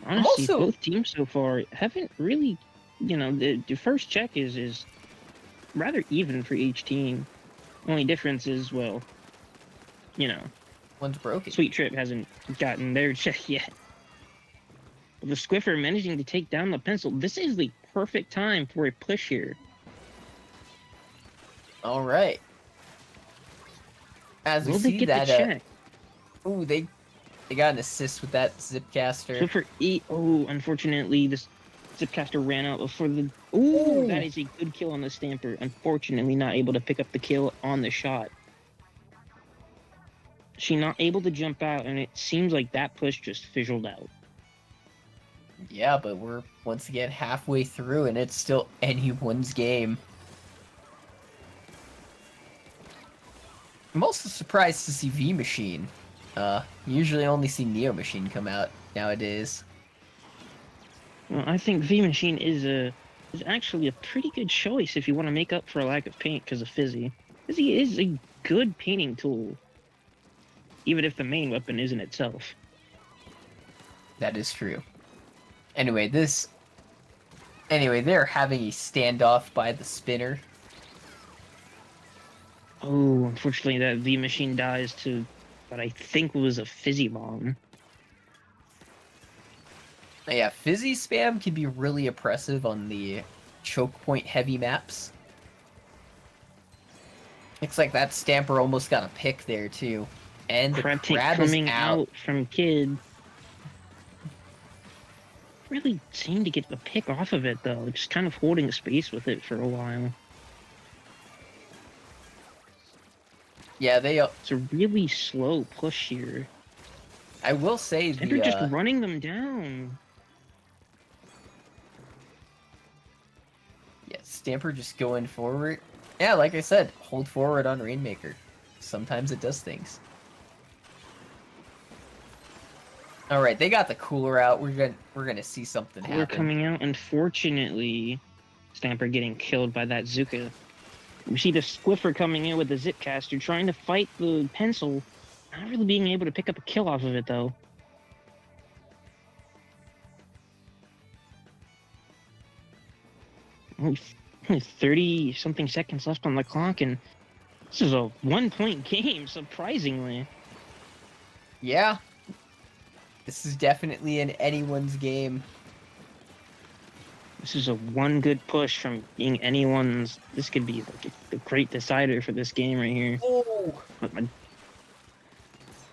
Honestly, also- both teams so far haven't really, the first check is rather even for each team. Only difference is, well, One's broken. Sweet Trip hasn't gotten their check yet. But the Squiffer managing to take down the pencil. This is the perfect time for a push here. All right. As we Will they see get that, the check? ooh, they got an assist with that Zipcaster. So for unfortunately, this Zipcaster ran out before the. Ooh. That is a good kill on the Stamper. Unfortunately, not able to pick up the kill on the shot. She not able to jump out, and it seems like that push just fizzled out. Yeah, but we're once again halfway through, and it's still anyone's game. I'm also surprised to see V Machine. Usually only see Neo Machine come out nowadays. Well, I think V Machine is actually a pretty good choice if you want to make up for a lack of paint because of Fizzy. Fizzy is a good painting tool, even if the main weapon isn't itself. That is true. Anyway, they're having a standoff by the spinner. Oh, unfortunately, that V Machine dies to what I think was a Fizzy bomb. Yeah, Fizzy spam can be really oppressive on the choke point heavy maps. Looks like that Stamper almost got a pick there too. And the Crab tank crab is coming out. out from Kid. Really seemed to get the pick off of it though, just kind of holding space with it for a while. Yeah, It's a really slow push here. I will say And they're the just running them down. yeah, Stamper just going forward. Yeah, like I said, hold forward on Rainmaker. Sometimes it does things. All right, they got the cooler out. We're gonna see something We're happen. coming out. Unfortunately, Stamper getting killed by that Zuka. We see the Squiffer coming in with the Zipcaster, trying to fight the pencil. Not really being able to pick up a kill off of it, though. Only 30-something seconds left on the clock, and this is a one-point game, surprisingly. Yeah, this is definitely an anyone's game. This is a one good push from being anyone's. This could be like a great decider for this game right here. Oh,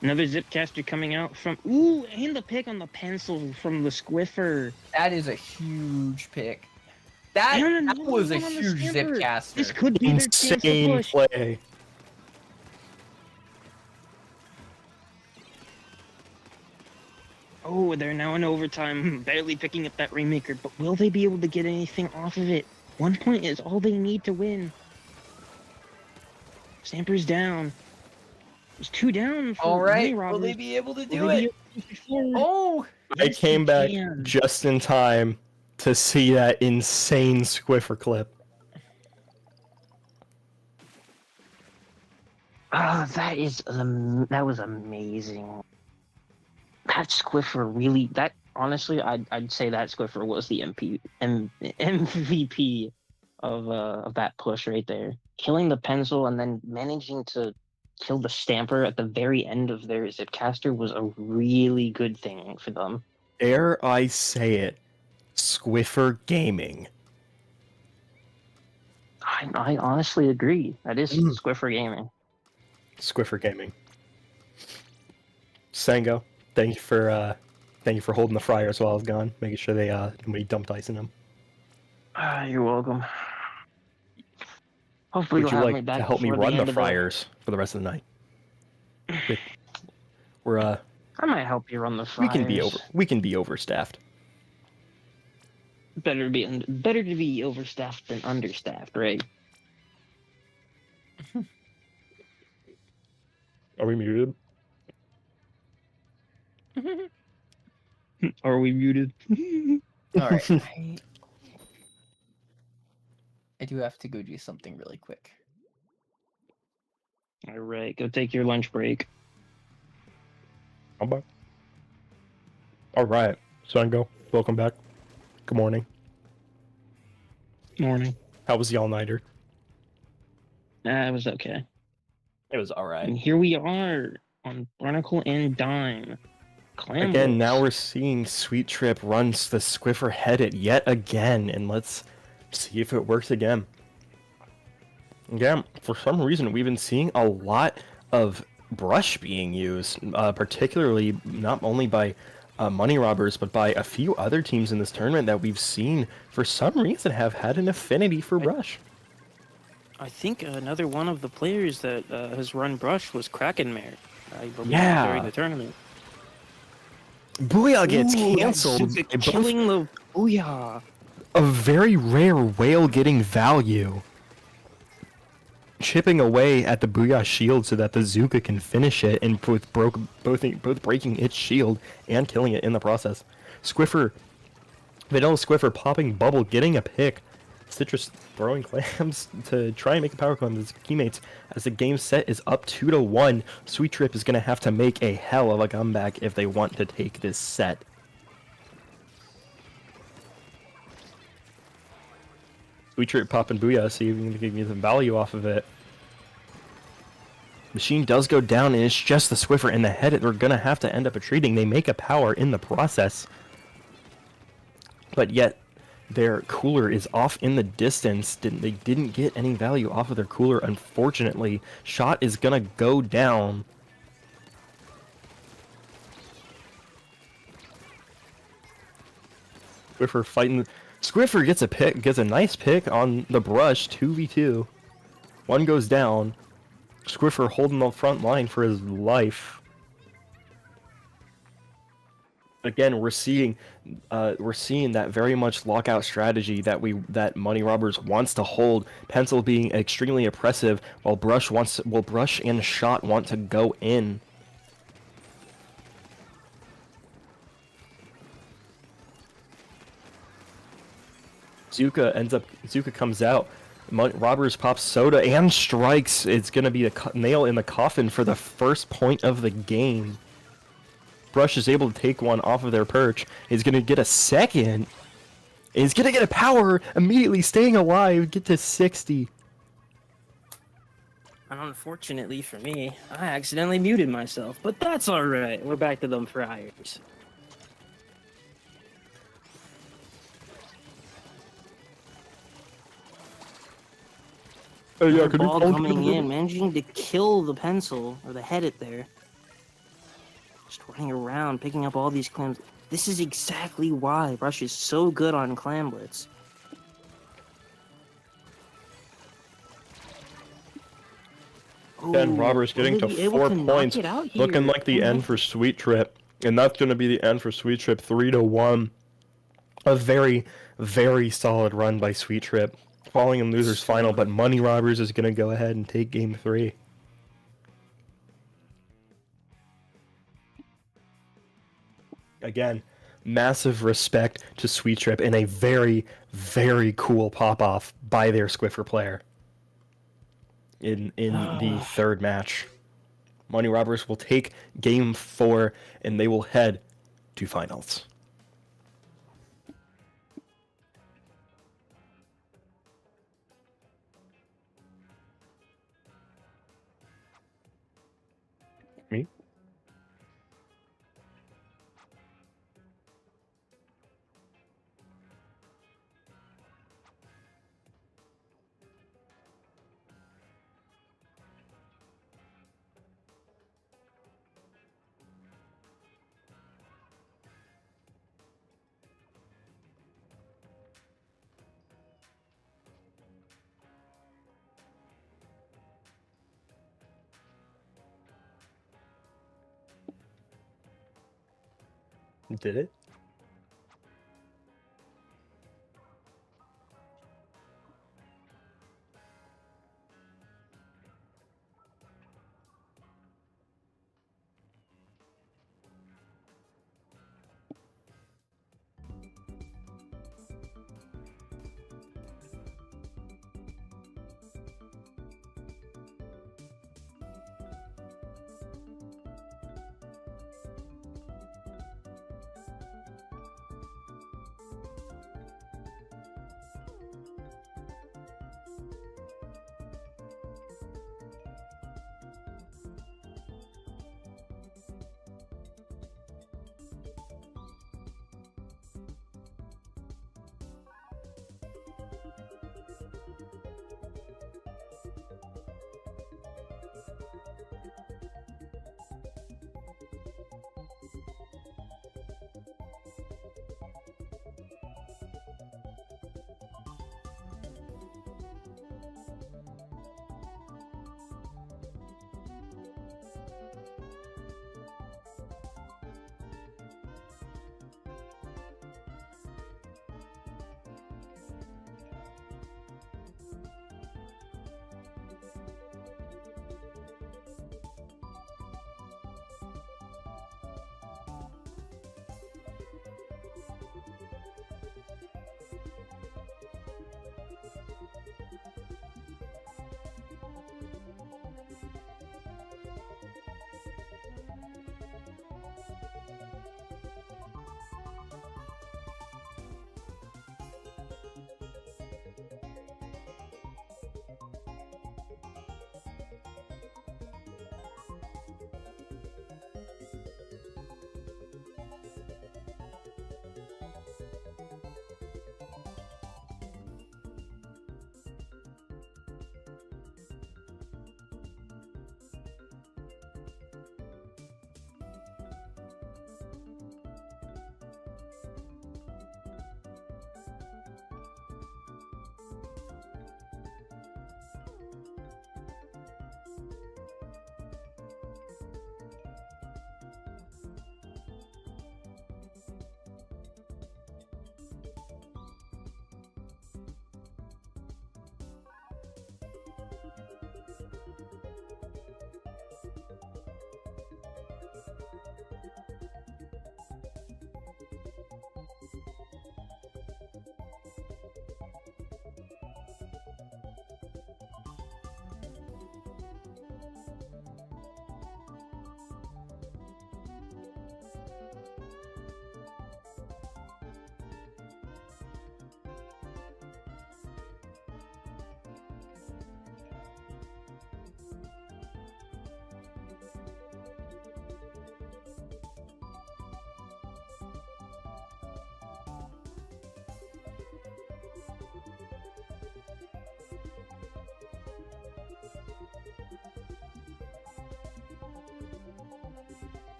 Another Zipcaster coming out from. Ooh, and the pick on the pencil from the Squiffer. that is a huge pick. That And was a another one on the huge Stamper. Zipcaster. This could be their chance to Insane push. play. Oh, they're now in overtime, barely picking up that Rainmaker, but will they be able to get anything off of it? 1 point is all they need to win. Stamper's down. There's 2 down for All right, Money will Robbers. they be able to Will do they be it? able to push forward? Oh, I Yes, came they back can. just in time to see that insane Squiffer clip. That was amazing. That Squiffer really honestly I'd say that Squiffer was the MVP of that push right there. Killing the pencil and then managing to kill the Stamper at the very end of their Zipcaster was a really good thing for them. Dare I say it, Squiffer Gaming. I honestly agree. That is Squiffer Gaming. Squiffer Gaming. Sango, thank you for holding the fryers while I was gone, making sure they nobody dumped ice in them. You're welcome. Hopefully Would you'll you have me like to back help me before the run the end of the. fryers for the rest of the night? We're I might help you run the we fryers. can be overstaffed. Better to be overstaffed than understaffed, right? Are we muted? Are we muted? All right. I do have to go do something really quick. All right, go take your lunch break. I'm back. All right, Sango, welcome back. Good morning. Morning. How was the all-nighter? It was okay. It was all right. And here we are on Barnacle and Dime. Again, now Clamblitz. we're seeing Sweet Trip runs the Squiffer Headed yet again, and let's see if it works again. Again, for some reason, we've been seeing a lot of brush being used, particularly not only by Money Robbers, but by a few other teams in this tournament that we've seen, for some reason, have had an affinity for brush. I think another one of the players that has run brush was Krakenmare, I believe, Yeah. during the tournament. Booyah gets Ooh, canceled. that's They both- killing the Booyah. A very rare whale getting value. Chipping away at the Booyah shield so that the Zuka can finish it, and both breaking its shield and killing it in the process. Squiffer, Vanilla Squiffer popping bubble, getting a pick. Citrus throwing clams to try and make a power climb with his teammates as the game set is up 2-1. Sweet Trip is going to have to make a hell of a comeback if they want to take this set. Sweet Trip popping Booyah, see if we can get some value off of it. Machine does go down, and it's just the Swiffer in the head that they're going to have to end up retreating. They make a power in the process. But yet, their cooler is off in the distance. They didn't get any value off of their cooler, unfortunately. Shot is going to go down. Swiffer fighting. Squiffer gets a nice pick on the brush, 2v2. One goes down. Squiffer holding the front line for his life. Again, we're seeing that very much lockout strategy that Money Robbers wants to hold. Pencil being extremely oppressive, while Brush and Shot want to go in. Zuka comes out. Robbers pops Soda and strikes. It's going to be a nail in the coffin for the first point of the game. Brush is able to take one off of their perch. He's going to get a second. He's going to get a power, immediately staying alive, get to 60. And unfortunately for me, I accidentally muted myself, but that's alright. We're back to them fryers. Oh yeah, The ball coming in, managing to kill the pencil, or the head it there. Just running around, picking up all these clams. This is exactly why Rush is so good on Clam Blitz. And Robbers getting to 4 points, looking like the end for Sweet Trip. And that's going to be the end for Sweet Trip, 3-1. A very, very solid run by Sweet Trip. Falling in losers final, but Money Robbers is going to go ahead and take game 3. Again, massive respect to Sweet Trip and a very, very cool pop-off by their Squiffer player. in the third match. Money Robbers will take game 4 and they will head to finals. Me? Did it?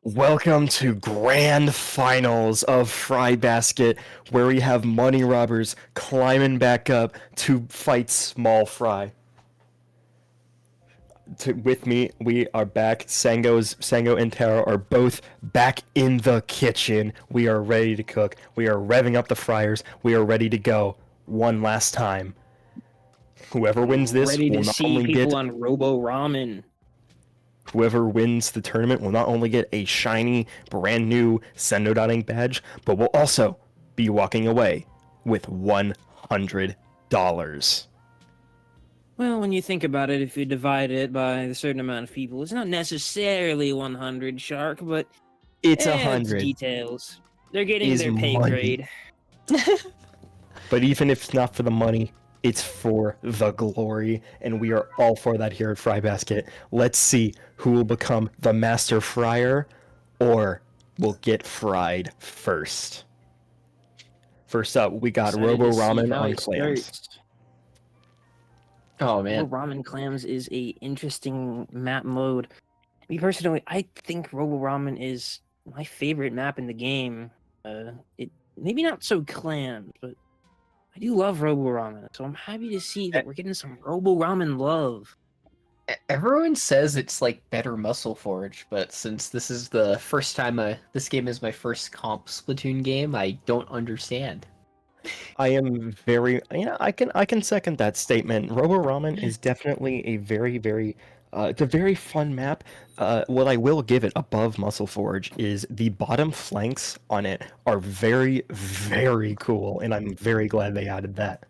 Welcome to Grand Finals of Fry Basket, where we have money robbers climbing back up to fight Small Fry. With me, we are back. Sango and Tara are both back in the kitchen. We are ready to cook. We are revving up the fryers. We are ready to go one last time. Whoever wins this Ready will to not see only people get on Robo Ramen. Whoever wins the tournament will not only get a shiny, brand new Sendou badge, but will also be walking away with $100. Well, when you think about it, if you divide it by a certain amount of people, it's not necessarily 100, Shark, but It's it's 100 details. They're getting is their pay money. grade. But even if it's not for the money, it's for the glory, and we are all for that here at Fry Basket. Let's see who will become the master fryer, or will get fried first. First up, we got Excited Robo to see Ramen how on it clams. starts. Oh man, Robo Ramen Clams is a interesting map mode. Me personally, I think Robo Ramen is my favorite map in the game. It maybe not so clams, but I do love Robo Ramen, so I'm happy to see that we're getting some Robo Ramen love. everyone says it's like better Muscle Forge, but since this is the first time this game is my first comp Splatoon game, I don't understand. I am very, yeah, I can second that statement. Robo Ramen is definitely a very it's a very fun map. What I will give it above Muscle Forge is the bottom flanks on it are very cool, and I'm very glad they added that.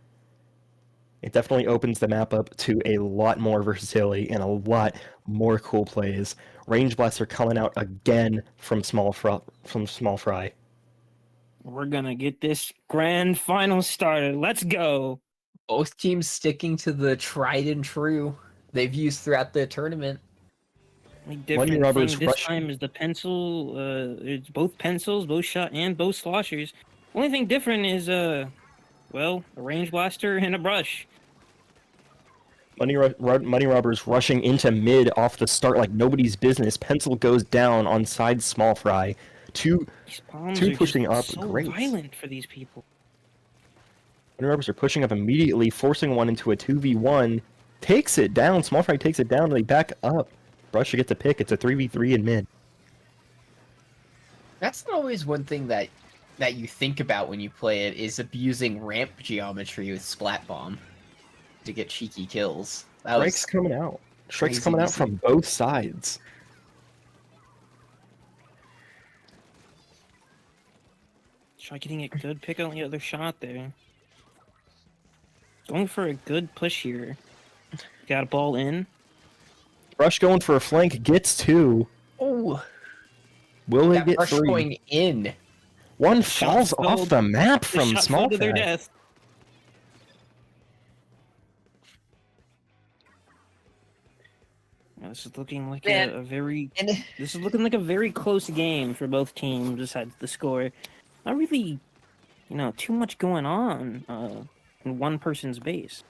It definitely opens the map up to a lot more versatility and a lot more cool plays. Range Blaster coming out again from Small Fry. We're gonna get this grand final started. Let's go. Both teams sticking to the tried and true they've used throughout the tournament. The Money different Robbers thing this rush. time is the pencil. It's both pencils, both shot, and both sloshers. Only thing different is well, a range blaster and a brush. Money Robbers rushing into mid off the start like nobody's business. Pencil goes down on side Small Fry. Two These bombs Two are pushing up, just so great. violent for these people. Money Robbers are pushing up immediately, forcing one into a 2v1. Takes it down. Small Fry takes it down, and they back up. Brush gets a pick. It's a 3v3 in mid. That's not always one thing that you think about when you play it, is abusing ramp geometry with Splat Bomb to get cheeky kills. That Strike's was coming out. Strike's crazy coming out easy. from both sides. Try getting a good pick on the other shot there. Going for a good push here. Got a ball in. Brush going for a flank, gets two. Oh, Will they that get rush three? going in. One Shot falls fell- off the map The from shot Small fell to their Fry. death. This is looking like Man, a very And this is looking like a very close game for both teams besides the score. Not really, too much going on in one person's base.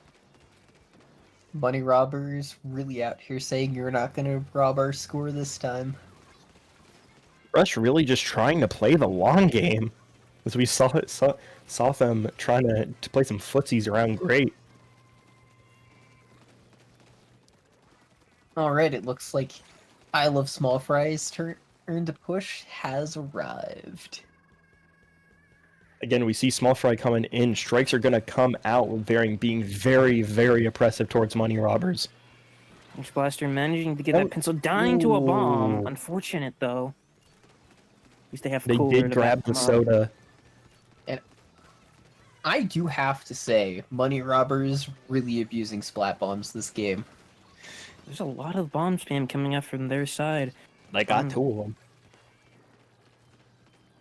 Money Robbers really out here saying you're not gonna rob our score this time. Brush really just trying to play the long game. As we saw them trying to play some footsies around great. Alright, it looks like I Love Small Fry's turn to push has arrived. Again, we see Small Fry coming in. Strikes are going to come out with being very oppressive towards Money Robbers. Range Blaster managing to get that pencil dying to a bomb. Unfortunate though. At least they have They cooler did to grab back the them up. soda. I do have to say, Money Robbers really abusing Splat Bombs this game. There's a lot of bomb spam coming up from their side. They got two of them.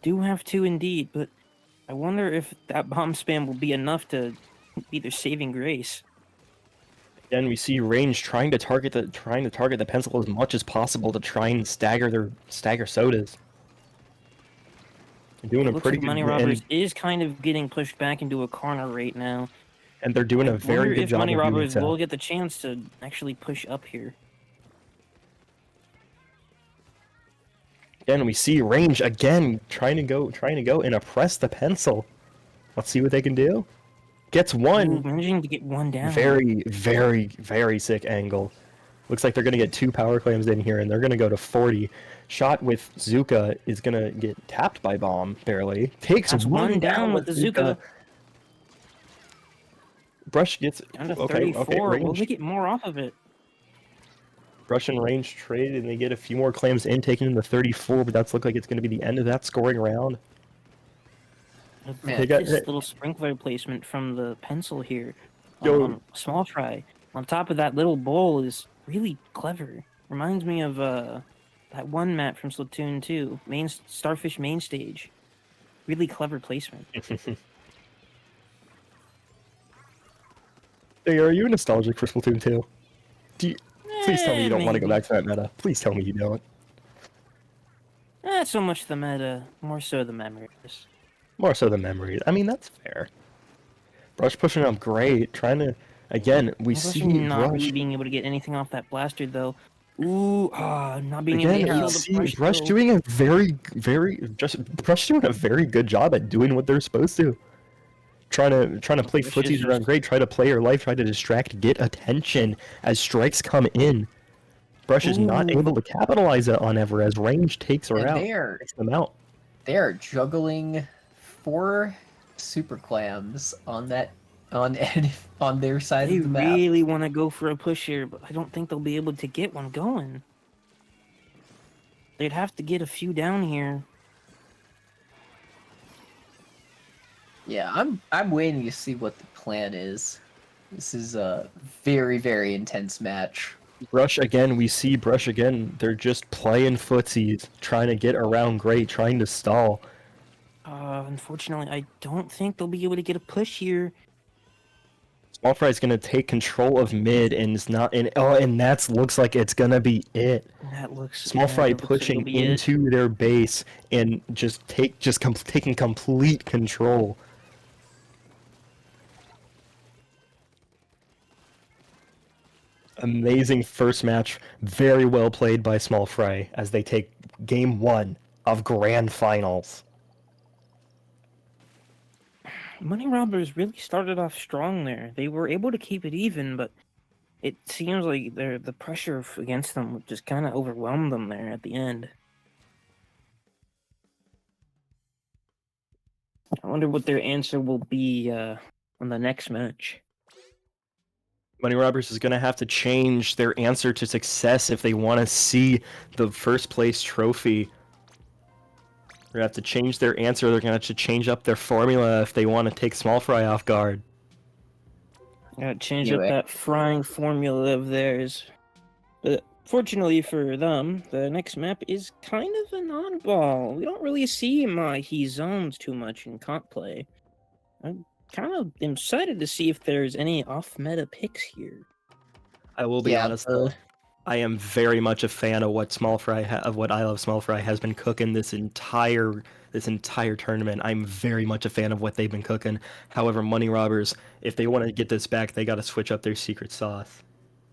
Do have two indeed, but I wonder if that bomb spam will be enough to be their saving grace. Again, we see Range trying to target the pencil as much as possible to try and stagger sodas. They're doing It a looks pretty like good Money Robbers is kind of getting pushed back into a corner right now. and they're doing a very Wonder good if job Money of doing Robbers so. will get the chance to actually push up here. Again, we see Range again trying to go and oppress the pencil. Let's see what they can do. Gets one. Ooh, managing to get one down. Very, very, very sick angle. Looks like they're gonna get 2 power claims in here, and they're gonna go to 40. Shot with Zuka is gonna get tapped by Bomb, barely. Takes That's one down with the Zuka. Brush gets Down to okay, 34. Will Range. they get more off of it? Brush and Range trade, and they get a few more claims in, taking them to 34, but that's look like it's gonna be the end of that scoring round. Man, This little sprinkler placement from the pencil here Yo. on Small Fry on top of that little bowl is really clever. Reminds me of that one map from Splatoon 2, Starfish main stage. Really clever placement. Hey, are you nostalgic for Splatoon 2? Please tell me you don't want to go Maybe. back to that meta. Please tell me you don't. Not so much the meta, more so the memories. More so than memories. I mean, that's fair. Brush pushing up great, trying to... Again, we Especially see not Brush... really being able to get anything off that blaster though. Ooh, not being able Again, to we kill see the brush. Brush though. doing a very good job at doing what they're supposed to. Trying to play Brush is footsies around just- great, try to play your life, try to distract, get attention as strikes come in. Brush is not Ooh. able to capitalize on ever as Range takes her And out. they're Takes them out. juggling 4 super clams on that on their side They of the map. really want to go for a push here, but I don't think they'll be able to get one going. They'd have to get a few down here. Yeah, I'm waiting to see what the plan is. This is a very, very intense match. Brush again, we see Brush again. They're just playing footsies, trying to get around great, trying to stall. Unfortunately, I don't think they'll be able to get a push here. Small Fry's gonna take control of mid and is not and that's looks like it's gonna be it. That looks Small yeah, Fry that looks like it'll pushing be it. into their base and taking complete control. Amazing first match, very well played by Small Fry as they take game 1 of Grand Finals. Money Robbers really started off strong there. They were able to keep it even, but it seems like the pressure against them just kind of overwhelmed them there at the end. I wonder what their answer will be on the next match. Money Robbers is going to have to change their answer to success if they want to see the first place trophy. They're going to have to change their answer. They're going to have to change up their formula if they want to take Small Fry off guard. Change up that frying formula of theirs. But fortunately for them, the next map is kind of an oddball. We don't really see Mahi zones too much in comp play. I kind of am excited to see if there's any off-meta picks here. I will be honest though. I am very much a fan of what Small Fry of what I Love Small Fry has been cooking this entire tournament. I'm very much a fan of what they've been cooking. However, Money Robbers, if they want to get this back, they got to switch up their secret sauce.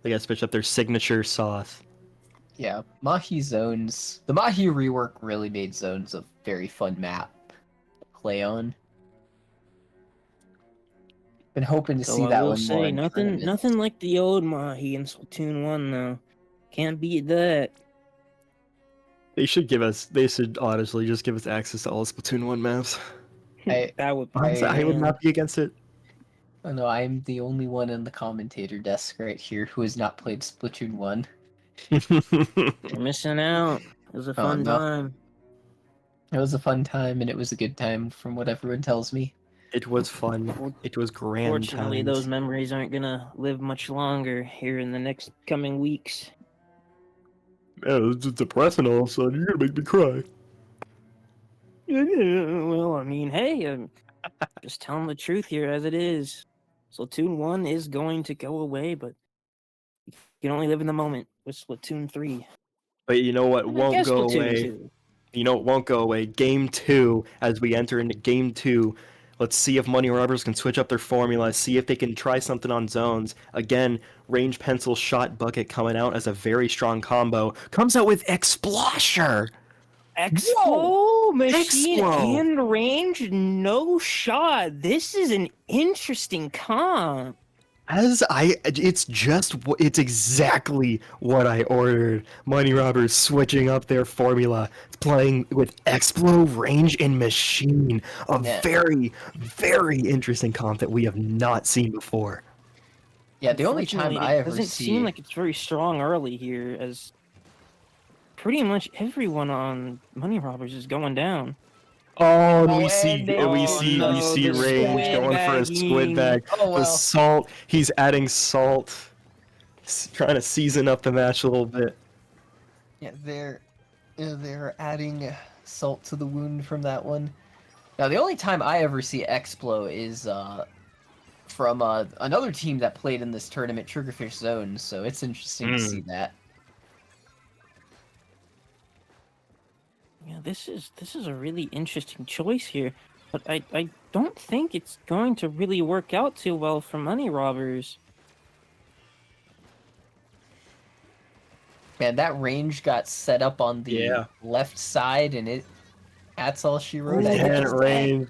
They got to switch up their signature sauce. Yeah, Mahi zones. The Mahi rework really made zones a very fun map to play on. Been hoping to see I that will one more. say, in tournaments. nothing like the old Mahi in Splatoon 1 though. Can't beat that. They should honestly just give us access to all Splatoon 1 maps. That would be I would not be against it. Oh no, I'm the only one in the commentator desk right here who has not played Splatoon 1. You're missing out. It was a fun no. time. It was a fun time, and it was a good time from what everyone tells me. It was fun. It was grand. Fortunately, times. those memories aren't gonna live much longer here in the next coming weeks. Man, it's depressing all of a sudden. You're gonna make me cry. Well, I mean, hey, just telling the truth here as it is. Splatoon 1 is going to go away, but you can only live in the moment with Splatoon 3. But you know what And I won't guess go Splatoon away? 2. You know what won't go away? Game 2, as we enter into Game 2, let's see if Money Robbers can switch up their formula, see if they can try something on zones. Again, Range Pencil Shot Bucket coming out as a very strong combo. Comes out with Explosher! Expo machine Explo! and range, no shot. This is an interesting comp. It's exactly what I ordered. Money Robbers switching up their formula, playing with Explo, range, and machine. A Yeah. very, very interesting comp that we have not seen before. Yeah, the only time Unfortunately, I it ever doesn't see seem like it's very strong early here, as pretty much everyone on Money Robbers is going down. Oh, and Oh, we and see, they- we Oh, see, no, we see the Range squid going for a squid bagging. bag. Oh, The well. salt, he's adding salt, trying to season up the match a little bit. Yeah, they're adding salt to the wound from that one. Now, the only time I ever see Explo is from another team that played in this tournament, Triggerfish Zone. So it's interesting to see that. Yeah, this is a really interesting choice here, but I don't think it's going to really work out too well for Money Robbers. Man, that range got set up on the left side, and that's all she wrote. Ooh, I Yeah, guess. Range,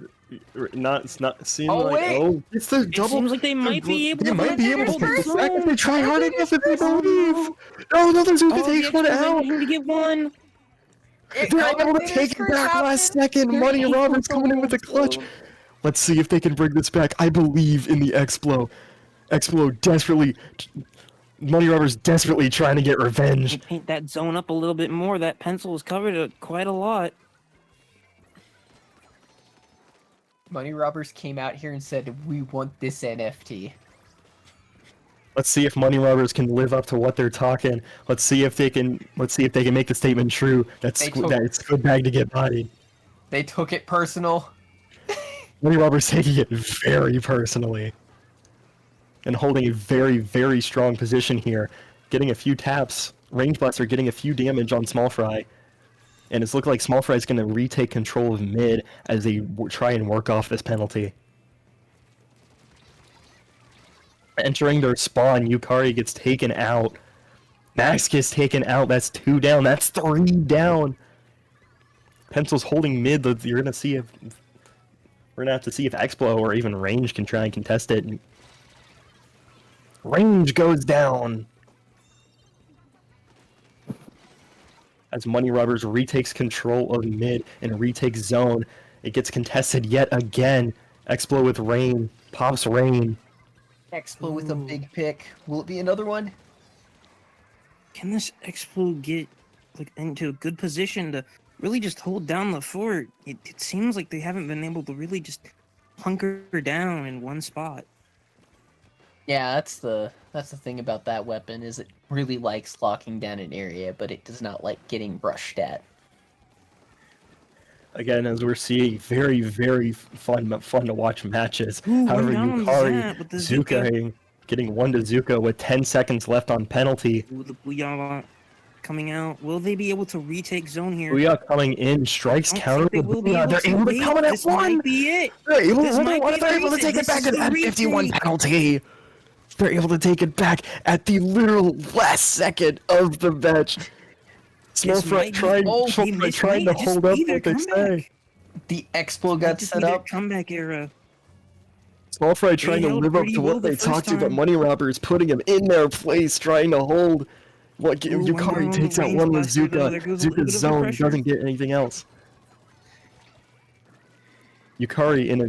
it's not seem Oh, like wait! it's the It double. seems like they might be able They to might be able to hold take the this back if zone. they try hard enough. If they Oh, believe. no. Oh no, the Zuka Oh, takes the one Expos out. managing to get one. They're able to take it back last second. Money Robbers coming in with a clutch. Let's see if they can bring this back. I believe in the Explo. Explo desperately. Money Robbers desperately trying to get revenge. They paint that zone up a little bit more. That pencil is covered quite a lot. Money Robbers came out here and said, "We want this NFT." Let's see if Money Robbers can live up to what they're talking. Let's see if they can make the statement true that that it's Squid Bag to get bodied. They took it personal. Money Robbers taking it very personally. And holding a very, very strong position here. Getting a few taps. Range Buster getting a few damage on Small Fry. And it's looking like Small Fry is going to retake control of mid as they try and work off this penalty. Entering their spawn, Yukari gets taken out. Max gets taken out. That's 2 down. That's 3 down. Pencil's holding mid. You're gonna see if we're gonna have to see if Explo or even Range can try and contest it. Range goes down as Money Robbers retakes control of mid and retakes zone. It gets contested yet again. Explo with Rain pops Rain. Explo with a big pick. Will it be another one? Can this Expo get into a good position to really just hold down the fort? It seems like they haven't been able to really just hunker down in one spot. Yeah, that's the thing about that weapon, is it really likes locking down an area, but it does not like getting rushed at. Again, as we're seeing, very, very fun to watch matches. Ooh, However, one down on Yukari, Zap with the Zuka getting 1 to Zuka with 10 seconds left on penalty. Ooh, the Booyah coming out. Will they be able to retake zone here? Booyah coming in, strikes I don't counter think they with will be Booyah. able They're to. able to Wait, come in at this 1! might be it. They're able This might be they're the able to reason. take it This back is at the that 51 retake. penalty. They're able to take it back at the literal last second of the match. Small This Fry might be- trying this to might hold just up be their what they say. comeback. The Expo Might got just set be their up. comeback era. Small Fry trying to held live up pretty to well what the they first talked to, but time. Money Robbers putting him in their place, trying to hold. What Ooh, one Yukari down takes out range one with blaster, though. Zuka. There goes a little Zuka's bit of zone pressure. doesn't get anything else. Yukari in a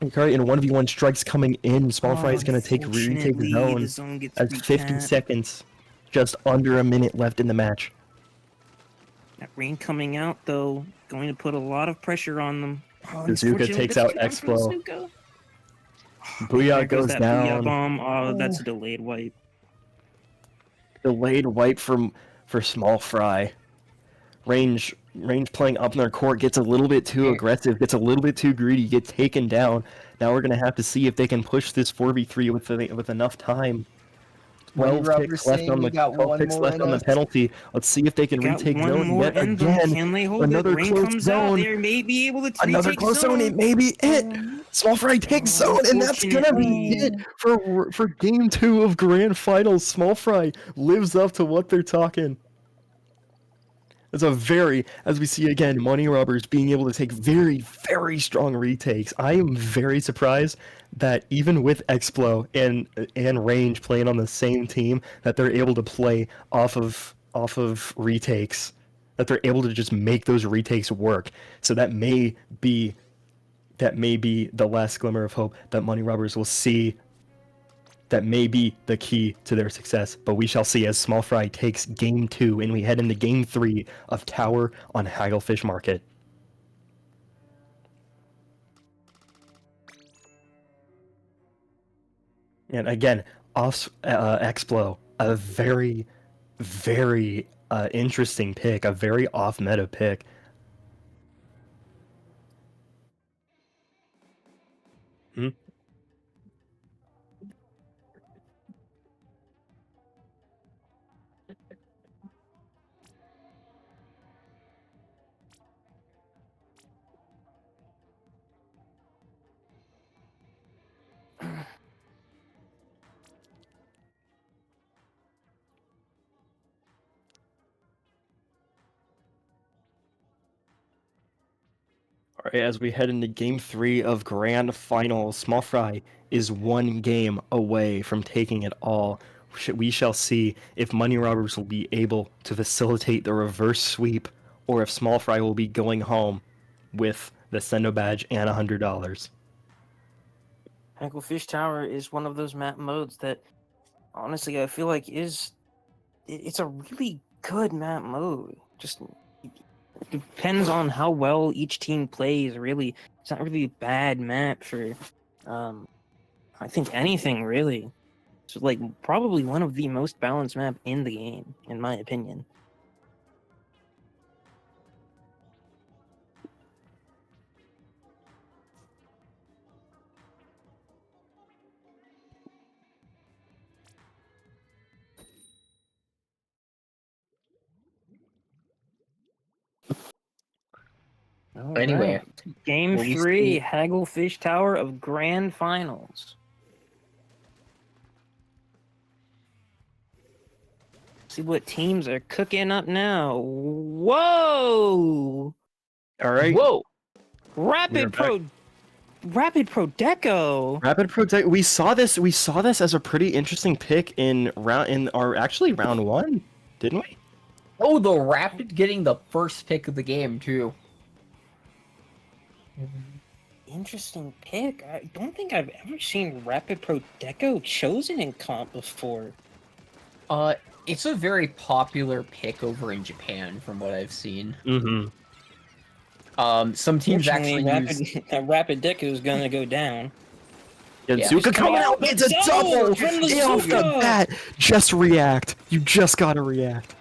1v1 strikes coming in. Small Fry is going to retake Unfortunately, zone the zone gets as 50 recapped. seconds, just under a minute left in the match. That rain coming out, though, going to put a lot of pressure on them. Oh, Zuka unfortunately, takes that's out too much for Explo. Zuka. Booyah There goes that Booyah down. bomb. Oh, that's a delayed wipe. Delayed wipe for Small Fry. Range playing up in their court gets a little bit too aggressive, gets a little bit too greedy, gets taken down. Now we're gonna have to see if they can push this 4v3 with enough time. 12 ticks left on the 12 ticks left on the penalty. Let's see if they can Got retake one zone more yet end zone. again. Can they hold Another it? Rain close comes out. zone. They may be able to Another retake close zone. It may be it. Small Fry takes zone, and that's gonna be it for game 2 of Grand Finals. Small Fry lives up to what they're talking. It's a very, as we see again, Money Robbers being able to take very, very strong retakes. I am very surprised that even with Explo and Range playing on the same team, that they're able to play off of retakes, that they're able to just make those retakes work. So that may be the last glimmer of hope that Money Robbers will see. That may be the key to their success, but we shall see as Small Fry takes Game 2 and we head into Game 3 of Tower on Hagglefish Market. And again, Explo, a very, very interesting pick, a very off-meta pick. Hmm? All right, as we head into Game 3 of Grand Finals, Small Fry is one game away from taking it all. We shall see if Money Robbers will be able to facilitate the reverse sweep, or if Small Fry will be going home with the Sendou badge and $100. Hagglefish Tower is one of those map modes that, honestly, I feel like it's a really good map mode. Just depends on how well each team plays. Really, it's not really a bad map for, I think anything really. It's like probably one of the most balanced map in the game, in my opinion. Anyway, Game will we 3, see- Hagglefish Tower of Grand Finals. See what teams are cooking up now. Whoa! All right. Whoa! Rapid Pro Deco. Rapid Protect. We saw this as a pretty interesting pick in round 1, didn't we? Oh, the Rapid getting the first pick of the game too. Interesting pick. I don't think I've ever seen Rapid Pro Deco chosen in comp before. It's a very popular pick over in Japan, from what I've seen. Mm-hmm. Some teams actually use. Rapid Deco is gonna go down. Yeah, Yeah. Zuka coming out. It's a double from the off the Zuka! bat. Just react. You just gotta react.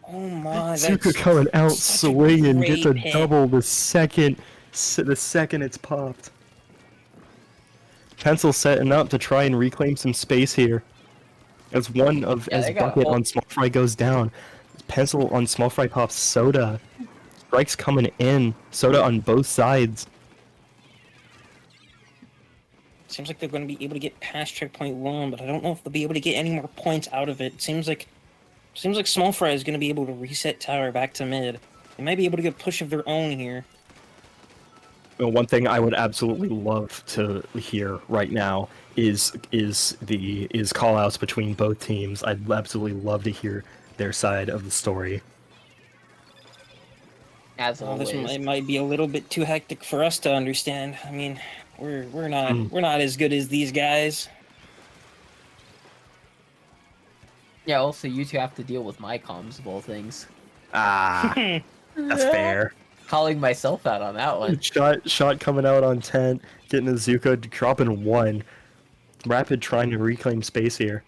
Oh my! Zuka coming out such a swinging, gets a great pick. double the second it's popped. Pencil setting up to try and reclaim some space here. As they got Bucket all- on Small Fry goes down, Pencil on Small Fry pops Soda. Strikes coming in. Soda on both sides. Seems like they're going to be able to get past checkpoint 1, but I don't know if they'll be able to get any more points out of it. Seems like Small Fry is going to be able to reset tower back to mid. They might be able to get a push of their own here. Well, one thing I would absolutely love to hear right now is call outs between both teams. I'd absolutely love to hear their side of the story. As Well, this always. might be a little bit too hectic for us to understand. I mean, we're not as good as these guys. Yeah, also you two have to deal with my comms of all things. Ah, that's fair. Calling myself out on that one. Shot coming out on 10, getting a Zuka, dropping 1. Rapid trying to reclaim space here.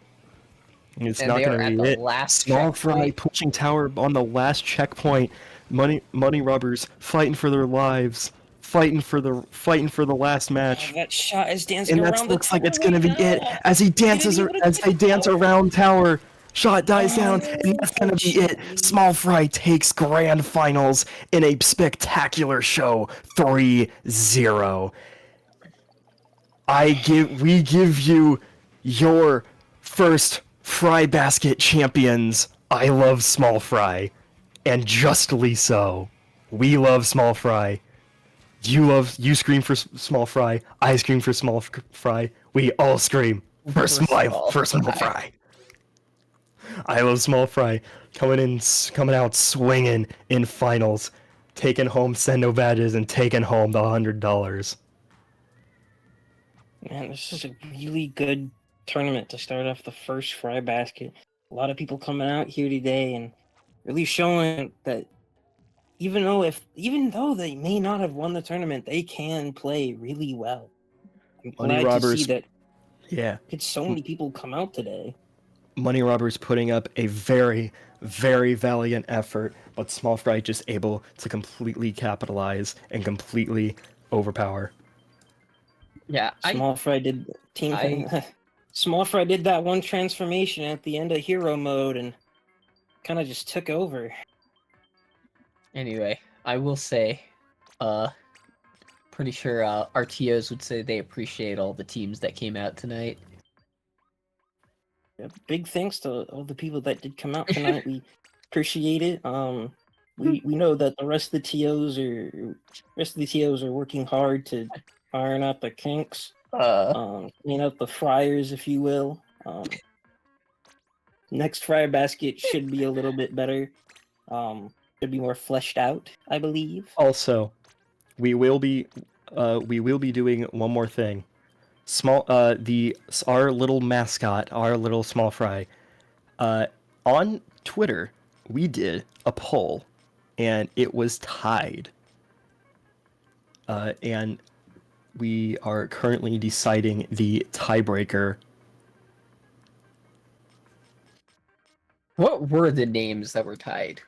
And it's And not they are going at to be the it. last Small Fry checkpoint. pushing tower on the last checkpoint. Money Robbers fighting for their lives, fighting for the last match. That shot is dancing And around that the looks like it's tower gonna be right it now. as he dances Gonna be able to as get they it dance out. around tower. Shot dies down, Oh, and that's gonna be it. Small Fry takes grand finals in a spectacular show, 3-0. We give you your first Fry Basket champions. I love Small Fry. and justly so. We love small fry. You scream for small fry. I scream for small fry. We all scream for small fry. I love small fry coming out swinging in finals, taking home Sendou badges and taking home the $100. Man, this is a really good tournament to start off the first fry basket. A lot of people coming out here today and really showing that even though they may not have won the tournament, they can play really well. I'm Money glad to see robbers, that yeah. so many people come out today. Money robbers putting up a very, very valiant effort, but small fry just able to completely capitalize and completely overpower. Yeah, Small Fry did Small Fry did that one transformation at the end of hero mode and kind of just took over. Anyway, I will say, pretty sure RTOs would say they appreciate all the teams that came out tonight. Yeah, big thanks to all the people that did come out tonight. We appreciate it. We know that the rest of the TOs are working hard to iron out the kinks, clean up the fryers, if you will. Next fryer basket should be a little bit better. Should be more fleshed out, I believe. Also, we will be doing one more thing. Our little mascot, our little small fry. On Twitter, we did a poll, and it was tied. And we are currently deciding the tiebreaker. What were the names that were tied?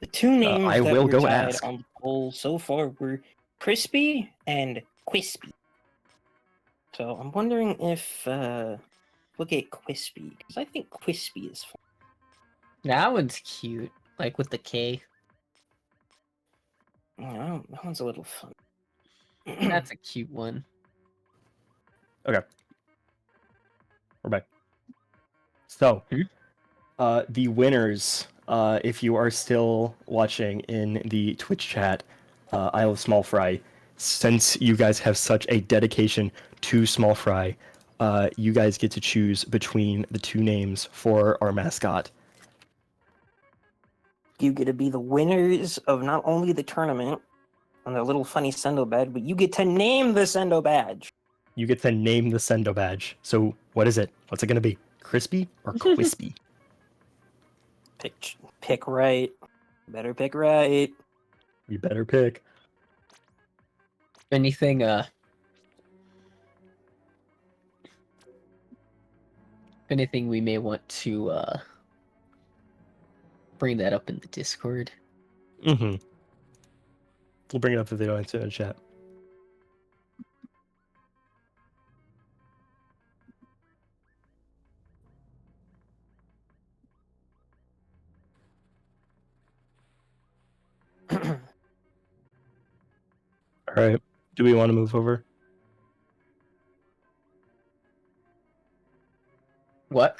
The two names I that will were go tied ask. on the poll so far were Krispy and Quispy. So I'm wondering if we'll get Quispy, because I think Quispy is fun. That one's cute, like with the K. Yeah, that one's a little fun. That's a cute one. Okay. We're back. So, the winners, if you are still watching in the Twitch chat, I love Small Fry. Since you guys have such a dedication to Small Fry, you guys get to choose between the two names for our mascot. You get to be the winners of not only the tournament and their little funny Sendou badge, but you get to name the Sendou badge. You get to name the Sendou badge. So, what is it? What's it going to be? Crispy or Quispy? Pick right. Better pick right. You better pick. Anything, if anything, we may want to bring that up in the Discord. Mm-hmm. We'll bring it up if they don't answer in the chat. All right. Do we want to move over? What?